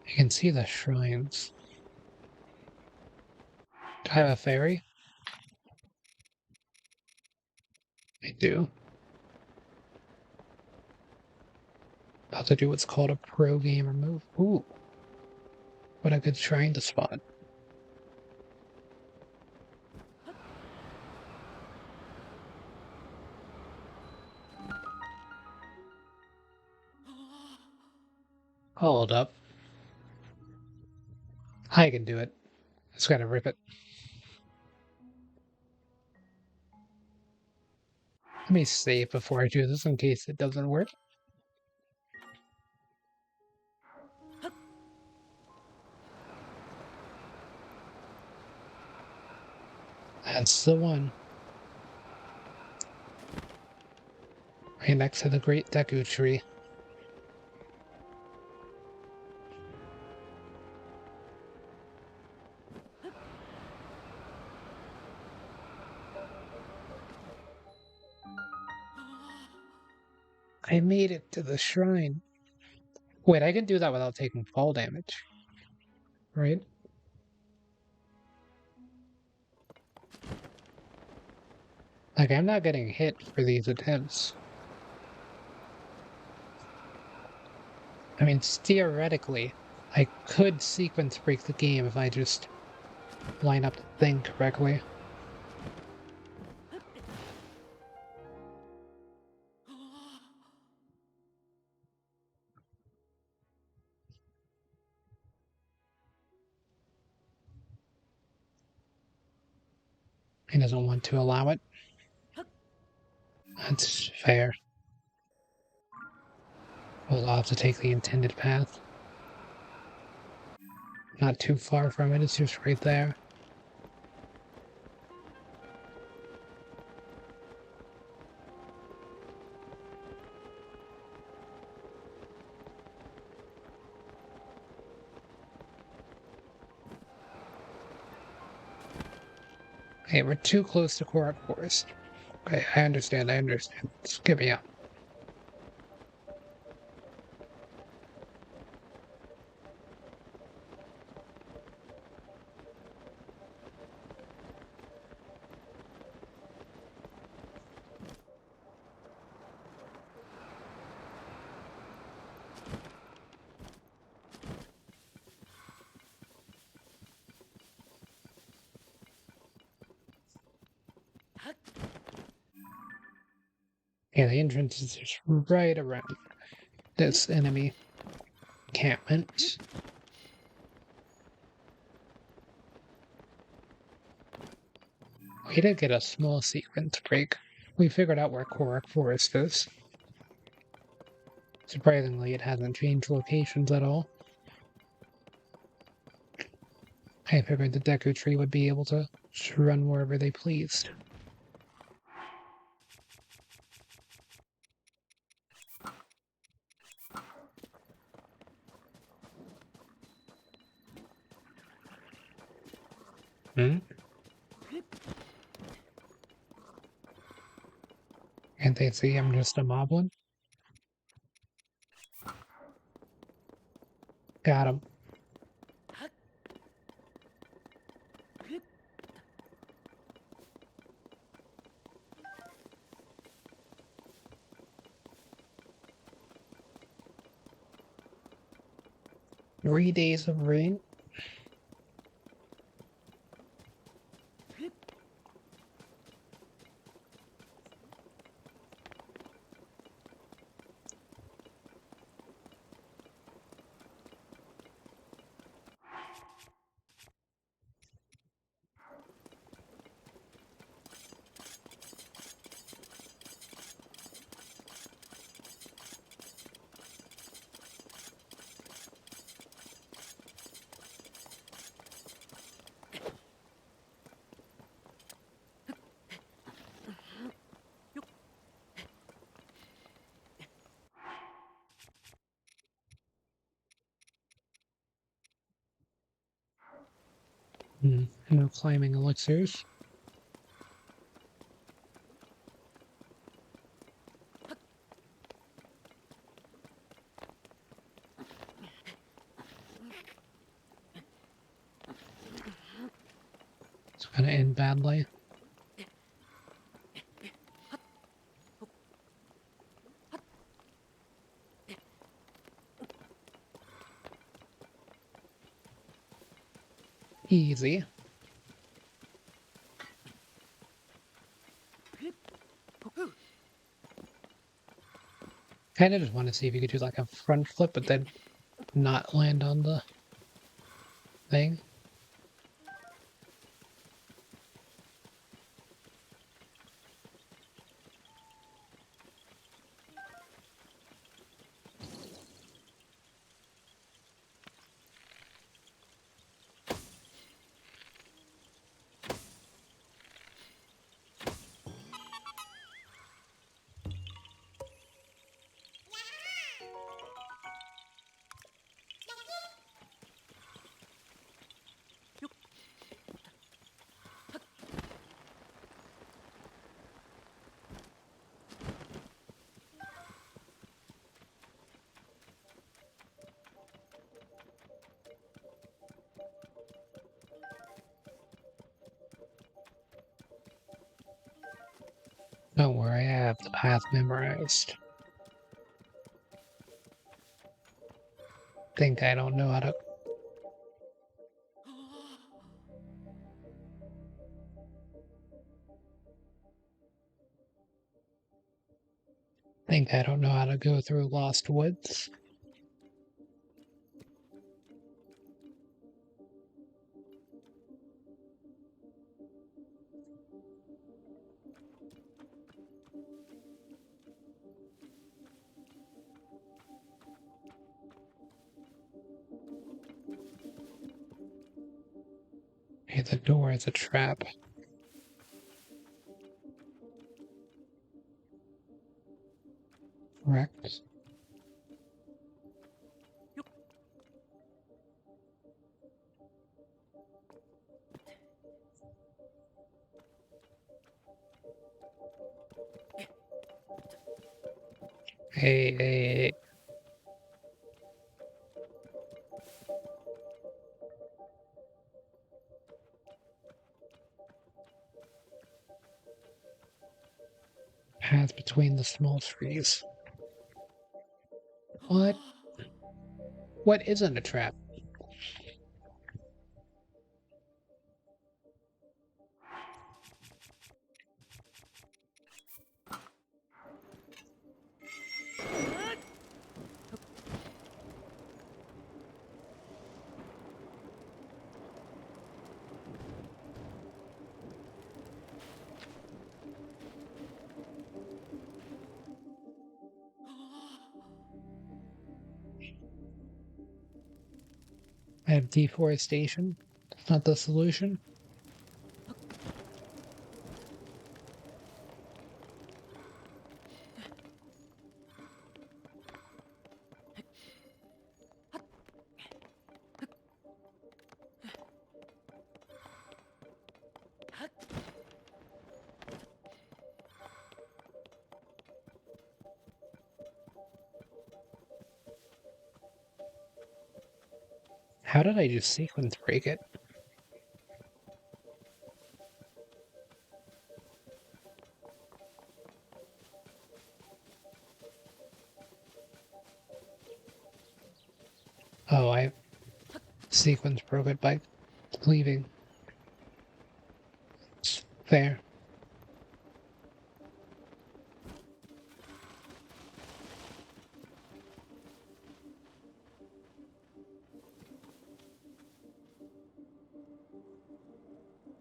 You can see the shrines. Do I have a fairy? I do. About to do what's called a pro gamer move. Ooh, what a good shrine to spot. Hold up. I can do it. Just gotta rip it. Let me save before I do this in case it doesn't work. That's the one. Right next to the Great Deku Tree. I made it to the shrine. Wait, I can do that without taking fall damage. Right? Like, I'm not getting hit for these attempts. I mean, theoretically, I could sequence break the game if I just line up the thing correctly. He doesn't want to allow it. That's fair. We'll have to take the intended path. Not too far from it, it's just right there. Okay, we're too close to Korok Forest. Okay, I understand. Just give me up. Yeah, the entrance is just right around this enemy encampment. We did get a small sequence break. We figured out where Korok Forest is. Surprisingly, it hasn't changed locations at all. I figured the Deku Tree would be able to just run wherever they pleased. Hmm? Can't they see I'm just a moblin? Got him. 3 days of rain? No climbing elixirs. It's gonna end badly. Easy. Kinda just want to see if you could do like a front flip, but then not land on the thing. Don't worry, I have the path memorized. Think I don't know how to. Think I don't know how to go through Lost Woods. Hey, the door is a trap. Correct. Hey. Path between the small trees. What? What isn't a trap? I have deforestation. That's not the solution. How did I just sequence break it? Oh, I sequence broke it by leaving. It's fair.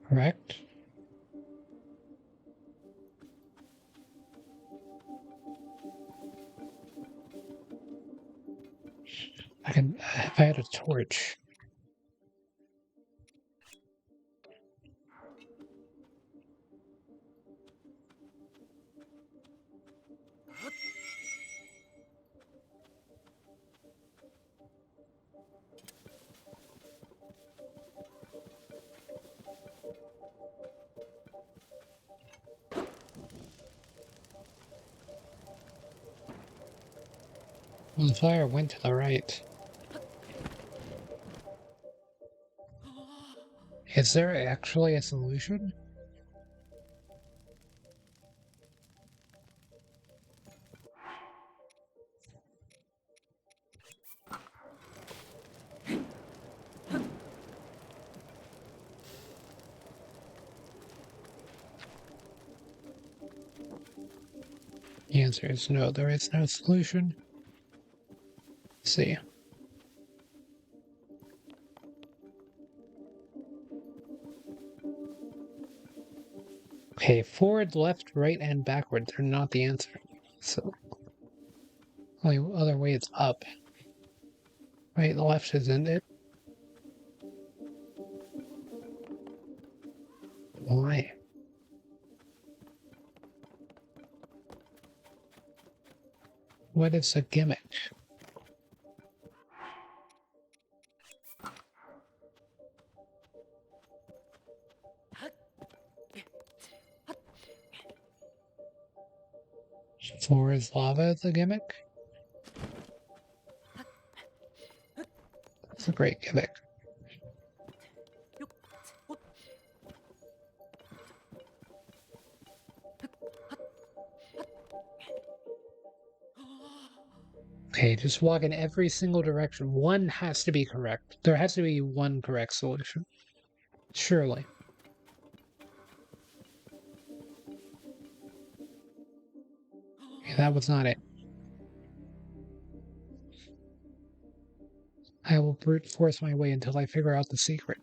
Correct. If I had a torch. Well, the fire went to the right. Is there actually a solution? The answer is no, there is no solution. Let's see. Okay, forward, left, right, and backwards are not the answer. So, only other way is up. Right, left isn't it? Why? What is a gimmick? Four is lava the gimmick? That's a great gimmick. Okay, just walk in every single direction. One has to be correct. There has to be one correct solution. Surely. Okay, that was not it. I will brute force my way until I figure out the secret.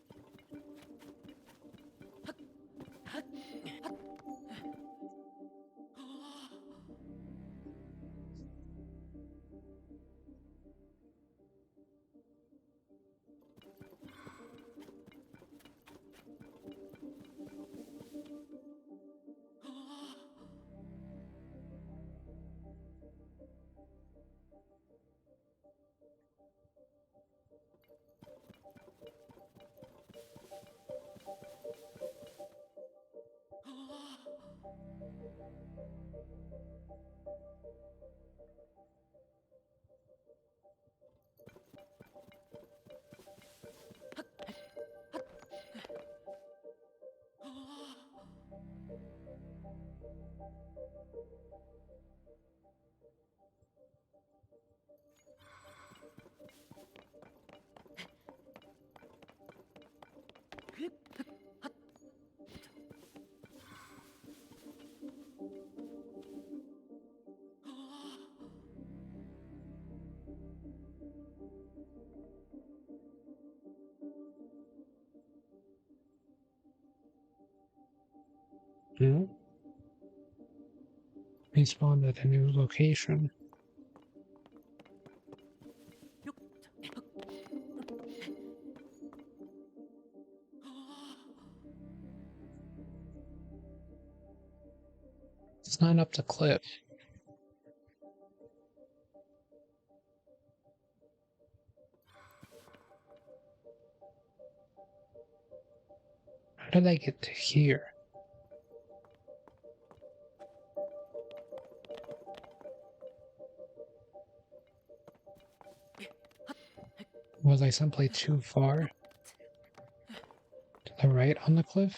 Hmm? Respawn at a new location. It's not up the cliff. How did I get to here? Was I someplace too far? To the right on the cliff?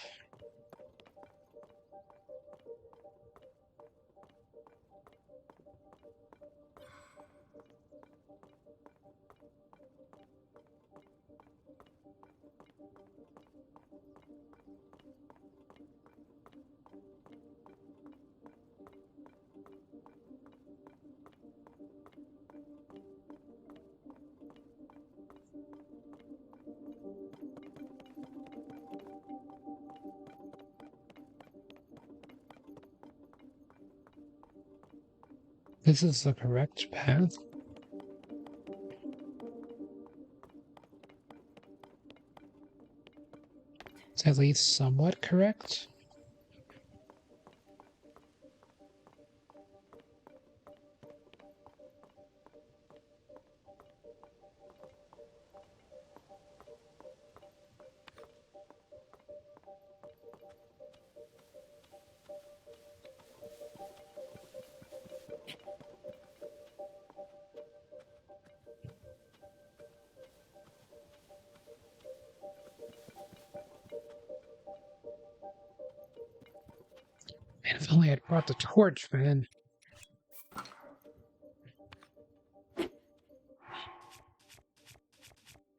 This is the correct path. It's at least somewhat correct. If only I'd brought the torch, man. I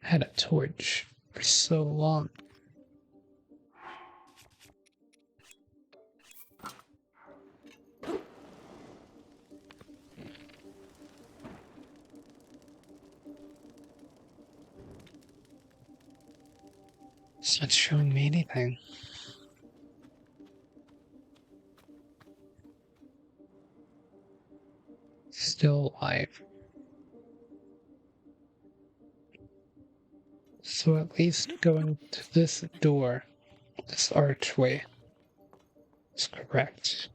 had a torch for so long. It's not showing me anything. Still alive. So at least going to this door, this archway, is correct.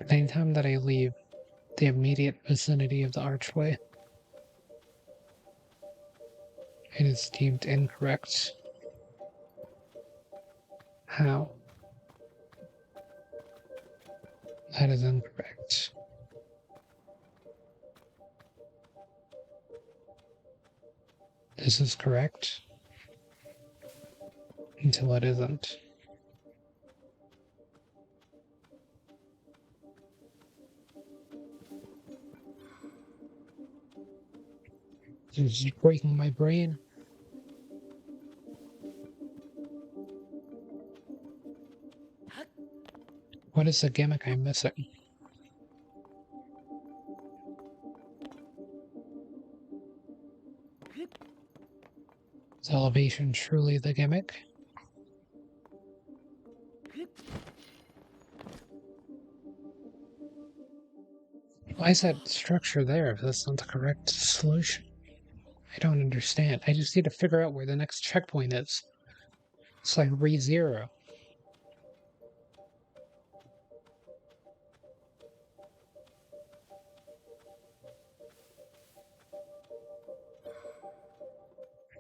Anytime that I leave the immediate vicinity of the archway, it is deemed incorrect. How? That is incorrect. This is correct until it isn't. This is breaking my brain. What is the gimmick I'm missing? Is elevation truly the gimmick? Why is that structure there if that's not the correct solution? I don't understand. I just need to figure out where the next checkpoint is. It's like re-zero.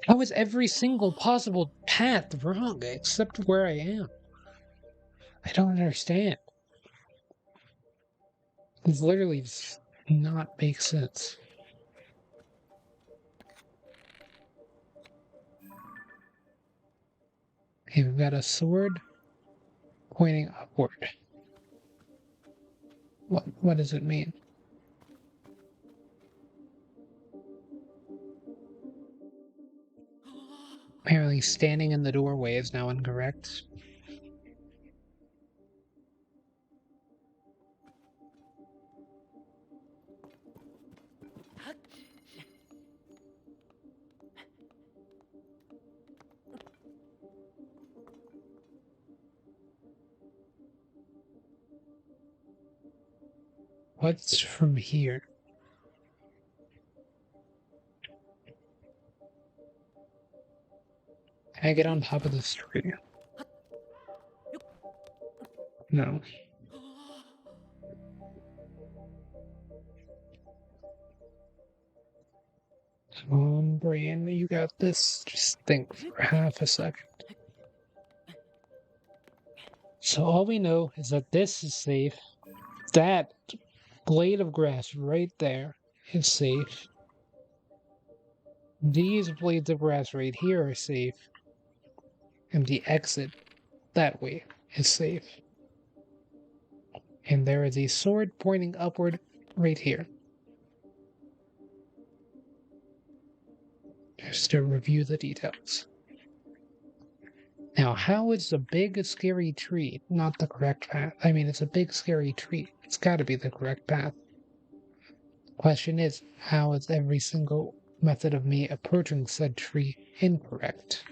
How is every single possible path wrong except where I am? I don't understand. This literally does not make sense. Okay, we've got a sword pointing upward. What does it mean? Apparently standing in the doorway is now incorrect. What's from here? Can I get on top of this tree? No. Come on, brain, you got this. Just think for half a second. So all we know is that this is safe. That blade of grass right there is safe. These blades of grass right here are safe. And the exit that way is safe. And there is a sword pointing upward right here. Just to review the details. Now, how is the big scary tree not the correct path? I mean, it's a big scary tree. It's got to be the correct path. The question is, how is every single method of me approaching said tree incorrect?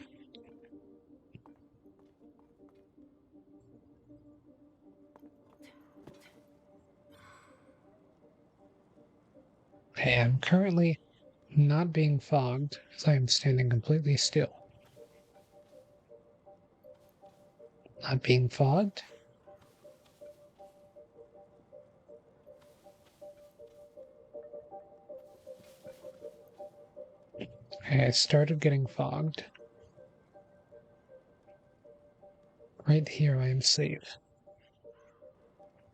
Okay, I'm currently not being fogged as I am standing completely still. Not being fogged. Okay, I started getting fogged. Right here I am safe.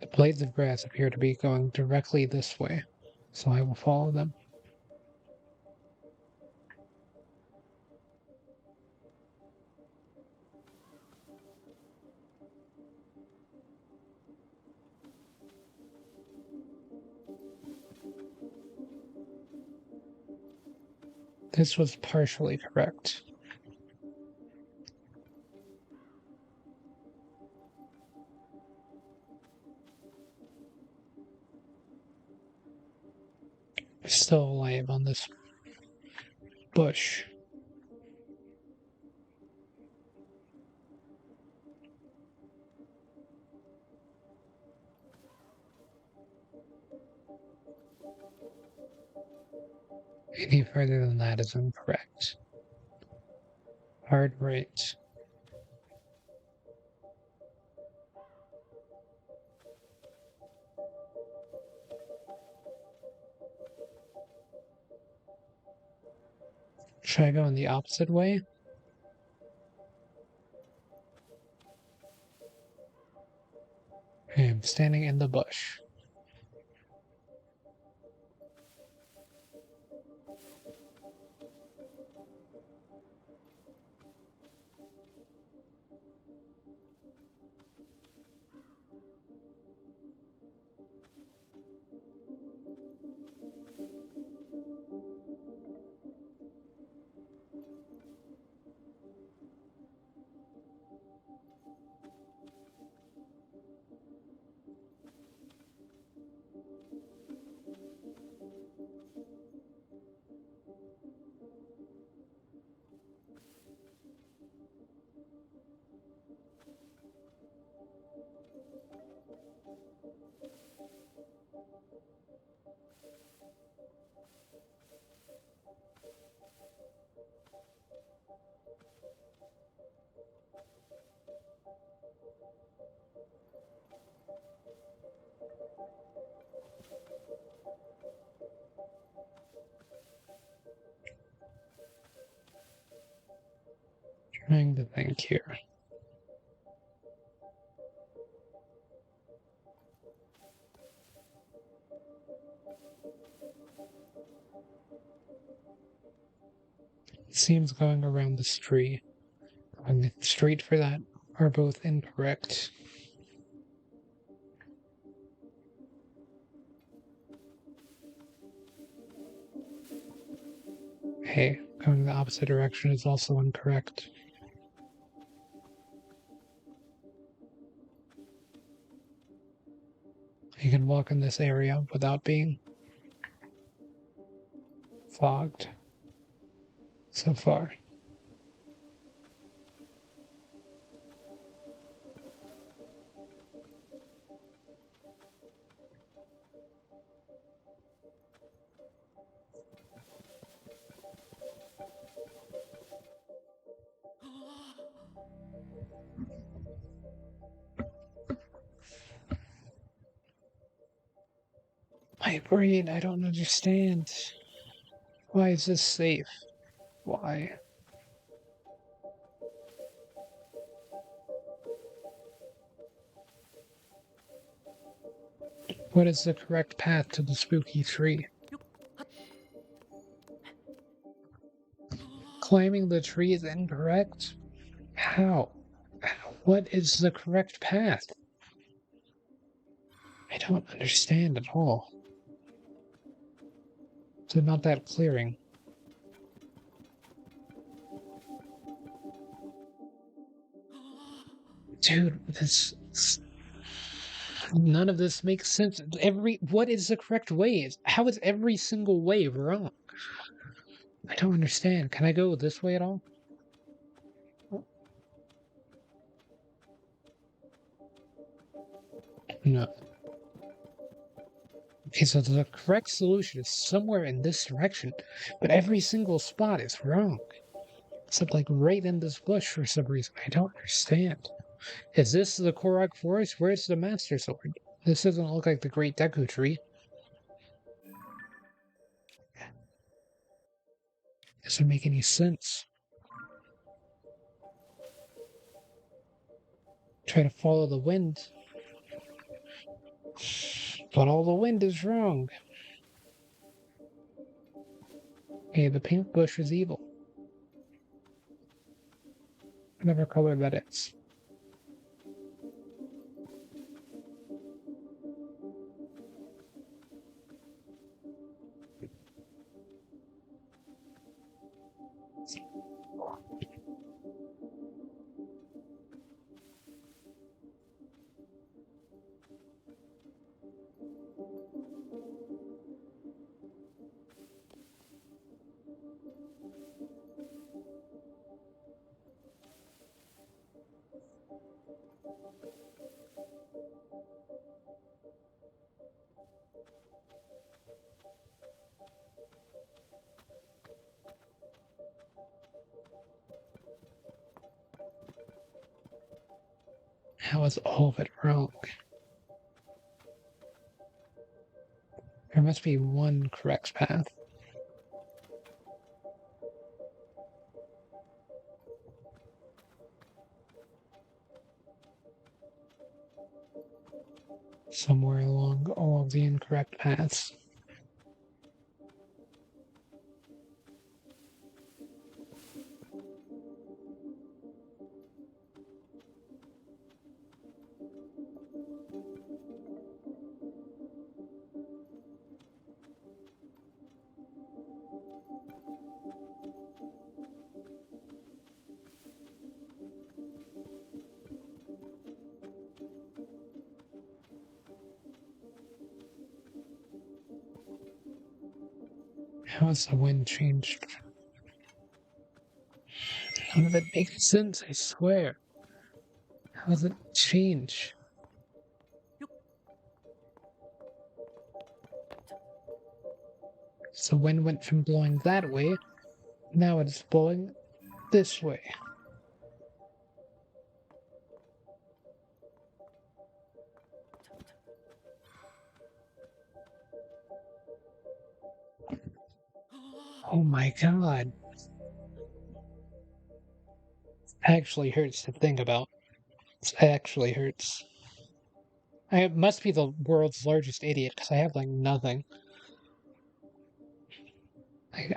The blades of grass appear to be going directly this way, so I will follow them. This was partially correct. Still alive on this bush. Any further than that is incorrect. Hard right. Should I go in the opposite way? Okay, I'm standing in the bush. Trying to think here. It seems going around this tree, going straight for that, are both incorrect. Hey, going the opposite direction is also incorrect. You can walk in this area without being fogged so far. My brain, I don't understand. Why is this safe? Why? What is the correct path to the spooky tree? Climbing the tree is incorrect? How? What is the correct path? I don't understand at all. So not that clearing. Dude, none of this makes sense. What is the correct way? How is every single way wrong? I don't understand. Can I go this way at all? No. Okay, so the correct solution is somewhere in this direction, but every single spot is wrong. Except like right in this bush for some reason. I don't understand. Is this the Korok Forest? Where's the Master Sword? This doesn't look like the Great Deku Tree. Doesn't make any sense. Try to follow the wind. But all the wind is wrong. Okay, the pink bush is evil. Whatever color that is. How is all of it wrong? There must be one correct path. Somewhere along all of the incorrect paths. How has the wind changed? None of it makes sense, I swear. How does it change? So the wind went from blowing that way, now it's blowing this way. Oh my god. Actually hurts to think about. It actually hurts. I must be the world's largest idiot because I have like nothing.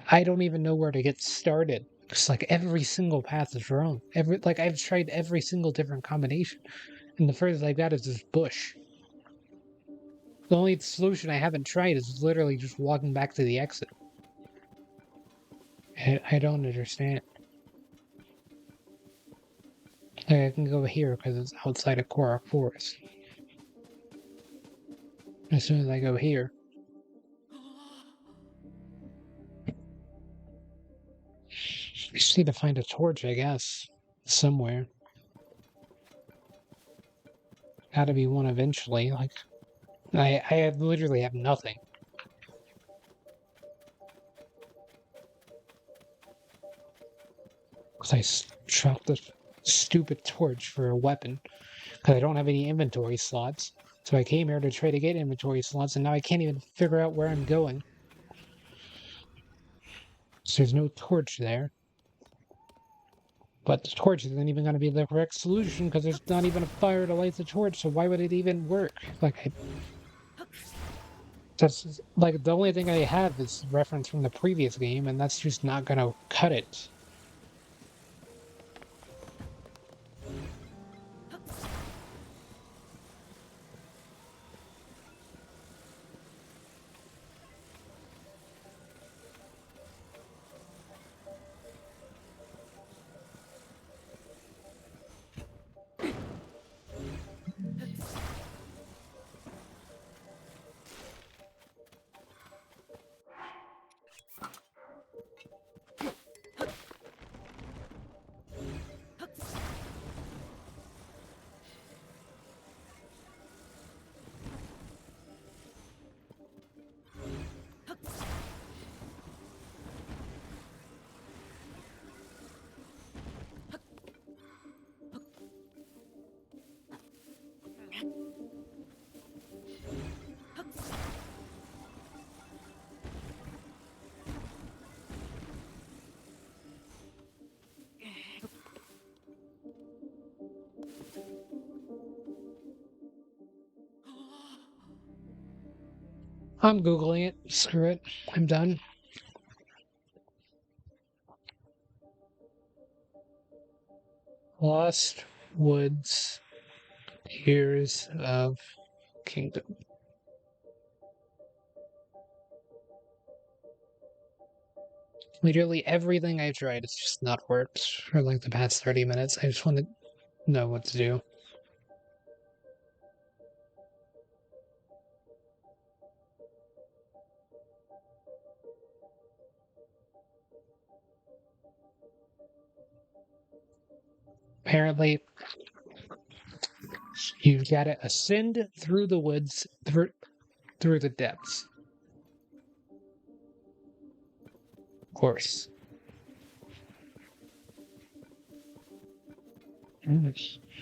I don't even know where to get started. Because like every single path is wrong. I've tried every single different combination, and the furthest I got is this bush. The only solution I haven't tried is literally just walking back to the exit. I don't understand. Like, I can go here because it's outside of Korok Forest. As soon as I go here, I just need to find a torch, I guess, somewhere. Gotta be one eventually. Like, I literally have nothing. Because I chopped the stupid torch for a weapon. Because I don't have any inventory slots. So I came here to try to get inventory slots, and now I can't even figure out where I'm going. So there's no torch there. But the torch isn't even going to be the correct solution because there's not even a fire to light the torch, so why would it even work? That's like the only thing I have is reference from the previous game, and that's just not going to cut it. I'm Googling it. Screw it. I'm done. Lost Woods, Tears of Kingdom. Literally everything I've tried has just not worked for like the past 30 minutes. I just want to know what to do. Apparently, you gotta ascend through the woods, through the depths. Of course.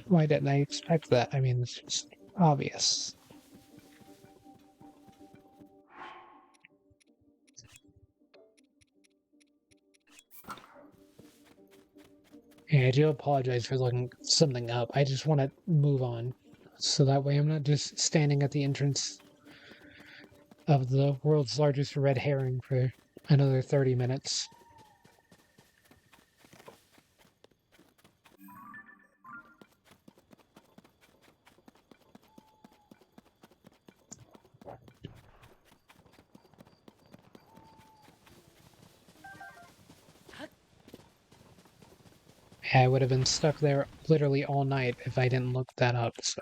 Why didn't I expect that? I mean, it's just obvious. Yeah, I do apologize for looking something up. I just want to move on. So that way I'm not just standing at the entrance of the world's largest red herring for another 30 minutes. I would have been stuck there literally all night if I didn't look that up, so.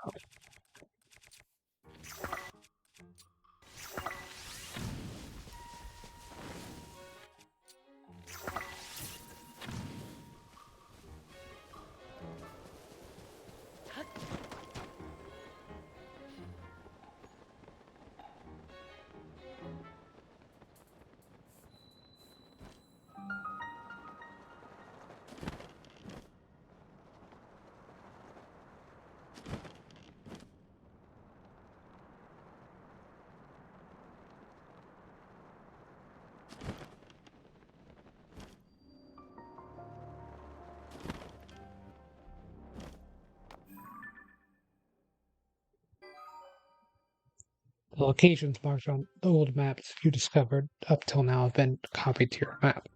The locations marked on the old maps you discovered up till now have been copied to your map.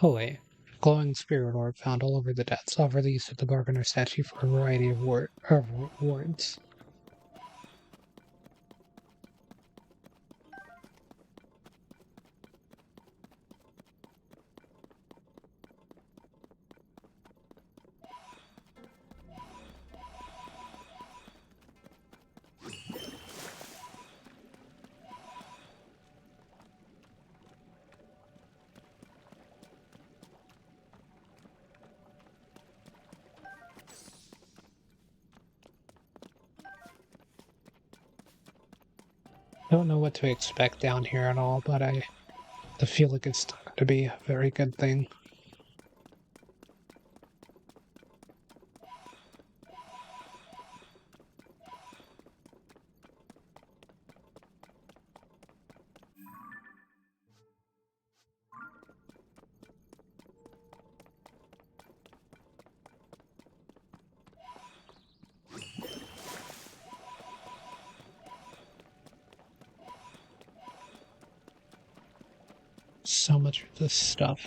Oh wait, glowing spirit orb found all over the depths. Offer these to the Bargainer statue for a variety of rewards. Don't know what to expect down here at all, but I feel like it's going to be a very good thing. So much of this stuff.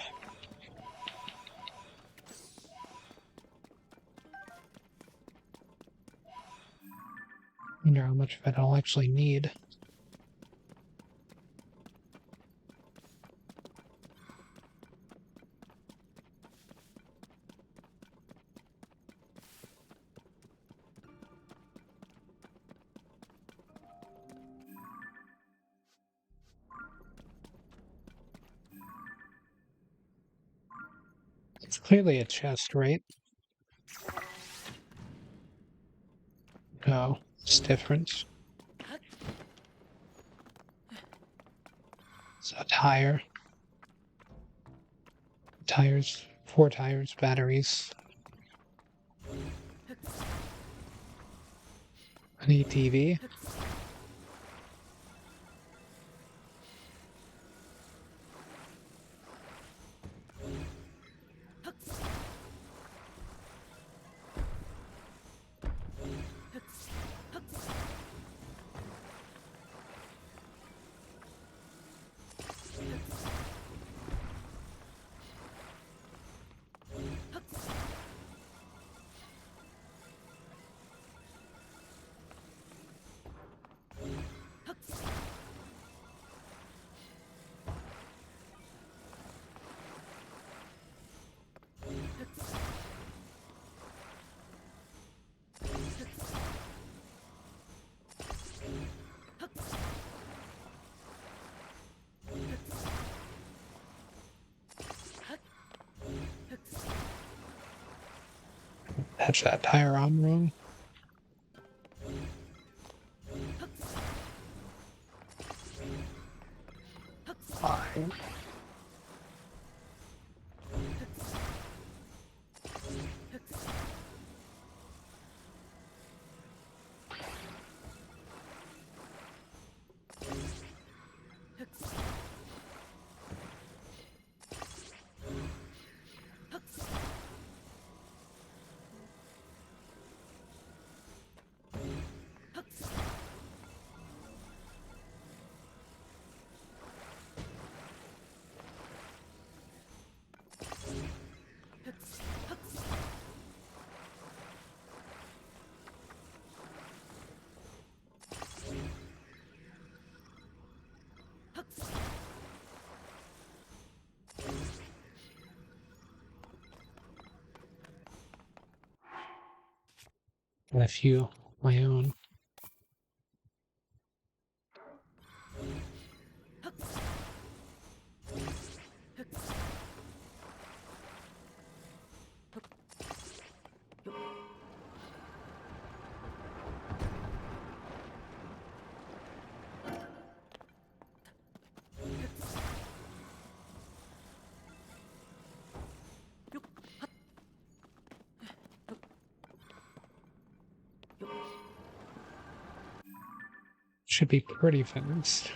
I wonder how much of it I'll actually need. It's clearly a chest, right? No, it's different. It's a tire. Tires, 4 tires, batteries. An ATV. Attach that tire on wrong. Fine. And a few my own. Should be pretty fast.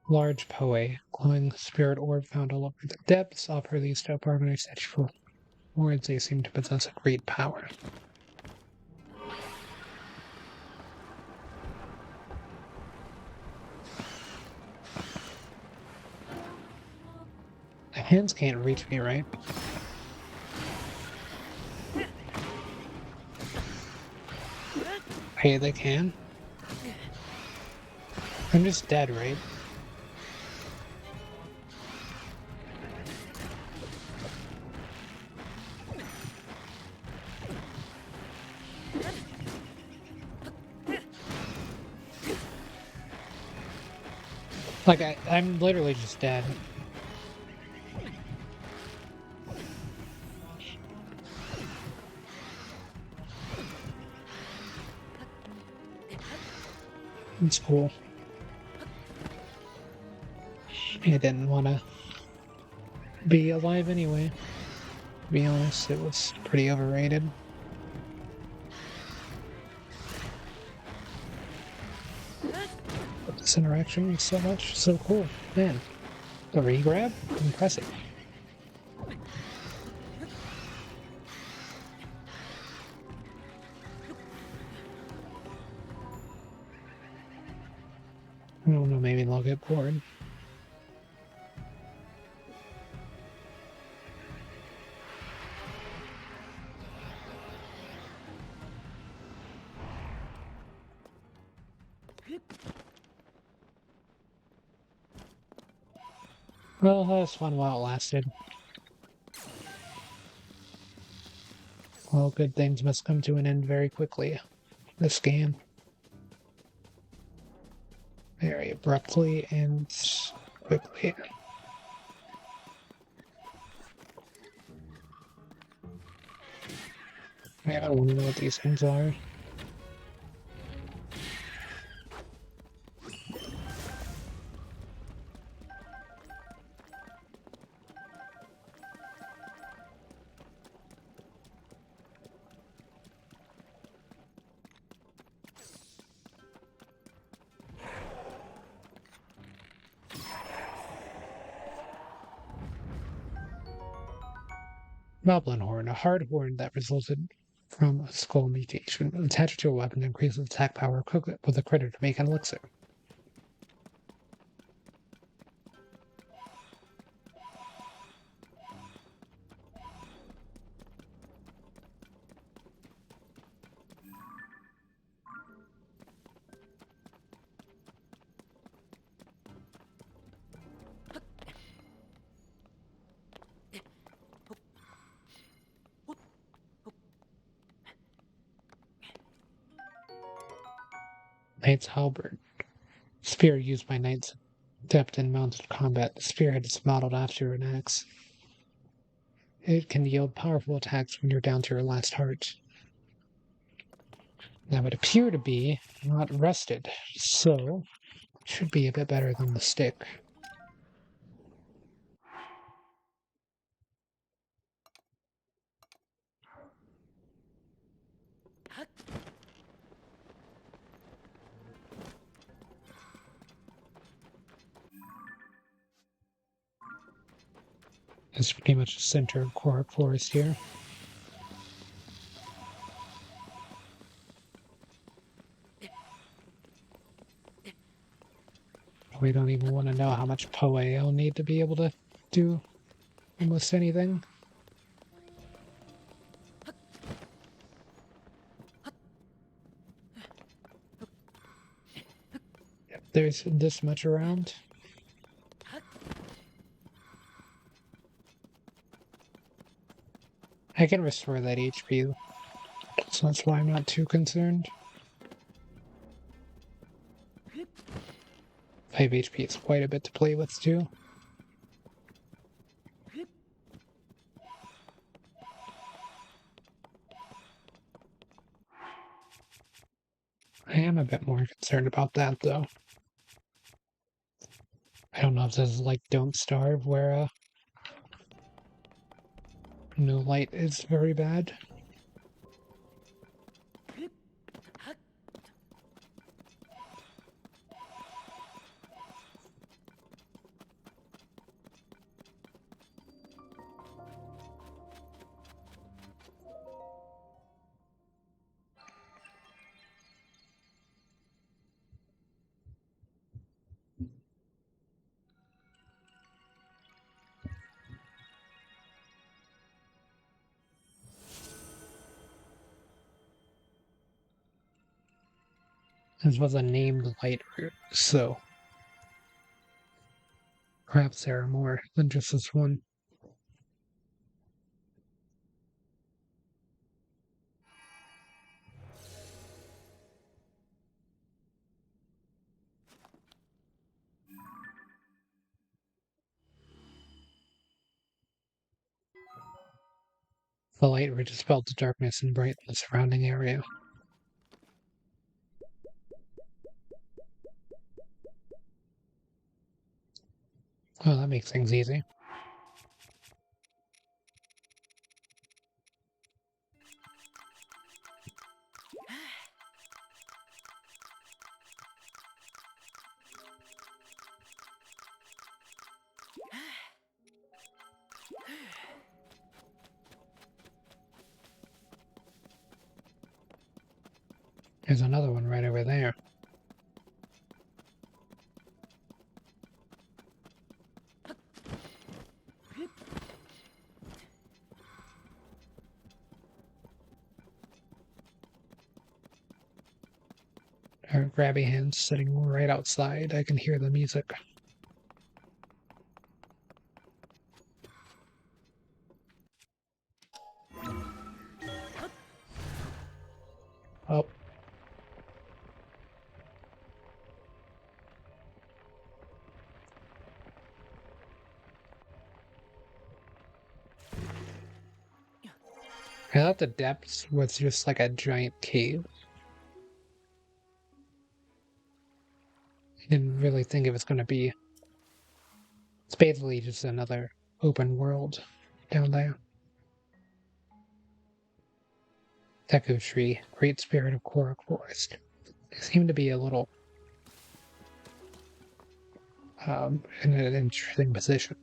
Large Poe, glowing spirit orb found all over the depths, offer these to Barmaner statue words. They seem to possess a great power. The hands can't reach me, right? Hey, they can? I'm just dead, right? Like, I'm literally just dead. It's cool. I didn't want to be alive anyway. To be honest, it was pretty overrated. But this interaction was so cool. Man, the re-grab? Impressive. I don't know, maybe they'll get bored. Well, that was fun while it lasted. Well, good things must come to an end very quickly. This game. Very abruptly and quickly. I don't want to know what these things are. Goblin horn, a hard horn that resulted from a skull mutation. Attached to a weapon increases attack power equivalent with a critter to make an elixir. Knight's Halberd. Spear used by knights adept in mounted combat. The spearhead is modeled after an axe. It can yield powerful attacks when you're down to your last heart. Now it appear to be not rusted, so it should be a bit better than the stick. It's pretty much the center of Korok Forest here. We don't even want to know how much Poe I'll need to be able to do almost anything. Yep, there's this much around. I can restore that HP, so that's why I'm not too concerned. 5 HP is quite a bit to play with too. I am a bit more concerned about that though. I don't know if this is like Don't Starve where no light is very bad. This was a named light route, so perhaps there are more than just this one. The light route dispelled the darkness and brightened the surrounding area. Well, that makes things easy. There's another one right over there. Her grabby hands sitting right outside. I can hear the music. Oh. I thought the depths was just like a giant cave. I didn't really think it was going to be. It's basically just another open world down there. Deku Tree, Great Spirit of Korok Forest. They seem to be a little in an interesting position.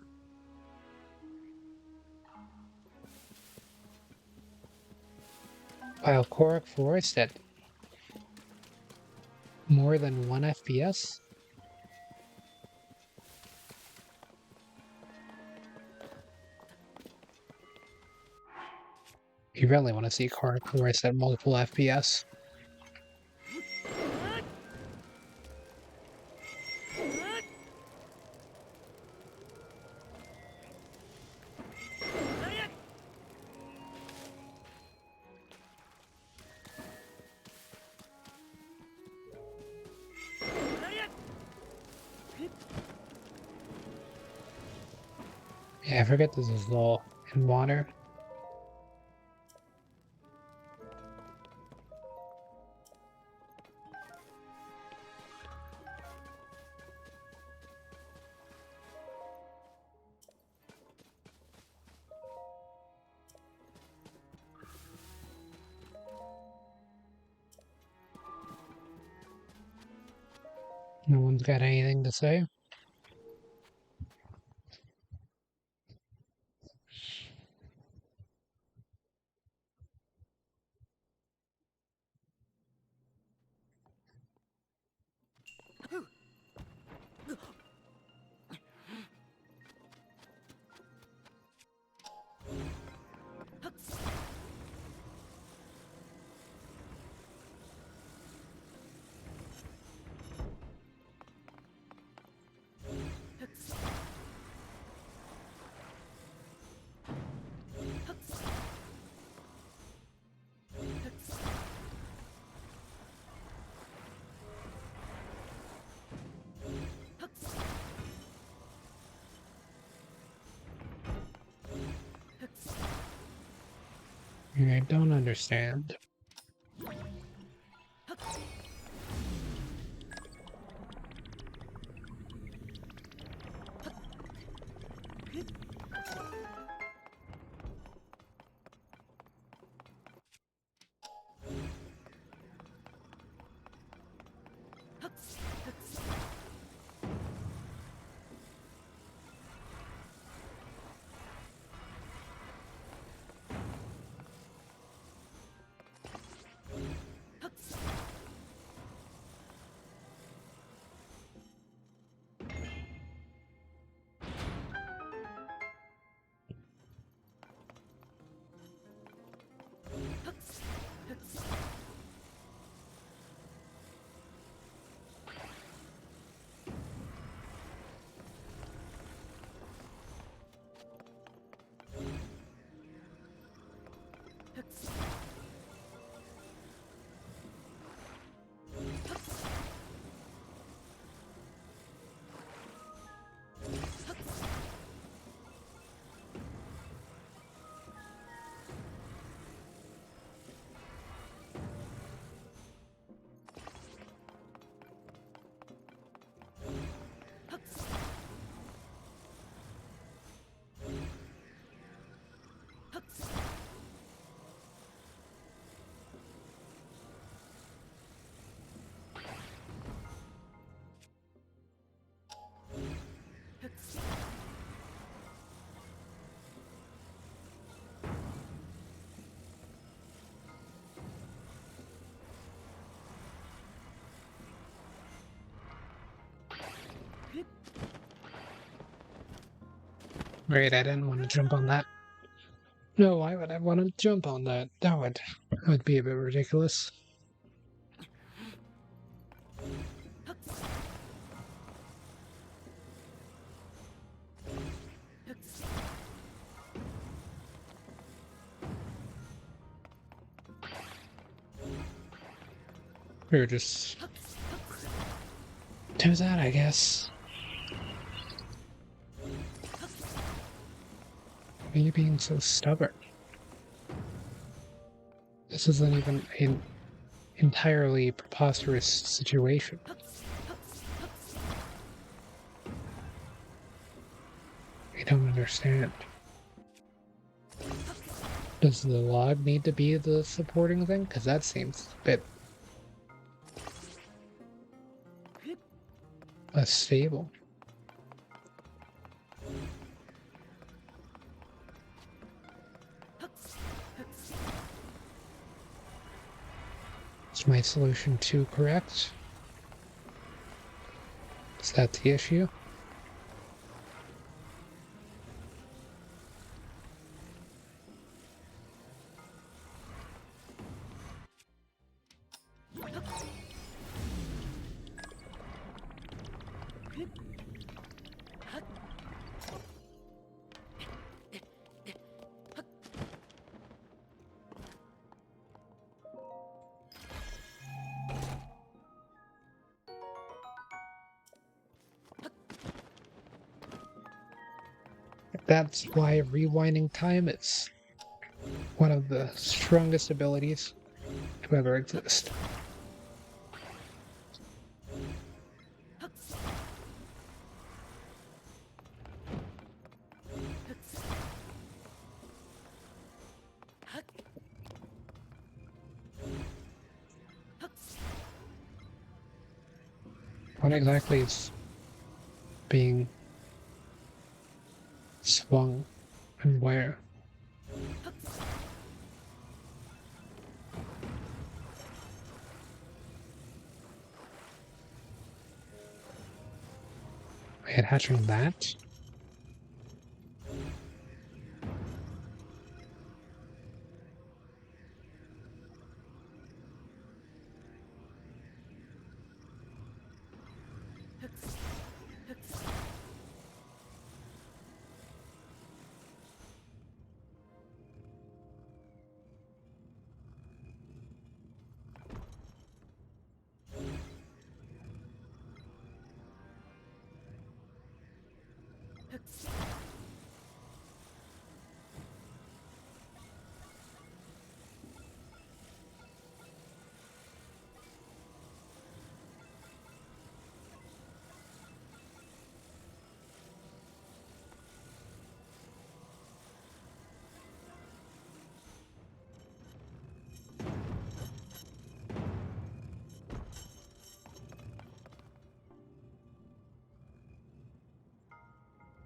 While Korok Forest at more than 1 FPS? You really want to see Korok Forest at multiple FPS. Yeah, I forget this is all in water. No one's got anything to say. I don't understand. Right, I didn't want to jump on that. No, why would I want to jump on that? That would be a bit ridiculous. Or just do that, I guess. Why are you being so stubborn? This isn't even an entirely preposterous situation. I don't understand. Does the log need to be the supporting thing? Because that seems a bit less stable. Is my solution too correct? Is that the issue? That's why rewinding time is one of the strongest abilities to ever exist. What exactly is being swung and where? Attaching that?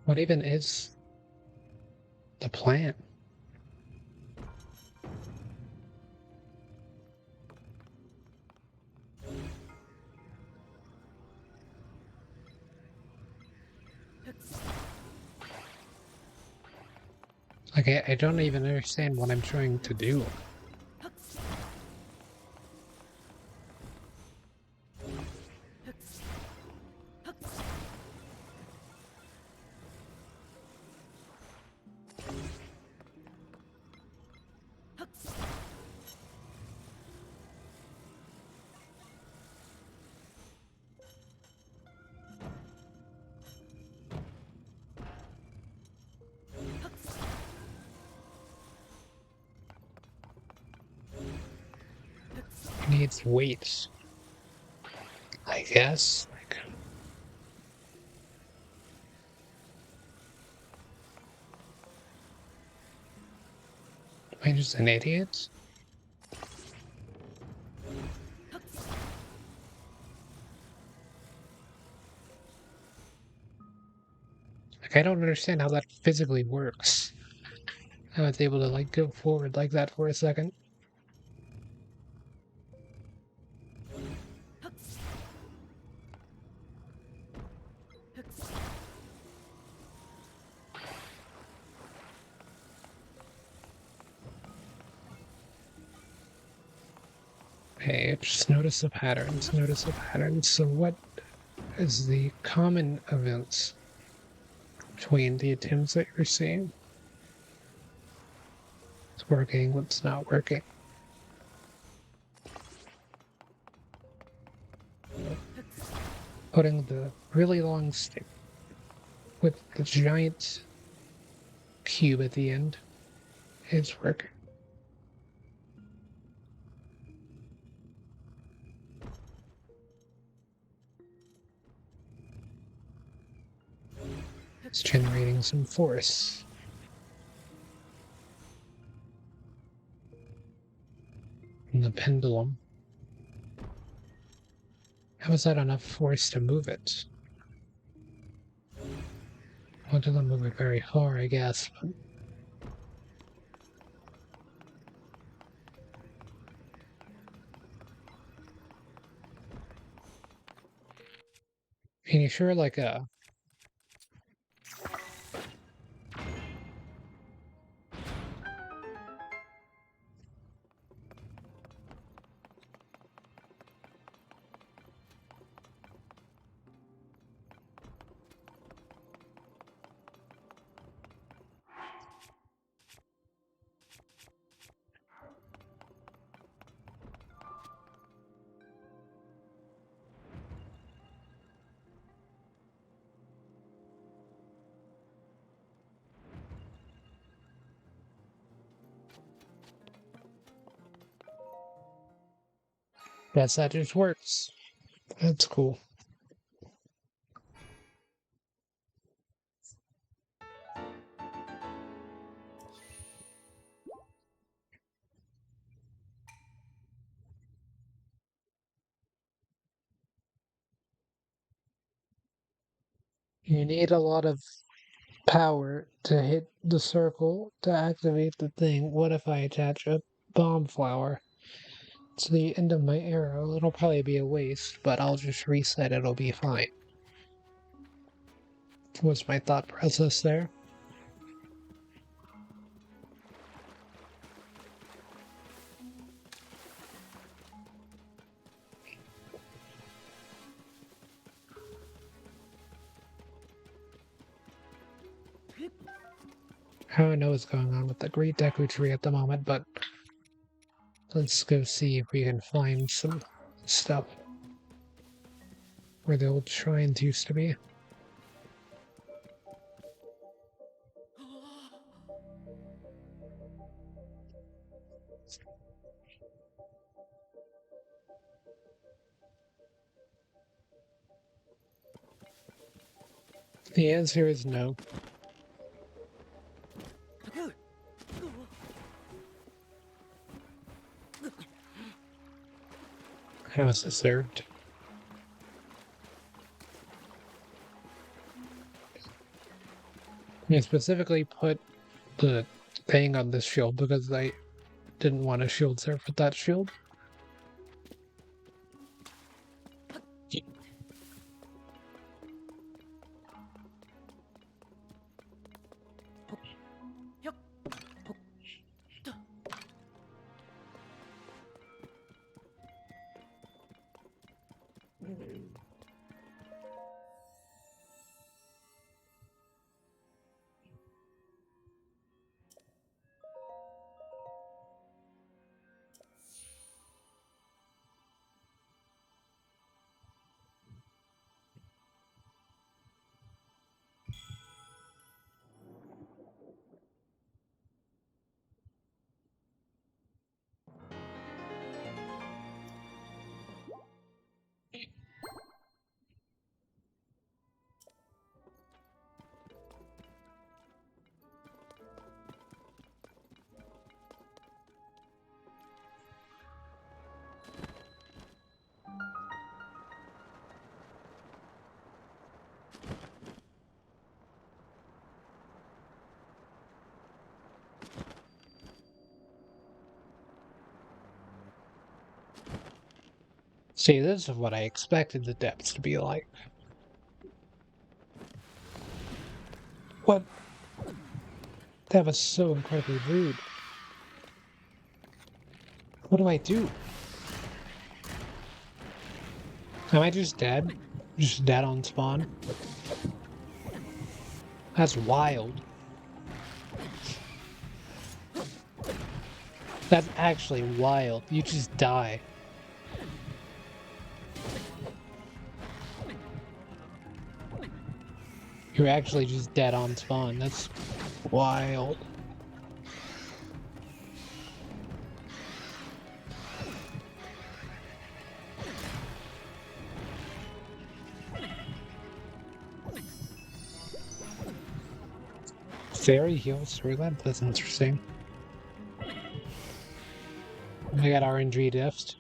What even is the plan? Like, I don't even understand what I'm trying to do. It needs weights, I guess. Like, am I just an idiot? Like, I don't understand how that physically works. I was able to, like, go forward like that for a second. Hey, just notice the patterns, notice the patterns. So what is the common events between the attempts that you're seeing? What's working, what's not working? Putting the really long stick with the giant cube at the end is working. It's generating some force. And the pendulum. How is that enough force to move it? Well, it doesn't move it very far, I guess. But can you sure, like, Guess that just works. That's cool. You need a lot of power to hit the circle to activate the thing. What if I attach a bomb flower to the end of my arrow? It'll probably be a waste, but I'll just reset, it'll be fine. Was my thought process there? I don't know what's going on with the Great Deku Tree at the moment, but let's go see if we can find some stuff where the old shrines used to be. The answer is no. I was deserved. I specifically put the thing on this shield because I didn't want a shield serve with that shield. See, this is what I expected the depths to be like. What? That was so incredibly rude. What do I do? Am I just dead? Just dead on spawn? That's wild. That's actually wild. You just die. You're actually just dead on spawn. That's wild. Fairy heals through that? That's interesting. I got RNG diffs.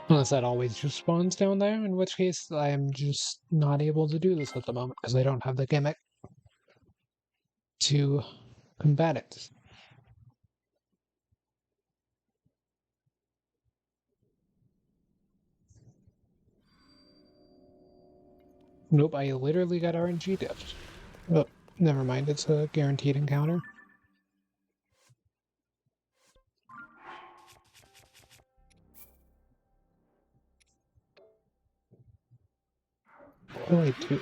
Unless that always just spawns down there, in which case I am just not able to do this at the moment because I don't have the gimmick to combat it. Nope, I literally got RNG diffed. Oh, never mind, it's a guaranteed encounter. What do I do?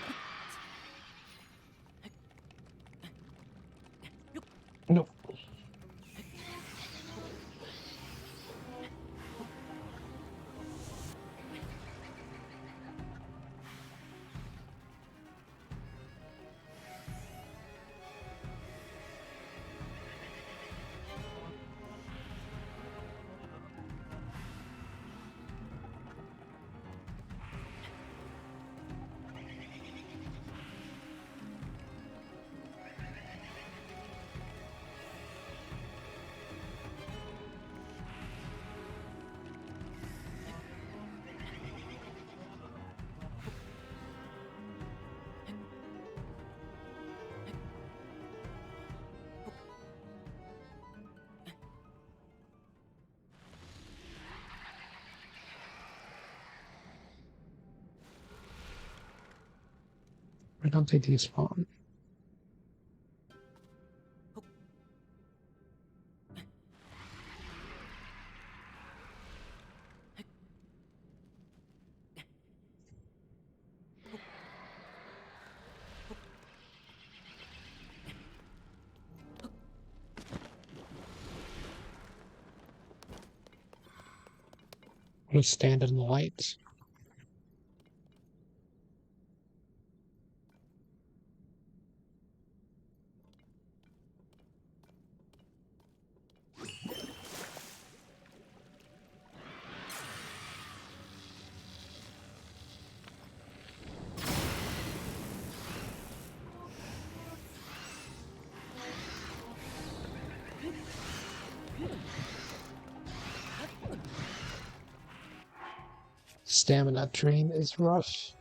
No. Why don't they despawn? Just stand in the lights. Stamina drain is rough.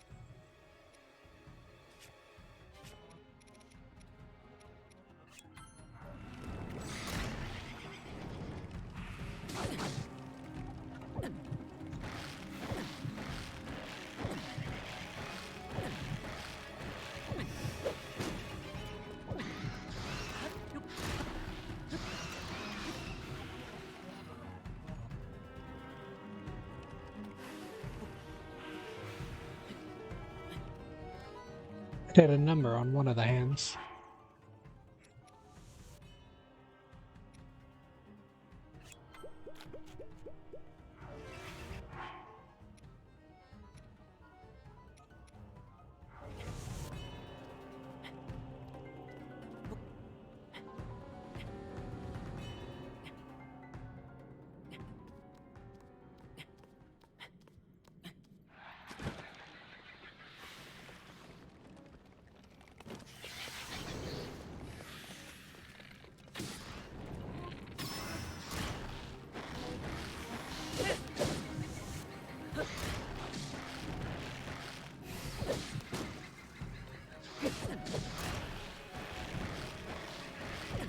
It had a number on one of the hands.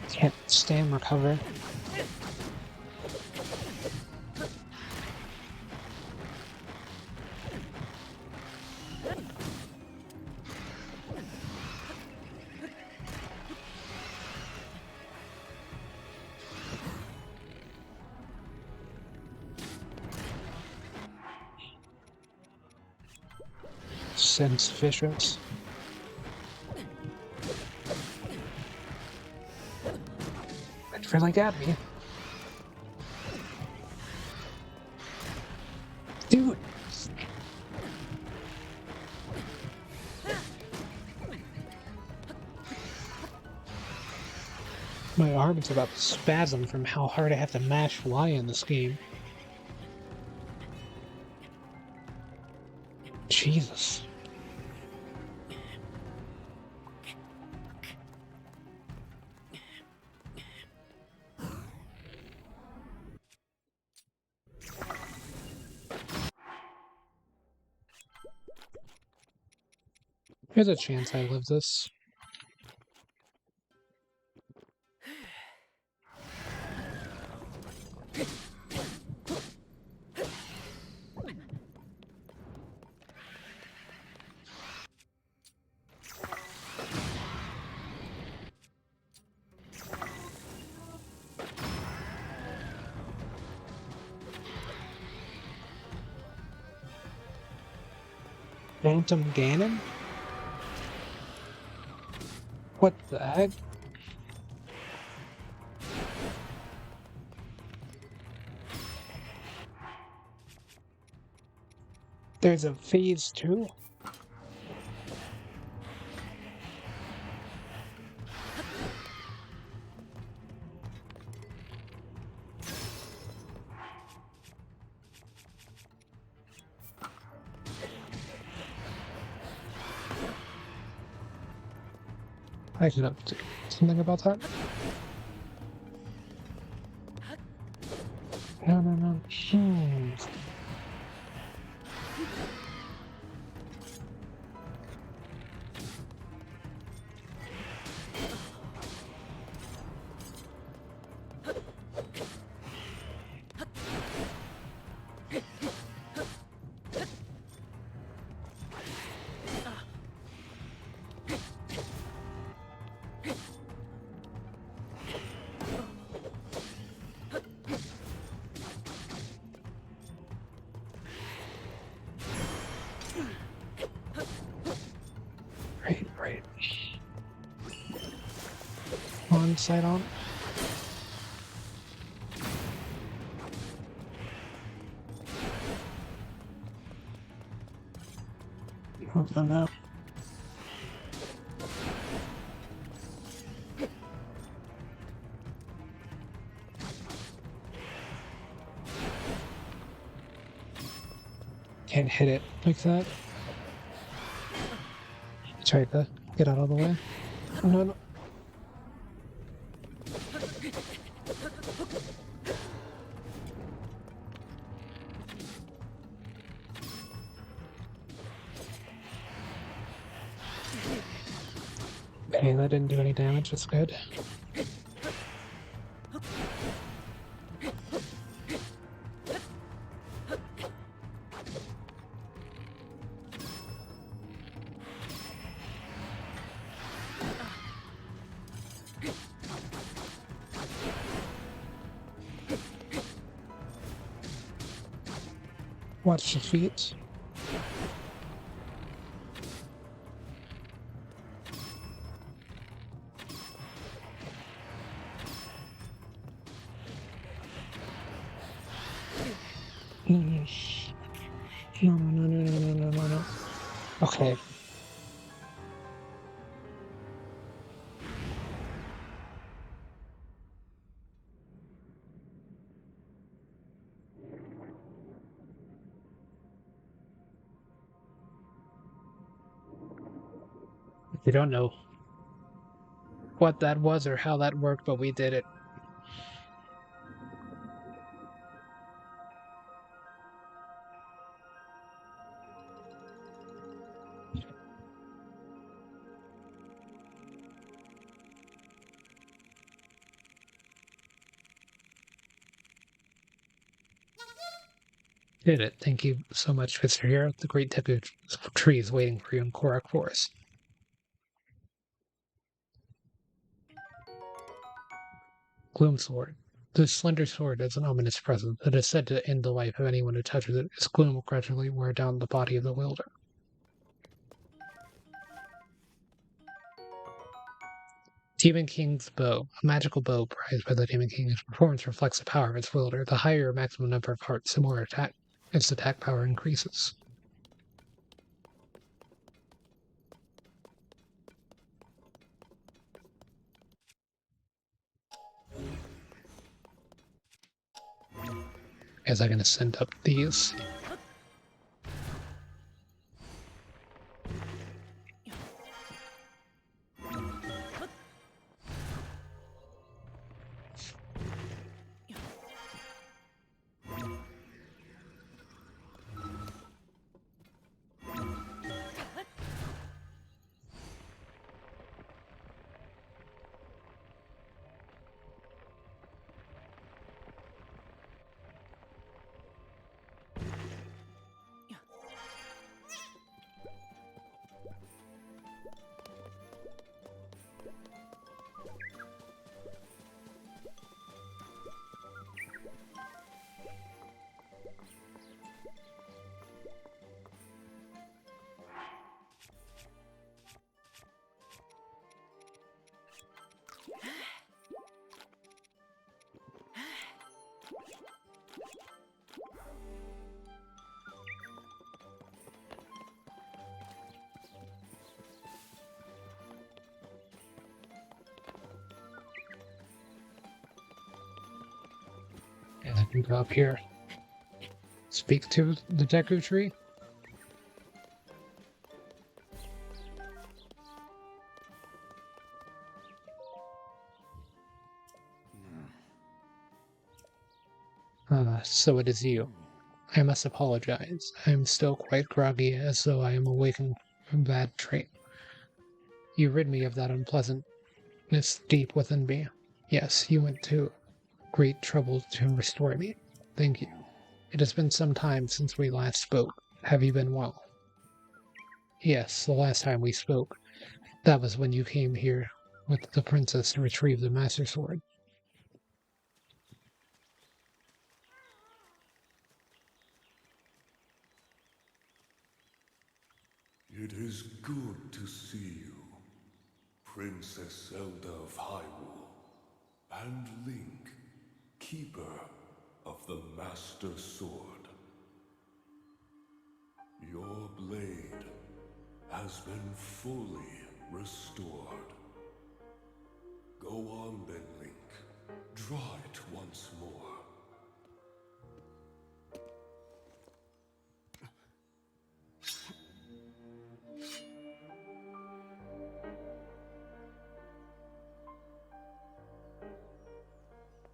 Can't stand recover. Insufficient. It really got me. Dude! My arm is about to spasm from how hard I have to mash Y in this game. Jesus. There's a chance I live this. Phantom Ganon? What the heck? There's a phase 2? I should have something about that. No. one side on. I don't know. Can't hit it like that. Try to get out of the way. No, no. Okay, that didn't do any damage. That's good. Watch the feet. No, no, no, no, no, no, no, no, no, no. Okay. We don't know what that was or how that worked, but we did it. Did it. Thank you so much, Mr. Hero. The great tepu tree is waiting for you in Korak Forest. Gloom Sword. This slender sword is an ominous presence that is said to end the life of anyone who touches it, as gloom will gradually wear down the body of the wielder. Demon King's Bow. A magical bow prized by the Demon King. Its performance reflects the power of its wielder. The higher your maximum number of hearts, the more its attack power increases. As I'm going to send up these. And I can go up here. Speak to the Deku Tree. So it is you. I must apologize. I am still quite groggy, as though I am awakened from bad dream. You rid me of that unpleasantness deep within me. Yes, you went to great trouble to restore me. Thank you. It has been some time since we last spoke. Have you been well? Yes, the last time we spoke. That was when you came here with the princess to retrieve the Master Sword. It is good to see you, Princess Zelda of Hyrule. and Link, keeper of the Master Sword. Your blade has been fully restored. Go on then, Link. Draw it once more.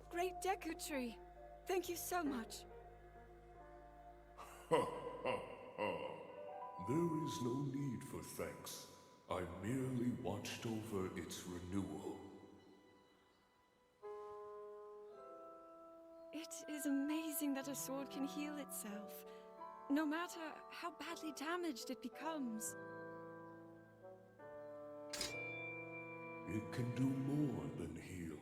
Great Deku Tree. Thank you so much. Ha ha ha. There is no need for thanks. I merely watched over its renewal. It is amazing that a sword can heal itself, no matter how badly damaged it becomes. It can do more than heal.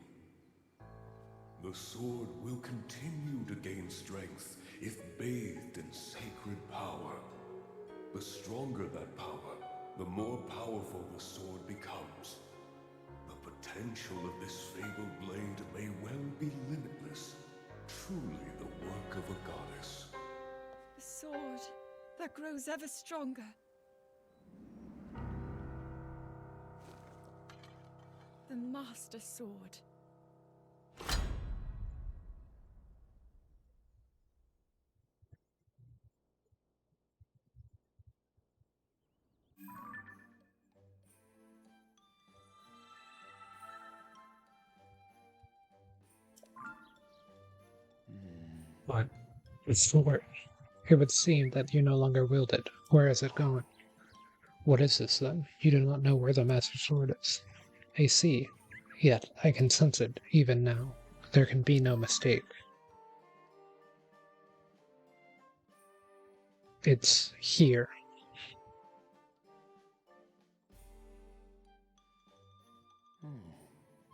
The sword will continue to gain strength if bathed in sacred power. The stronger that power, the more powerful the sword becomes. The potential of this fabled blade may well be limitless. Truly the work of a goddess. A sword that grows ever stronger. The Master Sword. But it's sword. It would seem that you no longer wield it. Where is it going? What is this, then? You do not know where the Master Sword is. I see. Yet I can sense it, even now. There can be no mistake. It's here.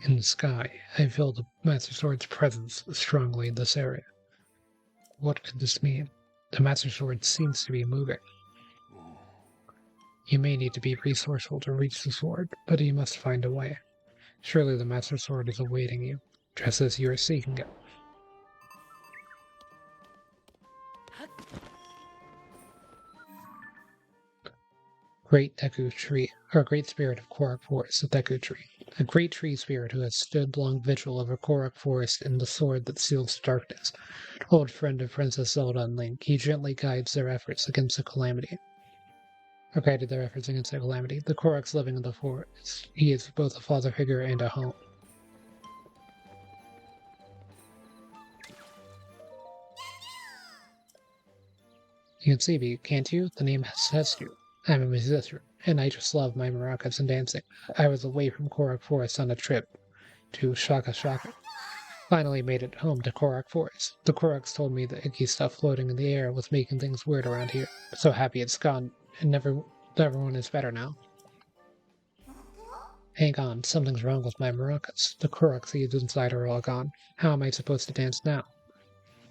In the sky, I feel the Master Sword's presence strongly in this area. What could this mean? The Master Sword seems to be moving. You may need to be resourceful to reach the sword, but you must find a way. Surely the Master Sword is awaiting you, just as you are seeking it. Great Deku Tree, or Great Spirit of Korok Forest, the Deku Tree. A great tree spirit who has stood long vigil over Korok Forest in the sword that seals darkness. Old friend of Princess Zelda and Link, he gently guides their efforts against the calamity. Or guided their efforts against the calamity. The Koroks living in the forest. He is both a father figure and a home. You can see me, can't you? The name says you. I'm a musician, and I just love my maracas and dancing. I was away from Korok Forest on a trip to Shaka Shaka. Finally made it home to Korok Forest. The Koroks told me the icky stuff floating in the air was making things weird around here. So happy it's gone, and everyone is better now. Hang on, something's wrong with my maracas. The Korok seeds inside are all gone. How am I supposed to dance now?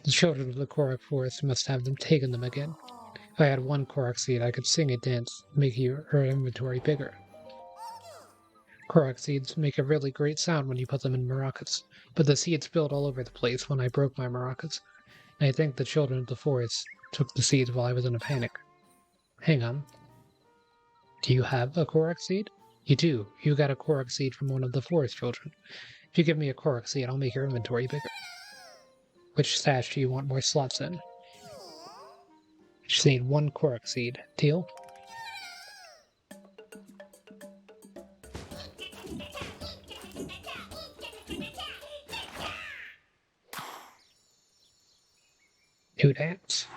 The children of the Korok Forest must have them taken them again. If I had one Korok seed, I could sing a dance, making her inventory bigger. Korok seeds make a really great sound when you put them in maracas, but the seeds spilled all over the place when I broke my maracas, and I think the children of the forest took the seeds while I was in a panic. Hang on. Do you have a Korok seed? You do. You got a Korok seed from one of the forest children. If you give me a Korok seed, I'll make your inventory bigger. Which stash do you want more slots in? Just need one Korok seed. Deal? New dance.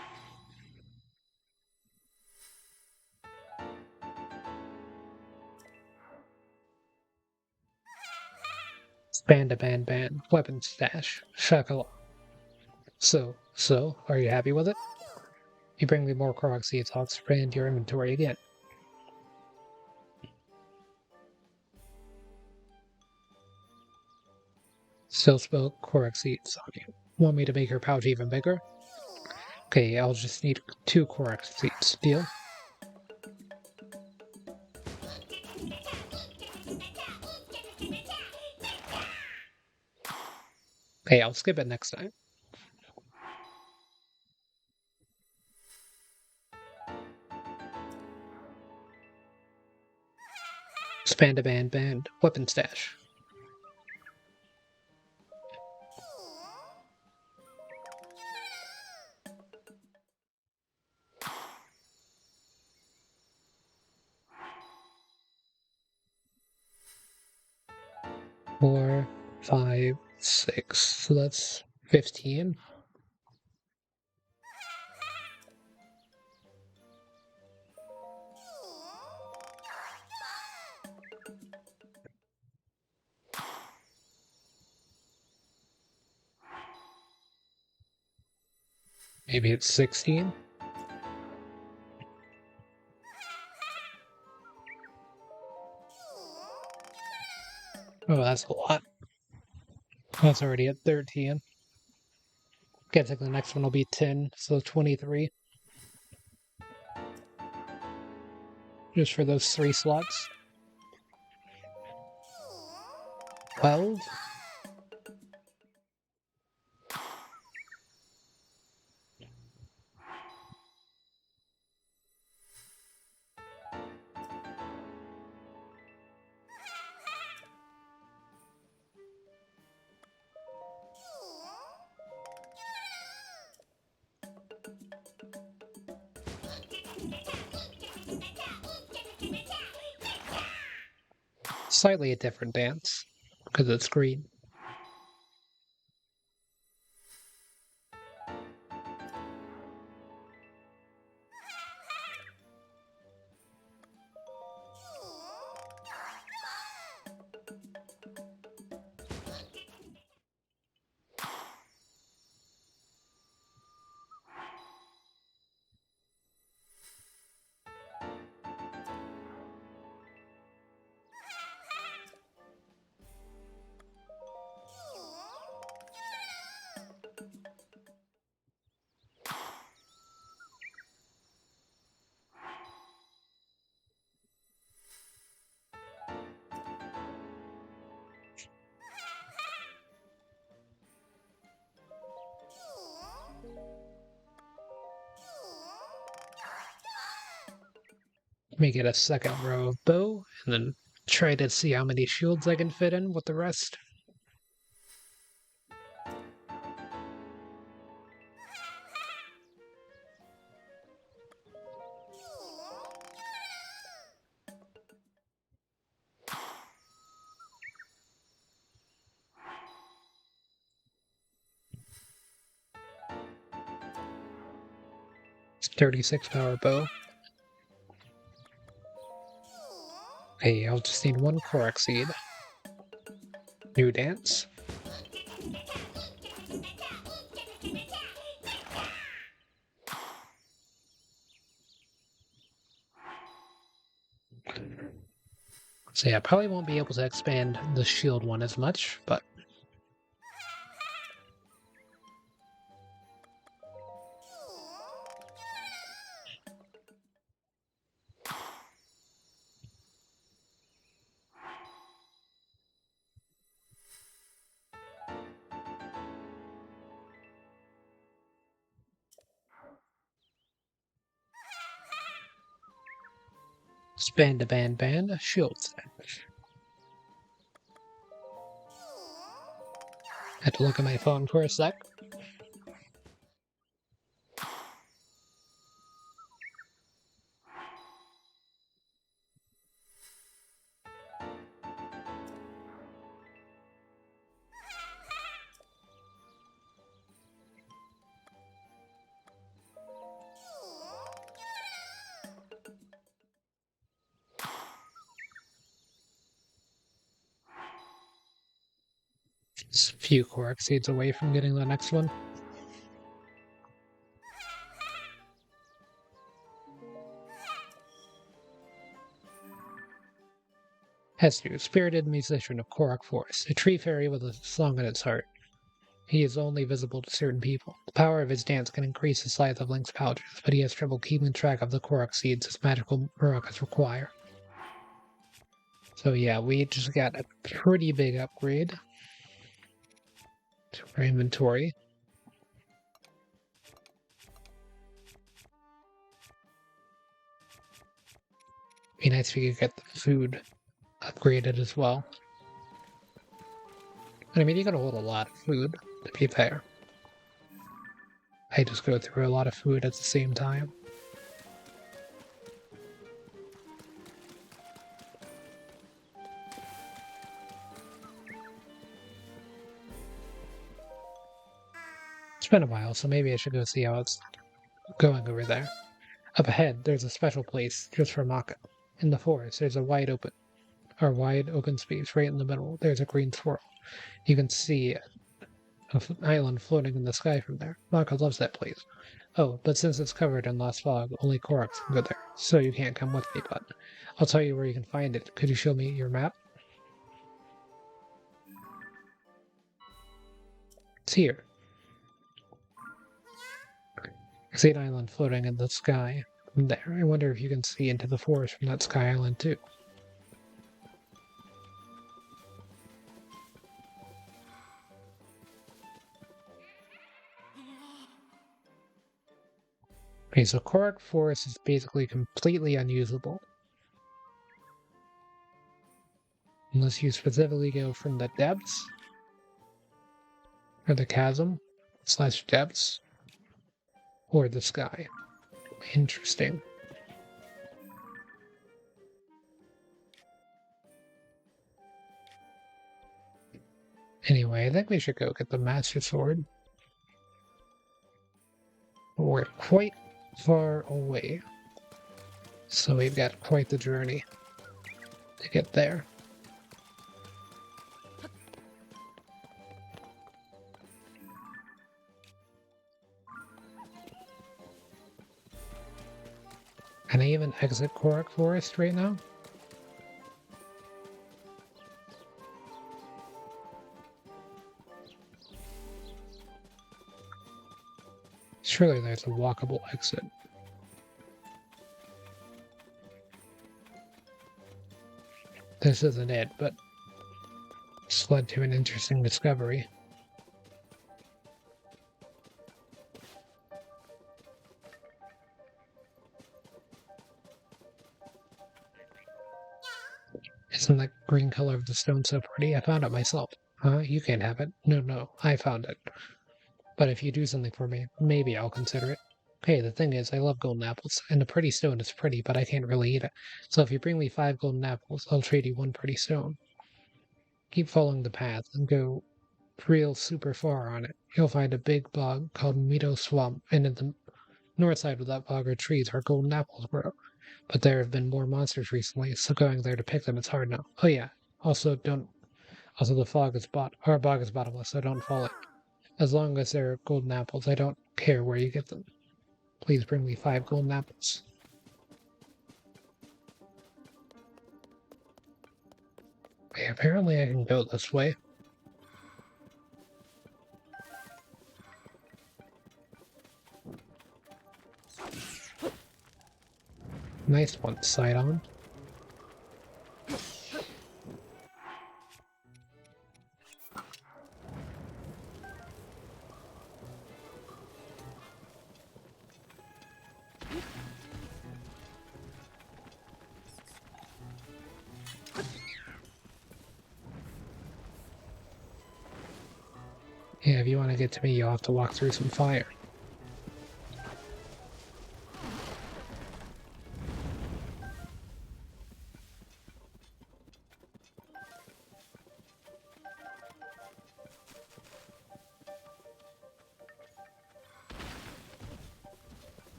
Ban. Weapon stash. Shakala. So, are you happy with it? You bring me more Korok seeds, I'll expand your inventory again. Still spell Korok seeds on you. Want me to make your pouch even bigger? Okay, I'll just need 2 Korok seeds. Deal? Hey, I'll skip it next time. Expand a band, weapon stash. Four, 5, 6. So that's 15. Maybe it's 16. Oh, that's a lot. That's already at 13. Guessing the next one will be 10, so 23. Just for those 3 slots. 12. Slightly a different dance, because it's green. Make it a second row of bow, and then try to see how many shields I can fit in with the rest. It's 36 power bow. Hey, I'll just need 1 Korok seed. New dance. So yeah, probably won't be able to expand the shield one as much, but expand a band, shields. Had to look at my phone for a sec. It's a few Korok seeds away from getting the next one. Hestu, spirited musician of Korok Forest, a tree fairy with a song in its heart. He is only visible to certain people. The power of his dance can increase the size of Link's pouches, but he has trouble keeping track of the Korok seeds his magical maracas require. So yeah, we just got a pretty big upgrade. to our inventory. Be nice if you could get the food upgraded as well. I mean, you gotta hold a lot of food, to be fair. I just go through a lot of food at the same time. It's been a while, so maybe I should go see how it's going over there. Up ahead, there's a special place just for Maka. In the forest, there's a wide open space right in the middle. There's a green swirl. You can see an island floating in the sky from there. Maka loves that place. Oh, but since it's covered in lost fog, only Korax can go there, so you can't come with me, but I'll tell you where you can find it. Could you show me your map? It's here. I see an island floating in the sky from there. I wonder if you can see into the forest from that sky island too. Okay, so Korak Forest is basically completely unusable. Unless you specifically go from the depths, or the chasm, / depths, or the sky. Interesting. Anyway, I think we should go get the Master Sword. We're quite far away, so we've got quite the journey to get there. Can I even exit Korak Forest right now? Surely there's a walkable exit. This isn't it, but it's led to an interesting discovery. Isn't the green color of the stone so pretty? I found it myself. Huh? You can't have it. No, I found it. But if you do something for me, maybe I'll consider it. Hey, the thing is, I love golden apples, and a pretty stone is pretty, but I can't really eat it. So if you bring me 5 golden apples, I'll trade you 1 pretty stone. Keep following the path and go real super far on it. You'll find a big bog called Rito Swamp, and in the north side of that bog are trees where golden apples grow. But there have been more monsters recently, so going there to pick them is hard now. Oh yeah, also the bog is bottomless, so don't fall in. As long as there are golden apples, I don't care where you get them. Please bring me 5 golden apples. Okay, apparently I can go this way. Nice one, Sidon. Yeah, if you want to get to me, you'll have to walk through some fire.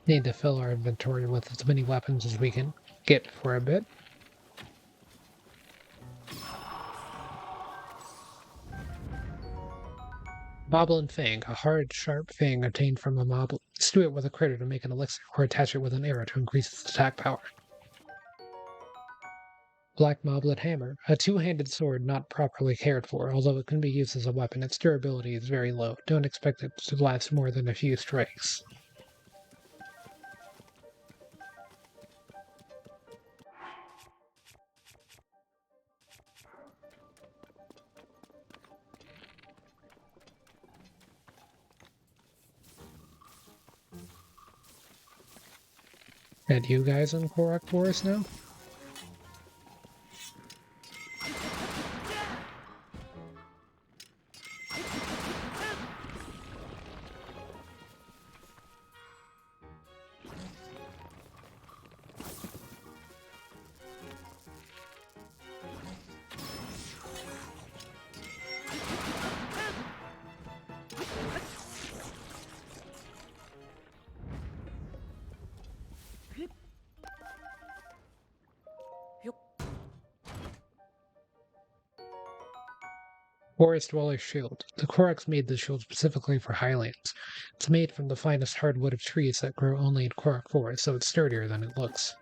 Need to fill our inventory with as many weapons as we can get for a bit. Moblin Fang, a hard, sharp fang obtained from a moblin. Stew it with a critter to make an elixir, or attach it with an arrow to increase its attack power. Black Moblin Hammer, a two-handed sword not properly cared for. Although it can be used as a weapon, its durability is very low. Don't expect it to last more than a few strikes. And you guys in Korok Forest now? Forest Dweller's Shield. The Koroks made the shield specifically for Highlands. It's made from the finest hardwood of trees that grow only in Korok Forest, so it's sturdier than it looks.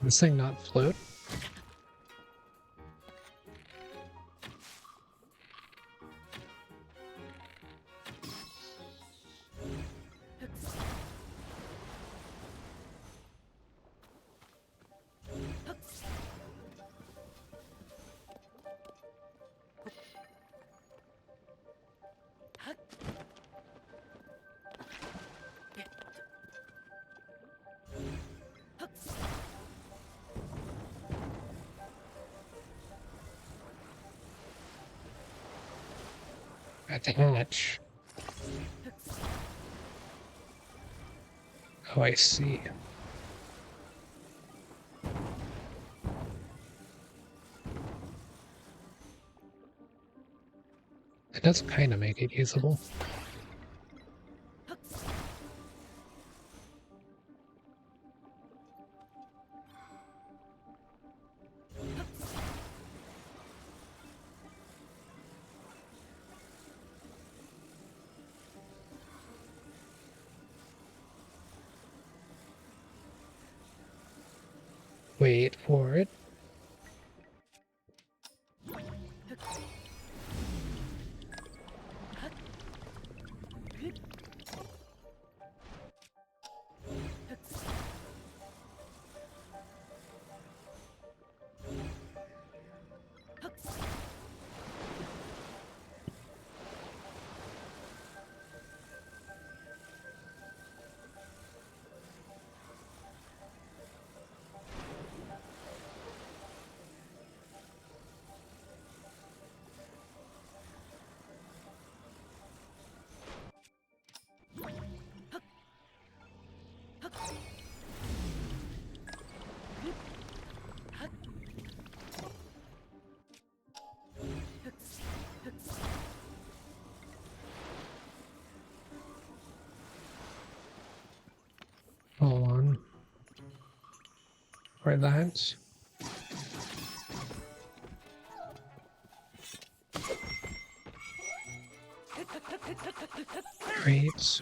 This thing not float? Attach. Oh, I see. It does kind of make it usable. Wait for it. Hold on. For that. Great.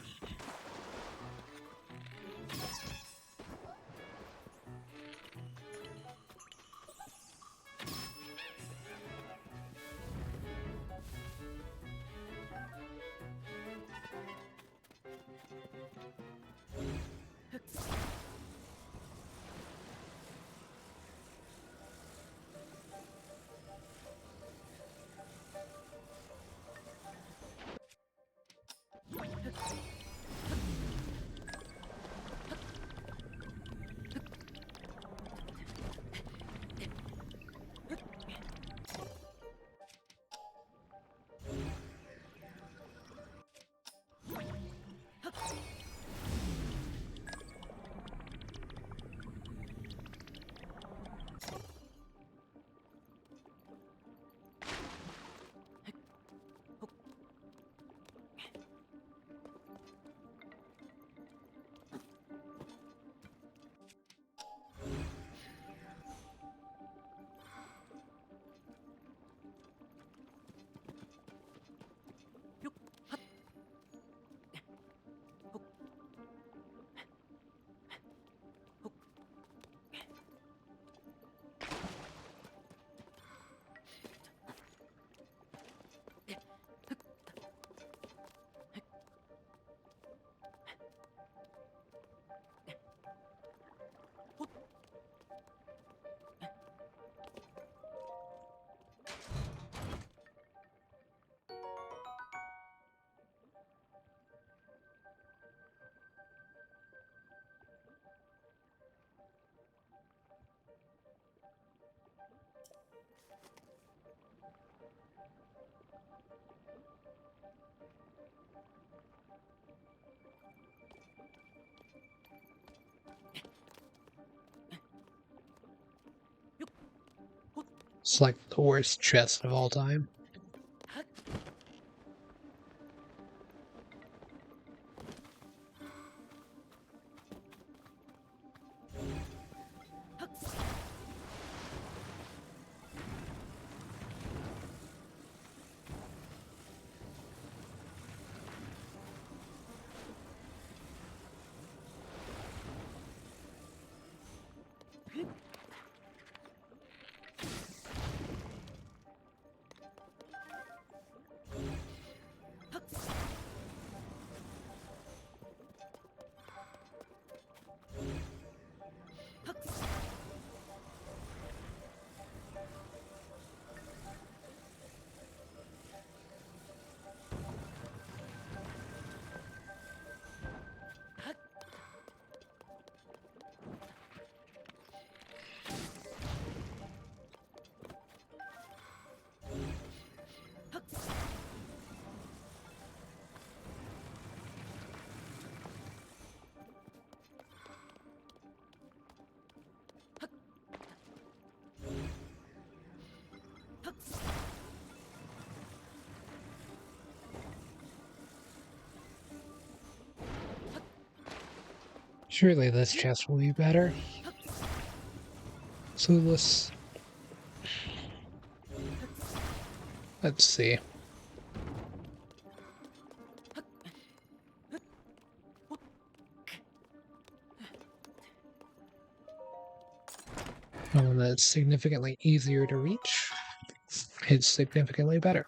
It's like the worst chest of all time. Surely this chest will be better. Clueless. Let's see. One that's significantly easier to reach. It's significantly better.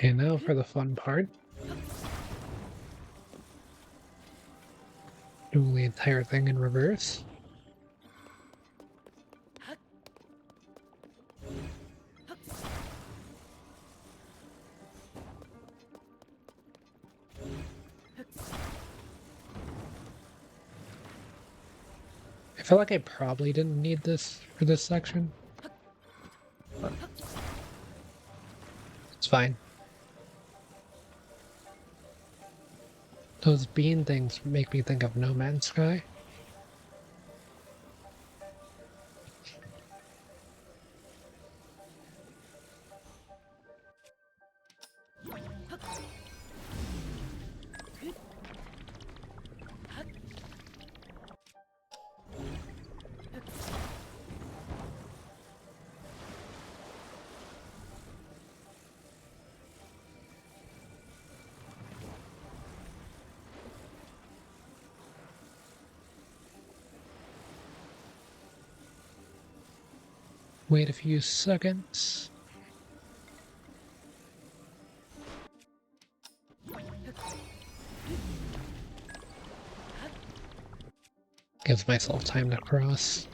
And now for the fun part. Doing the entire thing in reverse. I feel like I probably didn't need this for this section. But it's fine. Those bean things make me think of No Man's Sky. Wait a few seconds. Gives myself time to cross.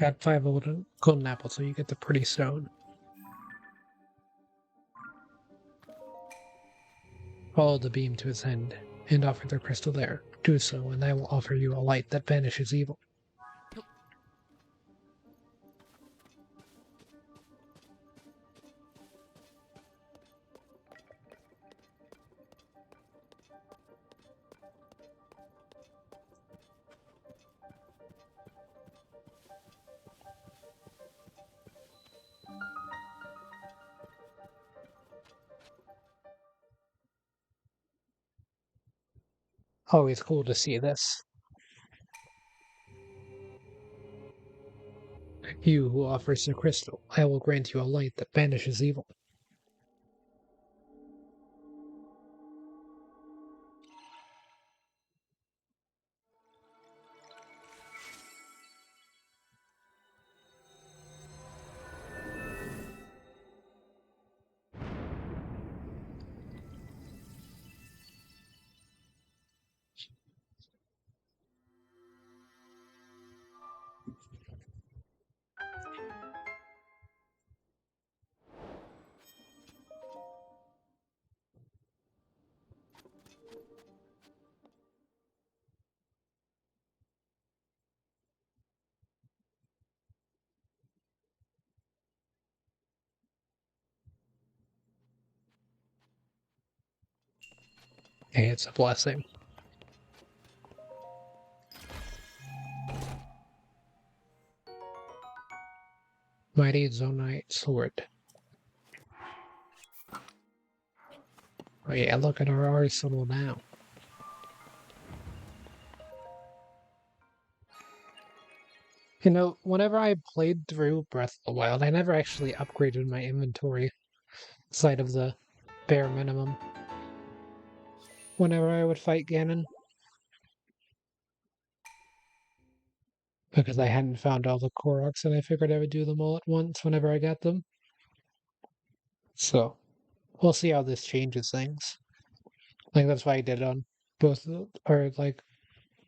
Got 5 golden apples, so you get the pretty stone. Follow the beam to its end, and offer the crystal there. Do so, and I will offer you a light that banishes evil. Always cool to see this. You who offers the crystal, I will grant you a light that banishes evil. Hey, it's a blessing. Mighty Zonite Sword. Oh yeah, look at our arsenal now. You know, whenever I played through Breath of the Wild, I never actually upgraded my inventory side of the bare minimum. Whenever I would fight Ganon, because I hadn't found all the Koroks and I figured I would do them all at once whenever I got them. So, we'll see how this changes things. Like, that's why I did it on both, or like,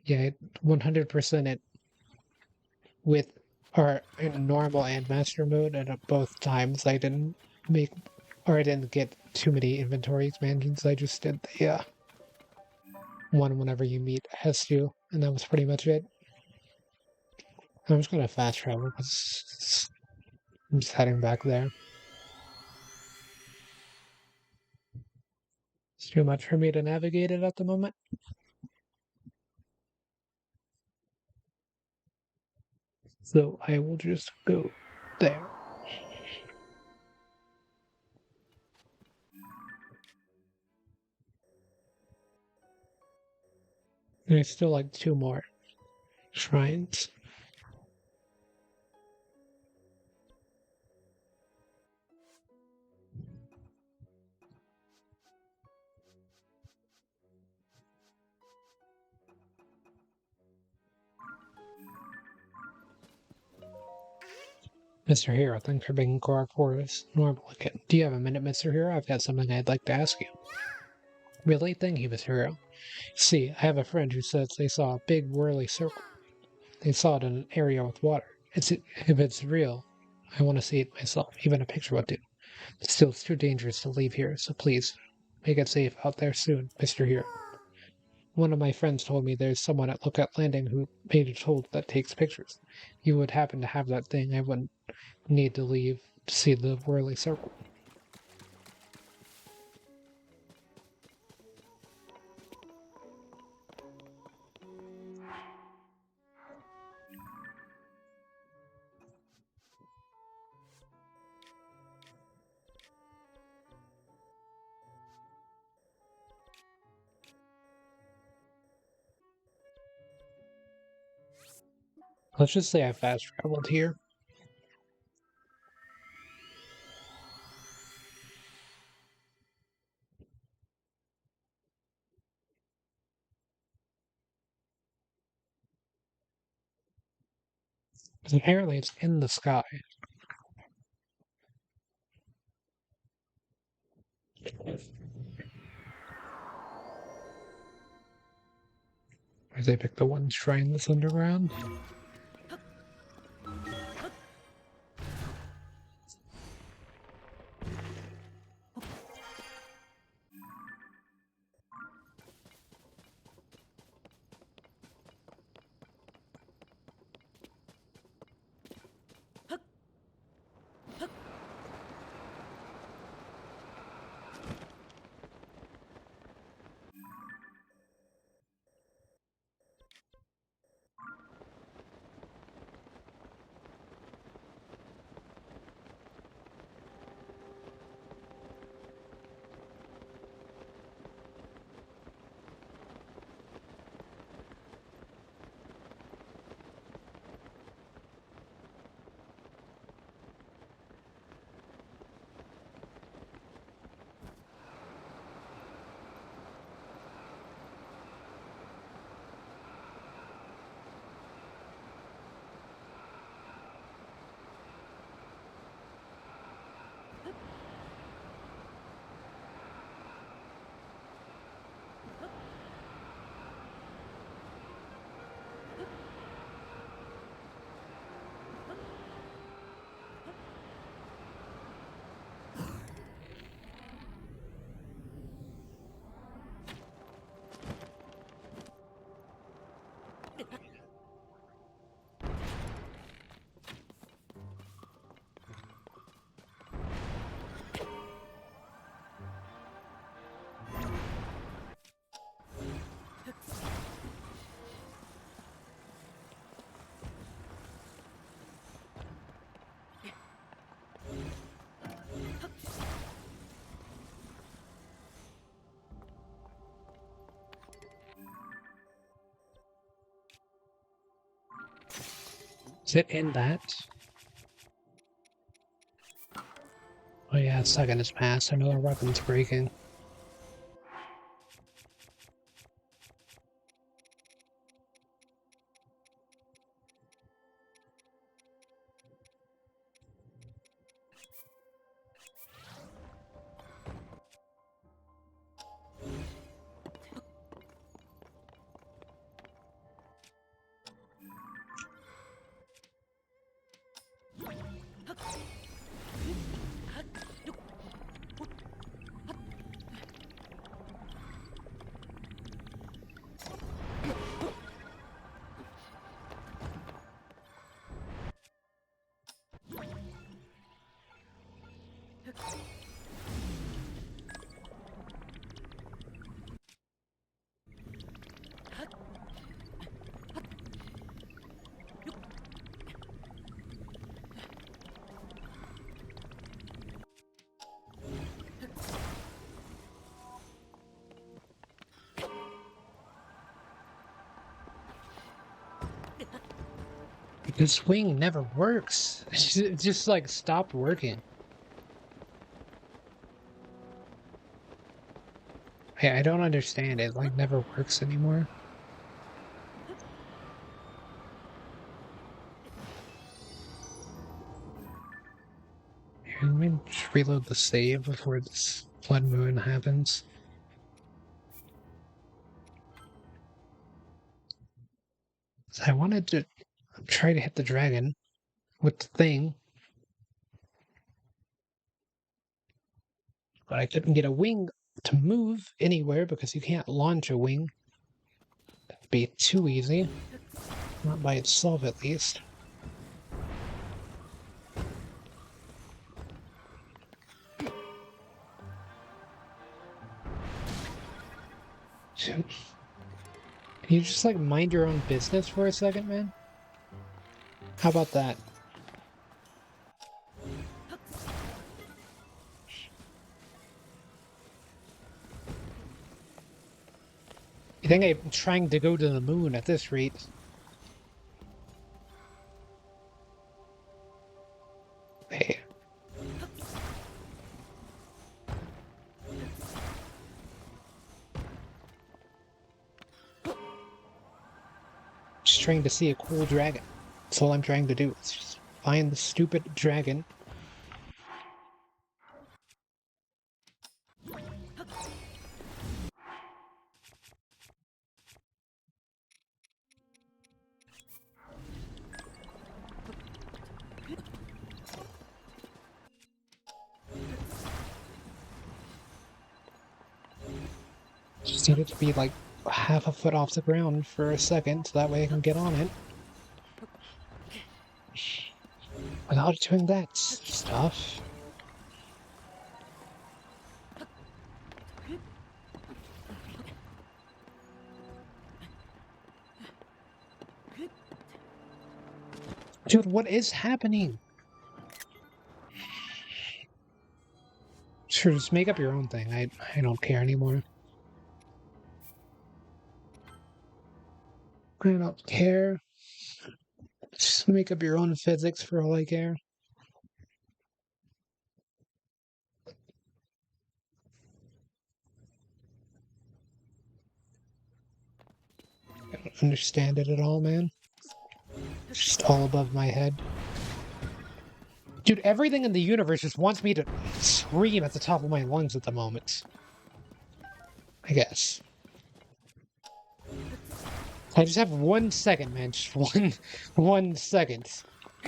yeah, 100% it with, or in normal and master mode, and at both times I didn't make, or I didn't get too many inventory expansions. I just did the one whenever you meet Hestiu, and that was pretty much it. I'm just gonna fast travel because I'm just heading back there. It's too much for me to navigate it at the moment. So I will just go there. There's still like 2 more shrines. Mr. Hero, thanks for bringing Korok Forest normal again. Do you have a minute, Mr. Hero? I've got something I'd like to ask you. Really? Thank you, Mr. Hero. See, I have a friend who says they saw a big whirly circle. They saw it in an area with water. If it's real, I want to see it myself. Even a picture would do. Still, it's too dangerous to leave here, so please, make it safe out there soon, Mr. Hero. One of my friends told me there's someone at Lookout Landing who made a tool that takes pictures. You would happen to have that thing, I wouldn't need to leave to see the whirly circle. Let's just say I fast traveled here. Because apparently it's in the sky. Or they picked the one shrine that's underground. Is it in that? Oh yeah, a second has passed. I know our weapon's breaking. This wing never works. It just like stopped working. Hey, I don't understand. It like never works anymore. Here, let me just reload the save before this blood moon happens. So I wanted to try to hit the dragon with the thing, but I couldn't get a wing to move anywhere because you can't launch a wing. That'd be too easy. Not by itself, at least. Can you just like mind your own business for a second, man? How about that? You think I'm trying to go to the moon at this rate? Hey. Just trying to see a cool dragon. That's all I'm trying to do. It's just find the stupid dragon. Just need it to be like half a foot off the ground for a second, so that way I can get on it. Without doing that stuff. Dude, what is happening? Sure, just make up your own thing. I don't care anymore. I don't care. Just make up your own physics for all I care. I don't understand it at all, man. It's just all above my head. Dude, everything in the universe just wants me to scream at the top of my lungs at the moment. I guess. I just have 1 second, man. Just one second.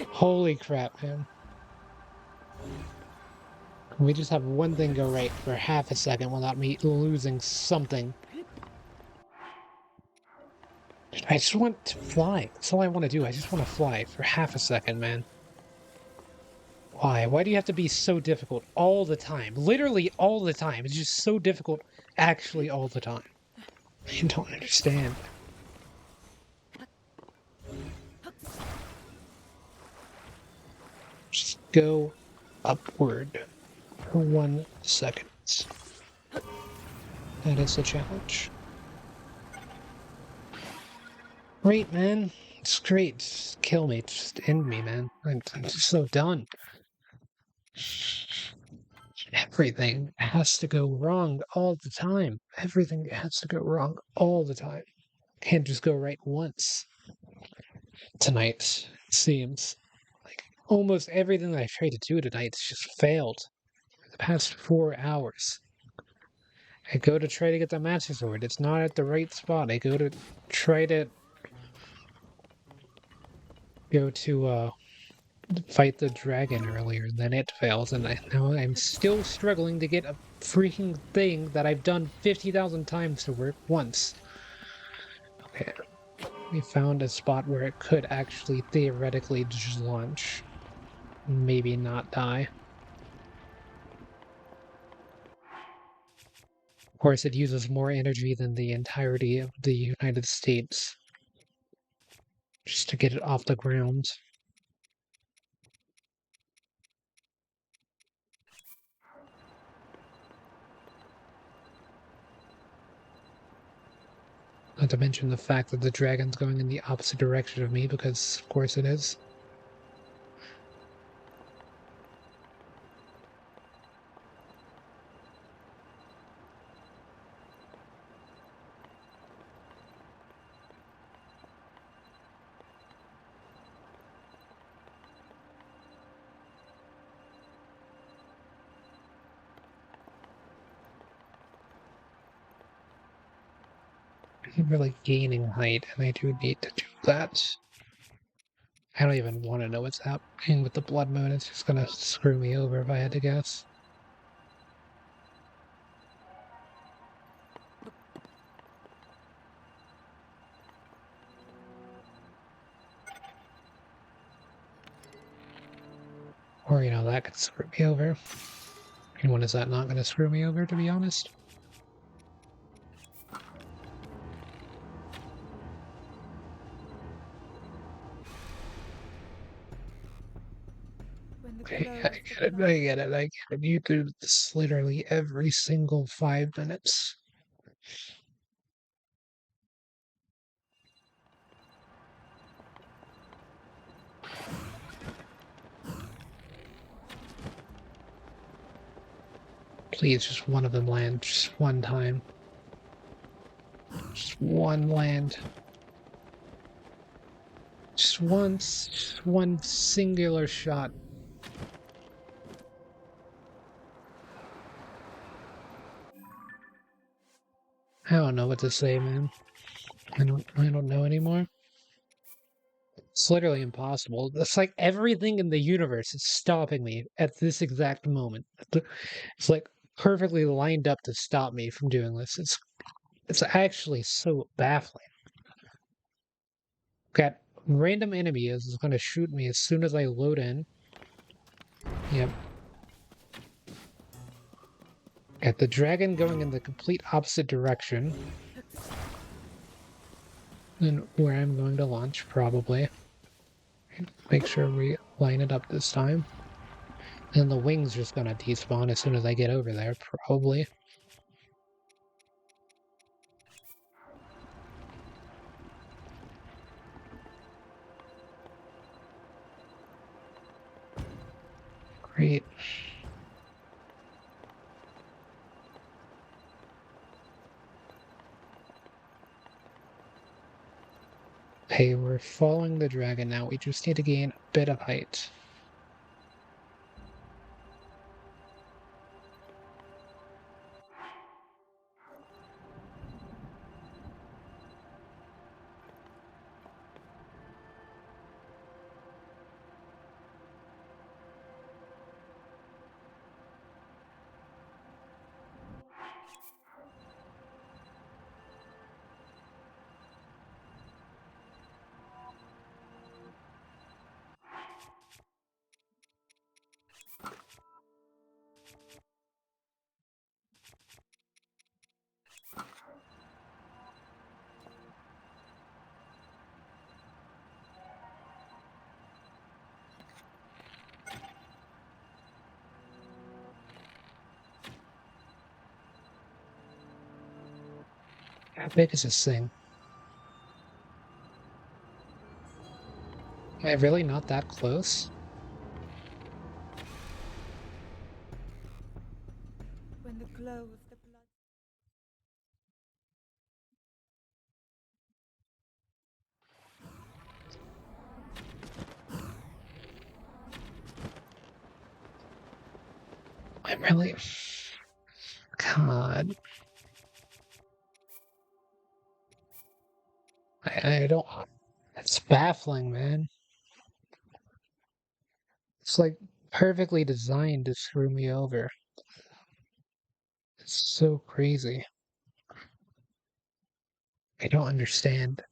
Holy crap, man. We just have one thing go right for half a second without me losing something. I just want to fly. That's all I want to do. I just want to fly for half a second, man. Why? Why do you have to be so difficult all the time? Literally all the time. It's just so difficult actually all the time. I don't understand. Just go upward for 1 second. That is the challenge. Great, man. It's great. Just kill me. Just end me, man. I'm just so done. Everything has to go wrong all the time. Everything has to go wrong all the time. Can't just go right once. Tonight, it seems like almost everything that I tried to do tonight has just failed. For the past 4 hours. I go to try to get the Master Sword. It's not at the right spot. I go to try to fight the dragon earlier, and then it fails, and now I'm still struggling to get a freaking thing that I've done 50,000 times to work once. Okay, we found a spot where it could actually theoretically just launch. Maybe not die. Of course, it uses more energy than the entirety of the United States just to get it off the ground. Not to mention the fact that the dragon's going in the opposite direction of me, because of course it is. I'm really gaining height, and I do need to do that. I don't even want to know what's happening with the blood moon. It's just gonna screw me over if I had to guess. Or, that could screw me over. And when is that not gonna screw me over, to be honest? Okay, I get it. You do this literally every single 5 minutes. Please, just one of them land, just one time. Just one land. Just once, just one singular shot. I don't know what to say, man. I don't know anymore. It's literally impossible. It's like everything in the universe is stopping me at this exact moment. It's like perfectly lined up to stop me from doing this. It's actually so baffling. Got random enemy is going to shoot me as soon as I load in. Yep. Got the dragon going in the complete opposite direction than where I'm going to launch, probably. Make sure we line it up this time. And the wing's just gonna despawn as soon as I get over there, probably. Great. Hey, we're following the dragon now. We just need to gain a bit of height. How big is this thing? Am I really not that close? When the glow of the blood. I'm really... God. I don't... It's baffling, man. It's like perfectly designed to screw me over. It's so crazy. I don't understand.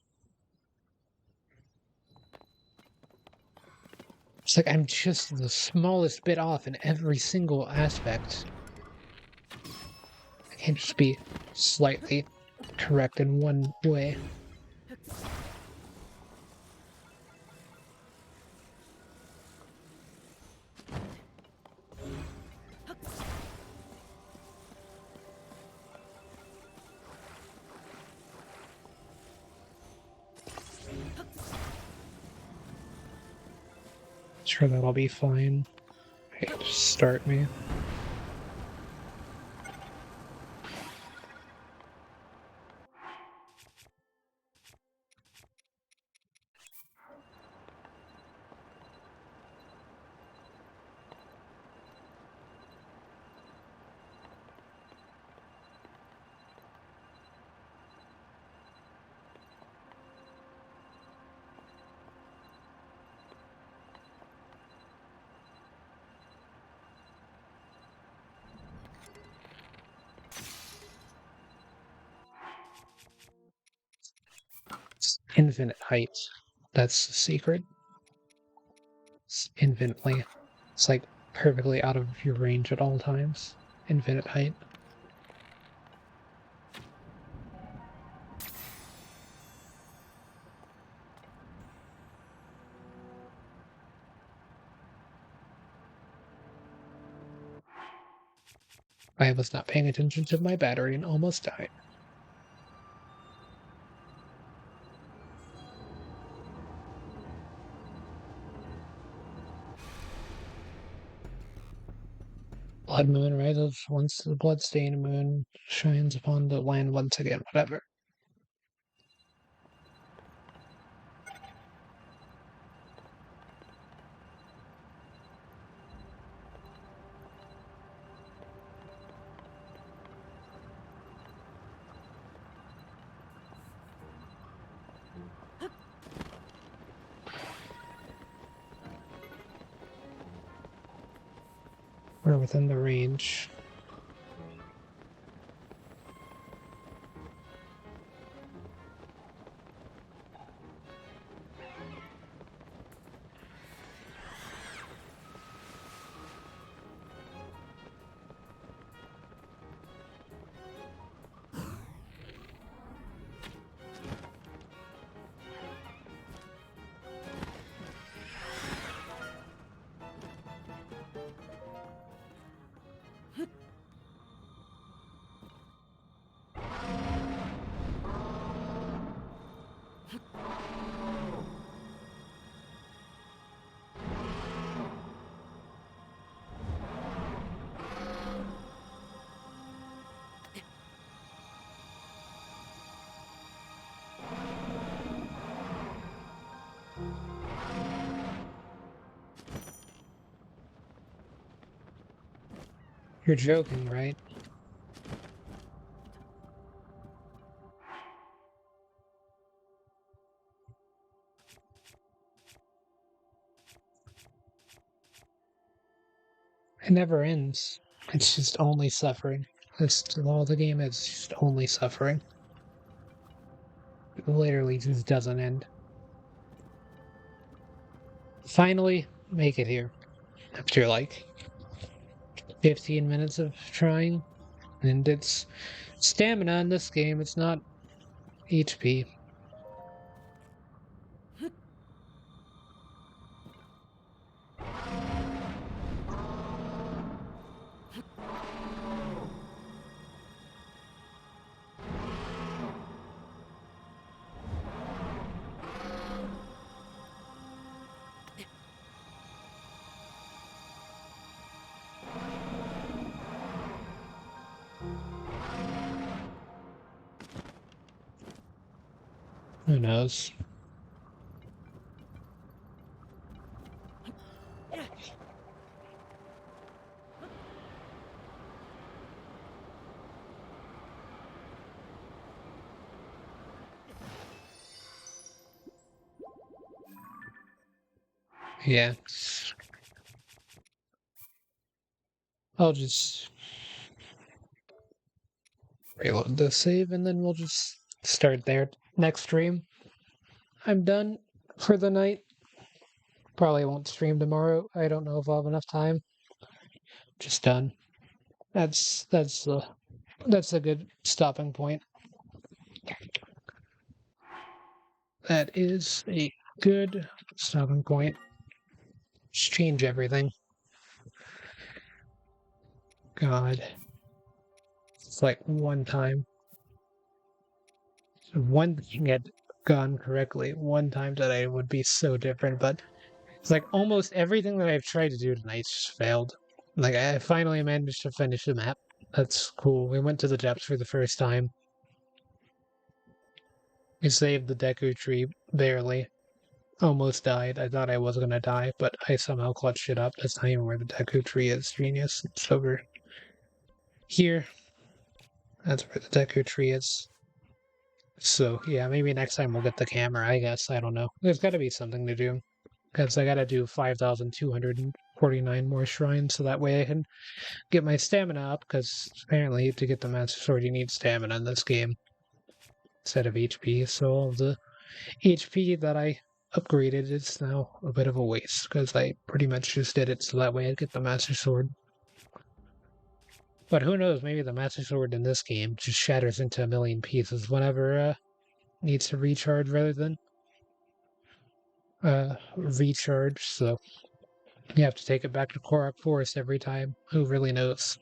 It's like I'm just the smallest bit off in every single aspect. I can't just be slightly correct in one way. Sure, that'll be fine. Okay, just start me. It's infinite height. That's the secret. It's infinitely. It's like perfectly out of your range at all times. Infinite height. I was not paying attention to my battery and almost died. Blood moon rises once the blood-stained moon shines upon the land once again, whatever. We're within the range. You're joking, right? It never ends. It's just only suffering. That's all the game is, just only suffering. It literally just doesn't end. Finally, make it here. After like 15 minutes of trying. And it's stamina in this game, it's not HP. Who knows? Yeah. I'll just reload the save and then we'll just start there. Next stream. I'm done for the night. Probably won't stream tomorrow. I don't know if I'll have enough time. Just done. That's a good stopping point. That is a good stopping point. Just change everything. God. It's like one time. One thing had gone correctly. One time that I would be so different, but it's like almost everything that I've tried to do tonight just failed. Like I finally managed to finish the map. That's cool. We went to the depths for the first time. We saved the Deku tree barely. Almost died. I thought I was gonna die, but I somehow clutched it up. That's not even where the Deku tree is. Genius. It's over here. That's where the Deku tree is. So yeah, maybe next time we'll get the camera. I guess I don't know. There's got to be something to do because I got to do 5,249 more shrines, so that way I can get my stamina up. Because apparently, to get the Master Sword, you need stamina in this game instead of HP. So all of the HP that I upgraded is now a bit of a waste because I pretty much just did it so that way I'd get the Master Sword. But who knows? Maybe the Master Sword in this game just shatters into a million pieces whenever needs to recharge rather than recharge. So you have to take it back to Korok Forest every time. Who really knows?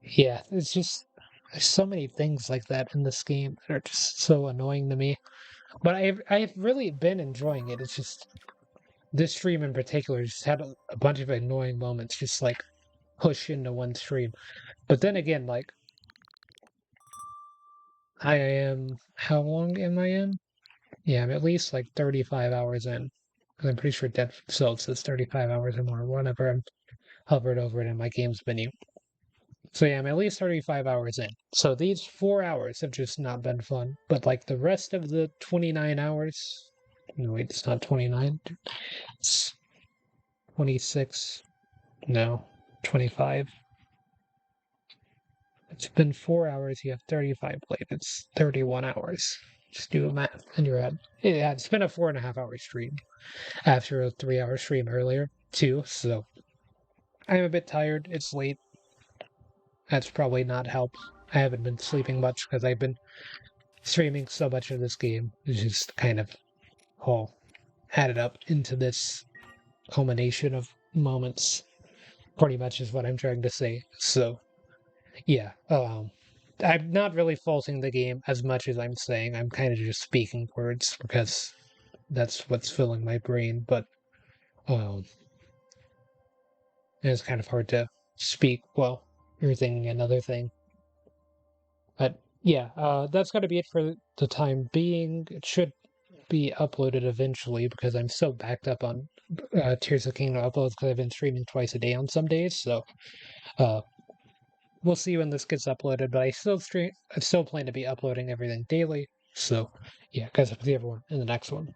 Yeah, it's just there's so many things like that in this game that are just so annoying to me. But I've really been enjoying it. It's just this stream in particular just had a bunch of annoying moments just like push into one stream. But then again, like I am how long am I in? Yeah, I'm at least like 35 hours in. 'Cause I'm pretty sure Dead Cells says 35 hours or more whenever I'm hovered over it in my games menu. So yeah, I'm at least 35 hours in. So these 4 hours have just not been fun. But like the rest of the 29 hours. No, wait, it's not 29. It's 26. No, 25. It's been 4 hours. You have 35 played. It's 31 hours. Just do a math in your head. Yeah, it's been a 4.5 hour stream after a 3 hour stream earlier, too. So I'm a bit tired. It's late. That's probably not helped. I haven't been sleeping much because I've been streaming so much of this game. It's just kind of all added up into this culmination of moments. Pretty much is what I'm trying to say. So yeah, I'm not really faulting the game as much as I'm saying. I'm kind of just speaking words because that's what's filling my brain. But um, it's kind of hard to speak while you're thinking another thing. But yeah, that's got to be it for the time being. It should be uploaded eventually because I'm so backed up on Tears of Kingdom uploads because I've been streaming twice a day on some days. So uh, we'll see when this gets uploaded. But I still plan to be uploading everything daily. So yeah, guys, I'll see everyone in the next one.